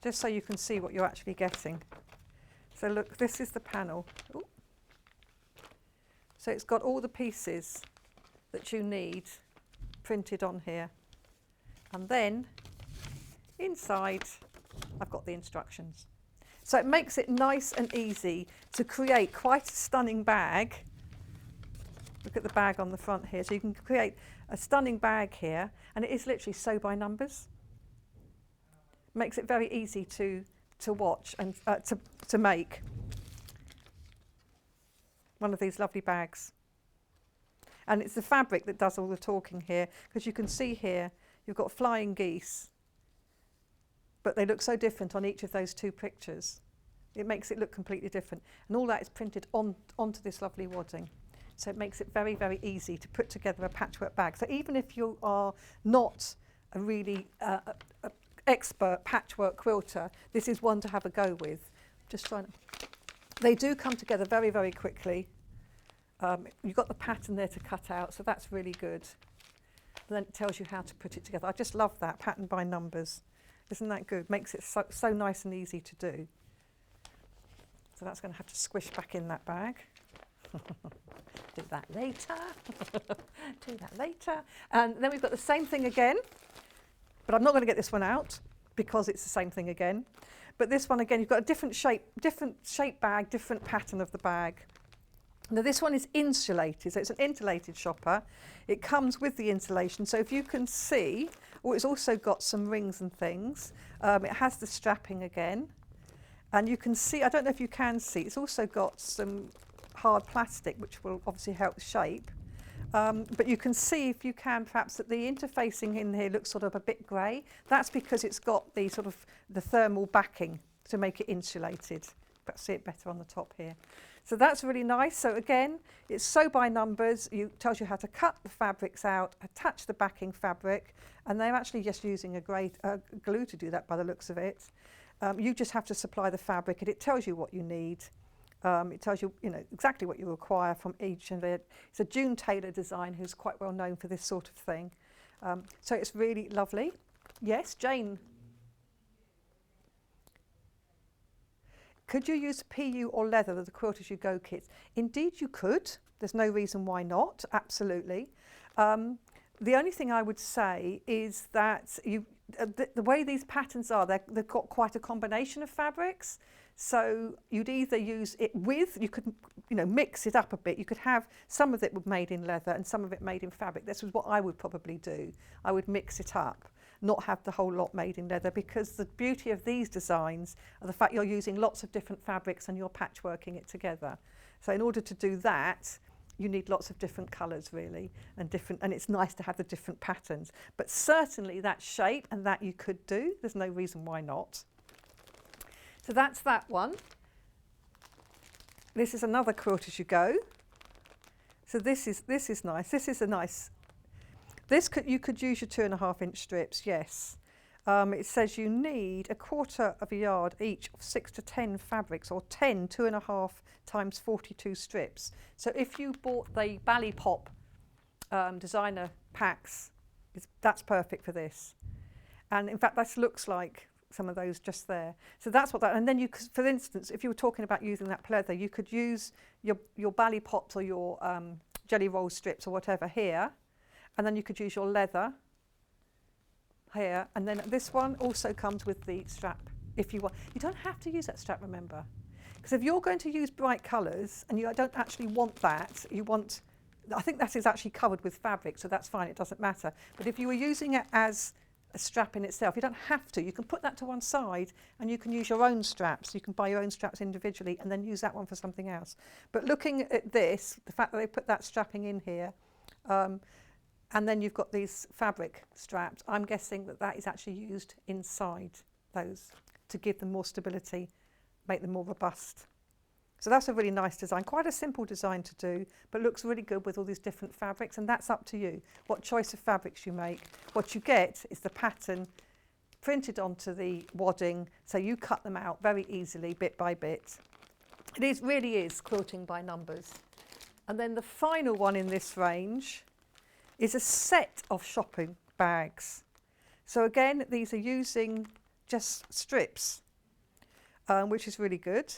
just so you can see what you're actually getting. So look, this is the panel. Ooh. So it's got all the pieces that you need printed on here. And then inside, I've got the instructions. So it makes it nice and easy to create quite a stunning bag. Look at the bag on the front here. So you can create a stunning bag here, and it is literally sew by numbers. Makes it very easy to watch and to make one of these lovely bags. And it's the fabric that does all the talking here, because you can see here you've got flying geese, but they look so different on each of those two pictures. It makes it look completely different, and all that is printed onto this lovely wadding. So it makes it very, very easy to put together a patchwork bag. So even if you are not a really expert patchwork quilter, this is one to have a go with. Just trying to, they do come together very, very quickly. You've got the pattern there to cut out, so that's really good. And then it tells you how to put it together. I just love that, pattern by numbers. Isn't that good? Makes it so nice and easy to do. So that's going to have to squish back in that bag. Do that later. Do that later. And then we've got the same thing again, but I'm not going to get this one out because it's the same thing again. But this one again, you've got a different shape bag, different pattern of the bag. Now this one is insulated, so it's an insulated shopper. It comes with the insulation, so if you can see, it's also got some rings and things. It has the strapping again, and you can see, I don't know if you can see, it's also got some hard plastic, which will obviously help the shape. But you can see, if you can, perhaps that the interfacing in here looks sort of a bit grey. That's because it's got the sort of the thermal backing to make it insulated. But see it better on the top here. So that's really nice. So again, it's sew by numbers. It tells you how to cut the fabrics out, attach the backing fabric, and they're actually just using a grey glue to do that by the looks of it. You just have to supply the fabric, and it tells you what you need. It tells you, exactly what you require from each, and it's a June Taylor design who's quite well known for this sort of thing. So it's really lovely. Yes, Jane. Could you use PU or leather with the Quilt As You Go kits? Indeed you could. There's no reason why not, absolutely. The only thing I would say is that the way these patterns are, they've got quite a combination of fabrics. So you'd either use it with, you could mix it up a bit. You could have some of it made in leather and some of it made in fabric. This is what I would probably do. I would mix it up, not have the whole lot made in leather, because the beauty of these designs are the fact you're using lots of different fabrics and you're patchworking it together. So in order to do that, you need lots of different colours really, and it's nice to have the different patterns. But certainly that shape and that you could do, there's no reason why not. So that's that one. This is another Quilt As You Go. So this is nice. This is a nice. You could use your 2.5 inch strips. Yes. It says you need 1/4 yard each of 6 to 10 fabrics, or 10 2.5 times 42 strips. So if you bought the Bally Pop designer packs, That's perfect for this. And in fact, this looks like some of those just there. So that's what that, and then you could, for instance, if you were talking about using that pleather, you could use your bally pots or your jelly roll strips or whatever here, and then you could use your leather here, and then this one also comes with the strap if you want. You don't have to use that strap, remember, because if you're going to use bright colours and you don't actually want that, you want, I think that is actually covered with fabric, so that's fine, it doesn't matter. But if you were using it as a strap in itself, you don't have to. You can put that to one side and you can use your own straps. You can buy your own straps individually and then use that one for something else. But looking at this, the fact that they put that strapping in here, and then you've got these fabric straps, I'm guessing that that is actually used inside those to give them more stability, make them more robust. So that's a really nice design, quite a simple design to do, but looks really good with all these different fabrics, and that's up to you, what choice of fabrics you make. What you get is the pattern printed onto the wadding, so you cut them out very easily, bit by bit. It really is quilting by numbers. And then the final one in this range is a set of shopping bags. So again, these are using just strips, which is really good.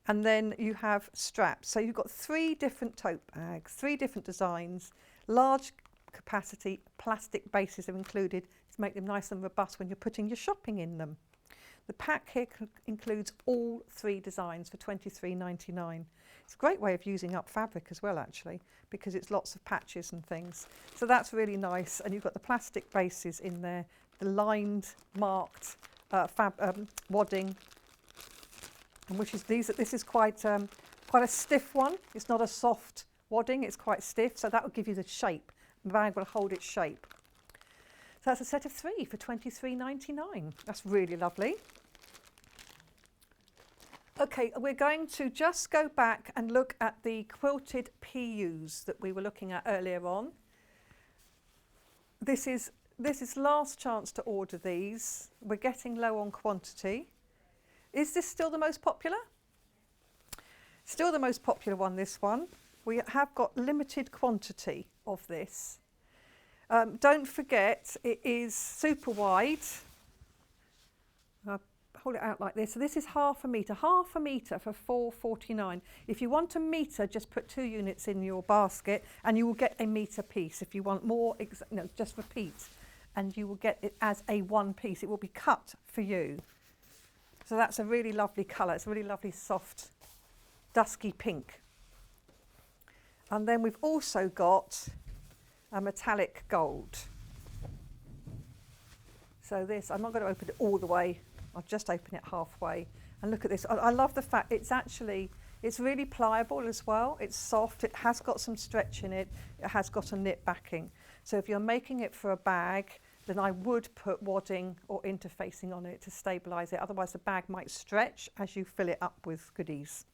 And then you have straps. So you've got 3 different tote bags, 3 different designs, large capacity plastic bases are included to make them nice and robust when you're putting your shopping in them. The pack here includes all 3 designs for £23.99. It's a great way of using up fabric as well, actually, because it's lots of patches and things. So that's really nice. And you've got the plastic bases in there, the lined, marked wadding, and which is this is quite a stiff one. It's not a soft wadding, it's quite stiff, so that will give you the shape. The bag will hold its shape. So that's a set of 3 for £23.99. That's really lovely. Okay, we're going to just go back and look at the quilted PUs that we were looking at earlier on. This is last chance to order these. We're getting low on quantity. Is this still the most popular? Still the most popular one, this one. We have got limited quantity of this. Don't forget, it is super wide. I'll hold it out like this. So this is half a metre for £4.49. If you want a metre, just put 2 units in your basket and you will get a metre piece. If you want more, just repeat and you will get it as a 1 piece. It will be cut for you. So that's a really lovely colour. It's a really lovely soft dusky pink. And then we've also got a metallic gold. So this, I'm not going to open it all the way. I'll just open it halfway. And look at this. I love the fact it's really pliable as well. It's soft. It has got some stretch in it. It has got a knit backing. So if you're making it for a bag, then I would put wadding or interfacing on it to stabilise it. Otherwise the bag might stretch as you fill it up with goodies.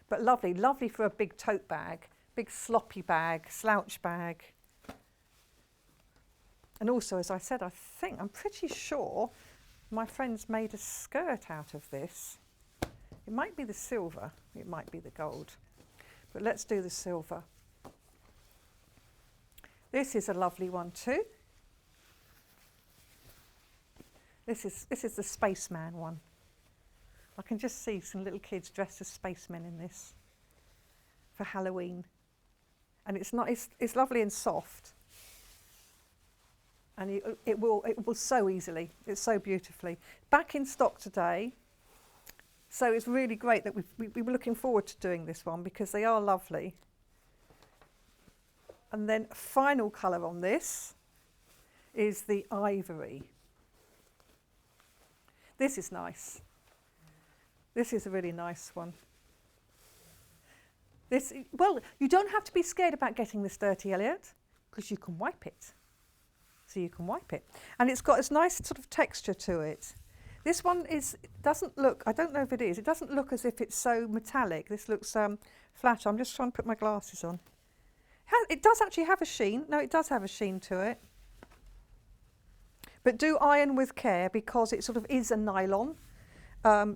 But lovely, lovely for a big tote bag, big sloppy bag, slouch bag. And also, as I said, I'm pretty sure my friends made a skirt out of this. It might be the silver, it might be the gold. But let's do the silver. This is a lovely one too. This is the spaceman one. I can just see some little kids dressed as spacemen in this for Halloween. And it's lovely and soft. And it will sew easily. It's so beautifully. Back in stock today. So it's really great that we were looking forward to doing this one because they are lovely. And then final colour on this is the ivory. This is nice. This is a really nice one. Well, you don't have to be scared about getting this dirty, Elliot, because you can wipe it. So you can wipe it. And it's got this nice sort of texture to it. This one doesn't look, I don't know if it is, it doesn't look as if it's so metallic. This looks flat. I'm just trying to put my glasses on. It does actually have a sheen. No, it does have a sheen to it. But do iron with care because it sort of is a nylon.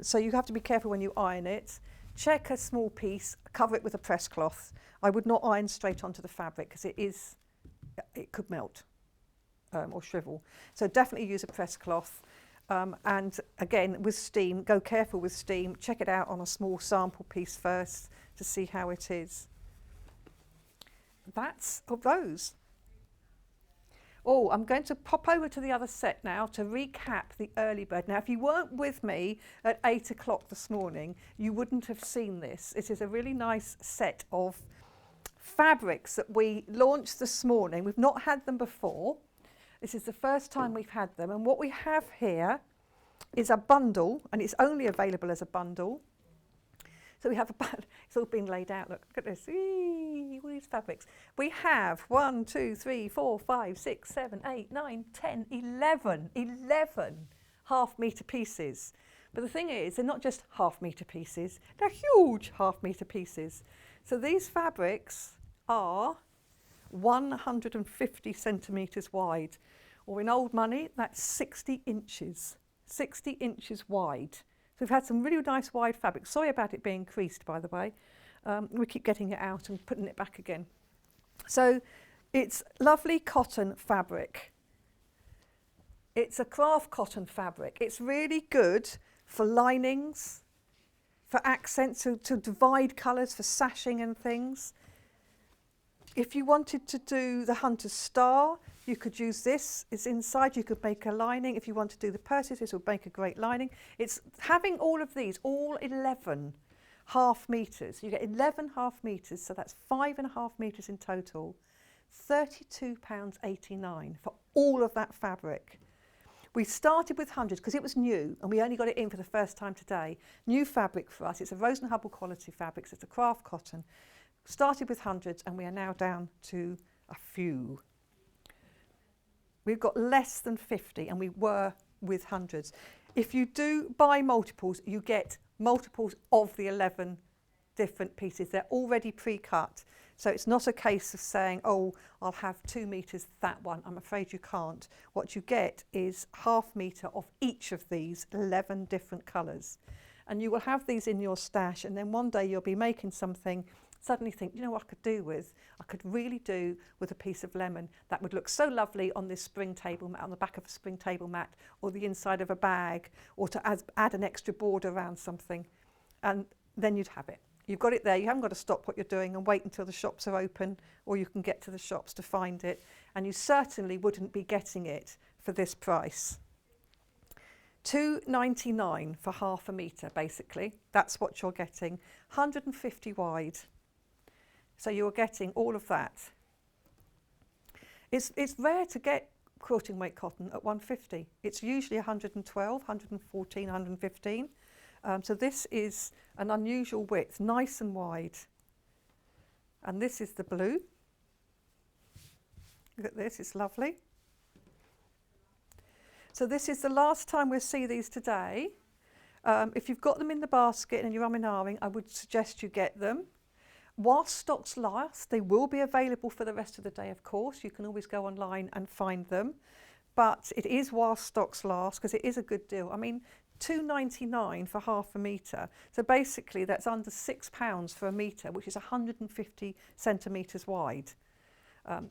So you have to be careful when you iron it. Check a small piece, cover it with a press cloth. I would not iron straight onto the fabric because it could melt. or shrivel. So definitely use a press cloth. And again, with steam, go careful with steam. Check it out on a small sample piece first to see how it is. That's of those. Oh, I'm going to pop over to the other set now to recap the early bird. Now, if you weren't with me at 8 o'clock this morning, you wouldn't have seen this. It is a really nice set of fabrics that we launched this morning. We've not had them before. This is the first time we've had them. And what we have here is a bundle, and it's only available as a bundle. So we have it's all been laid out. Look at this. Eee, all these fabrics. We have 1, 2, 3, 4, 5, 6, 7, 8, 9, 10, 11 half-metre pieces. But the thing is, they're not just half-metre pieces. They're huge half-metre pieces. So these fabrics are 150 centimetres wide, or in old money, that's 60 inches. 60 inches wide. So we've had some really nice wide fabric. Sorry about it being creased, by the way. We keep getting it out and putting it back again. So it's lovely cotton fabric. It's a craft cotton fabric. It's really good for linings, for accents, to divide colours, for sashing and things. If you wanted to do the Hunter's Star, you could use this. It's inside. You could make a lining. If you want to do the purses, this would make a great lining. It's having all of these, all 11 half metres. You get 11 half metres, so that's 5.5 metres in total. £32.89 for all of that fabric. We started with hundreds because it was new and we only got it in for the first time today. New fabric for us. It's a Rose and Hubble quality fabric, so it's a craft cotton. Started with hundreds and we are now down to a few. We've got less than 50 and we were with hundreds. If you do buy multiples, you get multiples of the 11 different pieces. They're already pre-cut. So it's not a case of saying, oh, I'll have 2 metres that one. I'm afraid you can't. What you get is half metre of each of these 11 different colours. And you will have these in your stash, and then one day you'll be making something, suddenly think, you know what I could do with? I could really do with a piece of lemon that would look so lovely on this spring table mat, on the back of a spring table mat, or the inside of a bag, or to add an extra border around something. And then you'd have it. You've got it there. You haven't got to stop what you're doing and wait until the shops are open, or you can get to the shops to find it. And you certainly wouldn't be getting it for this price. £2.99 for half a metre, basically. That's what you're getting. 150 wide. So you're getting all of that. It's rare to get quilting weight cotton at 150. It's usually 112, 114, 115. So this is an unusual width, nice and wide. And this is the blue. Look at this, it's lovely. So this is the last time we'll see these today. If you've got them in the basket and you're umming, I would suggest you get them. Whilst stocks last, they will be available for the rest of the day, of course. You can always go online and find them. But it is whilst stocks last, because it is a good deal. I mean, £2.99 for half a metre. So basically that's under £6 for a metre, which is 150 centimetres wide.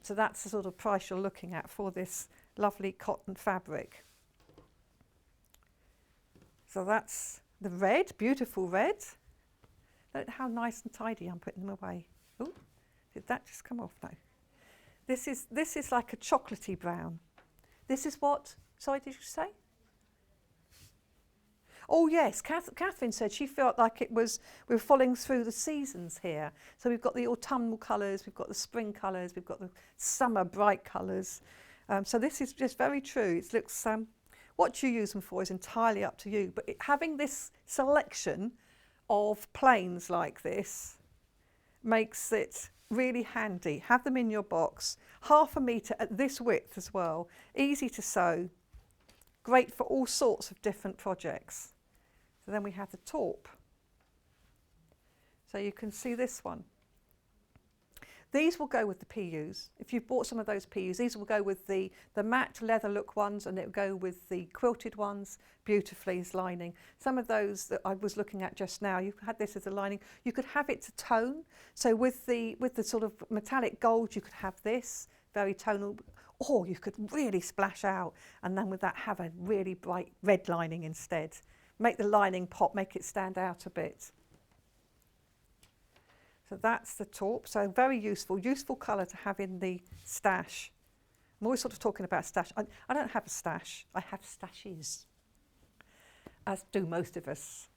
So that's the sort of price you're looking at for this lovely cotton fabric. So that's the red, beautiful red. Look how nice and tidy I'm putting them away. Oh, did that just come off? No. This is like a chocolatey brown. This is what, sorry, did you say? Oh yes, Catherine said she felt like we were following through the seasons here. So we've got the autumnal colours, we've got the spring colours, we've got the summer bright colours. So this is just very true. It looks, what you use them for is entirely up to you. But having this selection of plains like this makes it really handy. Have them in your box. Half a metre at this width as well. Easy to sew. Great for all sorts of different projects. So then we have the taupe. So you can see this one. These will go with the PUs. If you've bought some of those PUs, these will go with the matte leather look ones, and it will go with the quilted ones beautifully as lining. Some of those that I was looking at just now, you had this as a lining. You could have it to tone. So with the sort of metallic gold, you could have this, very tonal. Or you could really splash out and then with that have a really bright red lining instead. Make the lining pop, make it stand out a bit. So that's the taupe. So very useful colour to have in the stash. I'm always sort of talking about stash. I don't have a stash, I have stashes. As do most of us.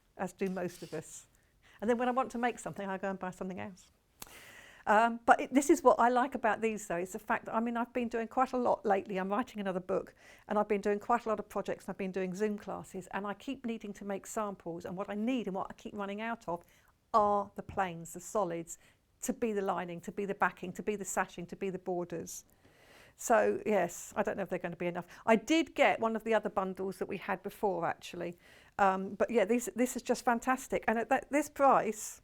And then when I want to make something, I go and buy something else. This is what I like about these though, is the fact that, I've been doing quite a lot lately. I'm writing another book and I've been doing quite a lot of projects and I've been doing Zoom classes and I keep needing to make samples, and what I need and what I keep running out of are the planes, the solids, to be the lining, to be the backing, to be the sashing, to be the borders. So yes, I don't know if they're going to be enough. I did get one of the other bundles that we had before actually. But yeah, this is just fantastic. And at this price,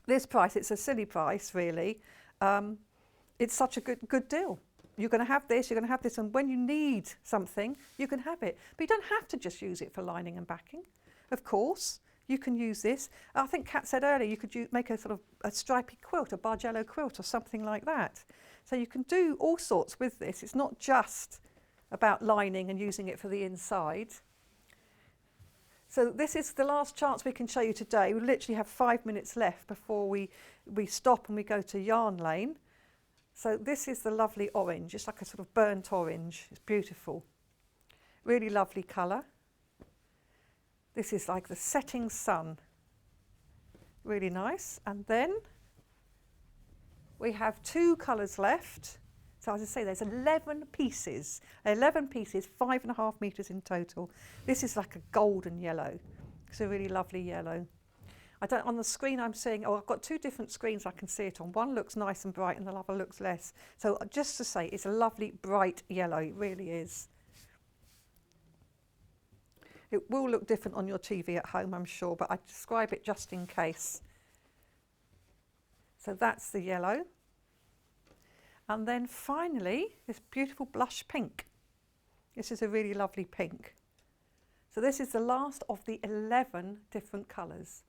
it's a silly price really. It's such a good deal. You're going to have this, and when you need something, you can have it. But you don't have to just use it for lining and backing. Of course, you can use this. I think Kat said earlier, you could make a sort of a stripy quilt, a Bargello quilt or something like that. So you can do all sorts with this. It's not just about lining and using it for the inside. So this is the last chance we can show you today. We literally have 5 minutes left before we stop and we go to Yarn Lane. So this is the lovely orange. It's like a sort of burnt orange. It's beautiful. Really lovely colour. This is like the setting sun. Really nice. And then we have 2 colours left. So as I say, there's 11 pieces, 5.5 metres in total. This is like a golden yellow. It's a really lovely yellow. On the screen I'm seeing, I've got 2 different screens I can see it on. One looks nice and bright and the other looks less. So just to say, it's a lovely bright yellow, it really is. It will look different on your TV at home, I'm sure, but I describe it just in case. So that's the yellow. And then finally, this beautiful blush pink. This is a really lovely pink. So this is the last of the 11 different colours.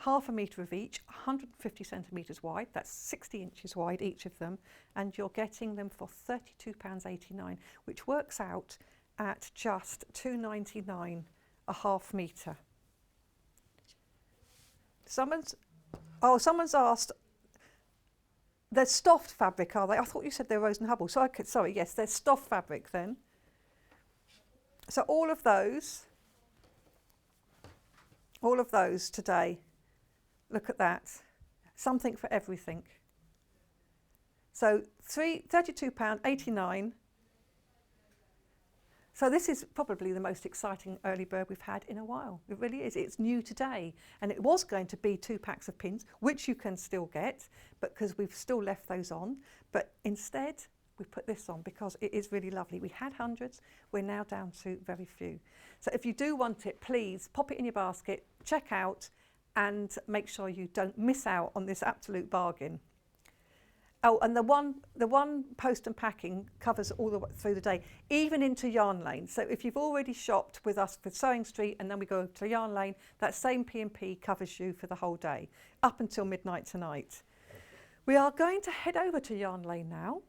1/2 metre of each, 150 centimetres wide, that's 60 inches wide each of them, and you're getting them for £32.89, which works out at just £2.99 1/2 metre. Someone's asked, they're Stoff fabric, are they? I thought you said they're Rose and Hubble. So sorry, yes, they're Stoff fabric then. So all of those today, look at that. Something for everything. So £32.89. So this is probably the most exciting early bird we've had in a while. It really is. It's new today. And it was going to be 2 packs of pins, which you can still get, but because we've still left those on. But instead, we put this on because it is really lovely. We had hundreds. We're now down to very few. So if you do want it, please pop it in your basket, check out, and make sure you don't miss out on this absolute bargain. Oh, and the one post and packing covers all the way through the day, even into Yarn Lane. So if you've already shopped with us for Sewing Street and then we go to Yarn Lane, that same P&P covers you for the whole day, up until midnight tonight. We are going to head over to Yarn Lane now.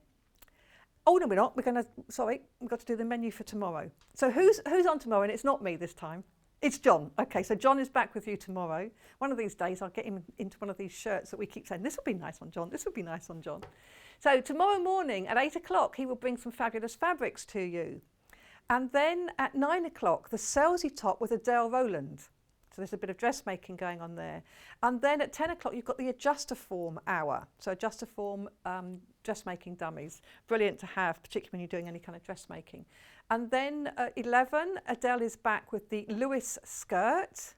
Oh, no, we're not. We've got to do the menu for tomorrow. So who's on tomorrow? And it's not me this time. It's John. Okay, so John is back with you tomorrow. One of these days I'll get him into one of these shirts that we keep saying, this will be nice on John, this will be nice on John. So tomorrow morning at 8 o'clock he will bring some fabulous fabrics to you. And then at 9 o'clock the Salesy top with Adele Rowland. So there's a bit of dressmaking going on there. And then at 10 o'clock you've got the Adjuster Form hour. So Adjuster Form dressmaking dummies. Brilliant to have, particularly when you're doing any kind of dressmaking. And then at 11, Adele is back with the Lewis skirt.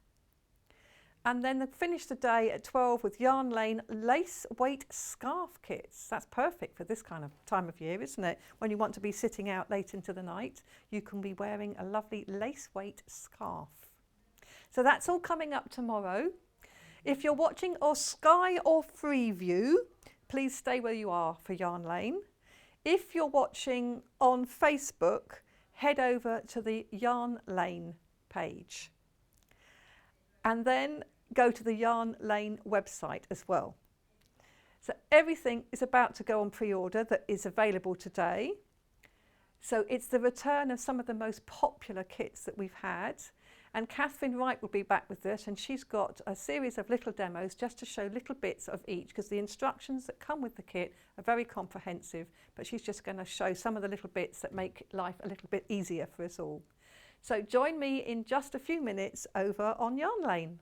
And then they finish the day at 12 with Yarn Lane lace weight scarf kits. That's perfect for this kind of time of year, isn't it? When you want to be sitting out late into the night, you can be wearing a lovely lace weight scarf. So that's all coming up tomorrow. If you're watching on Sky or Freeview, please stay where you are for Yarn Lane. If you're watching on Facebook, head over to the Yarn Lane page and then go to the Yarn Lane website as well. So everything is about to go on pre-order that is available today. So it's the return of some of the most popular kits that we've had. And Katharine Wright will be back with us, and she's got a series of little demos just to show little bits of each, because the instructions that come with the kit are very comprehensive, but she's just going to show some of the little bits that make life a little bit easier for us all. So join me in just a few minutes over on Yarn Lane.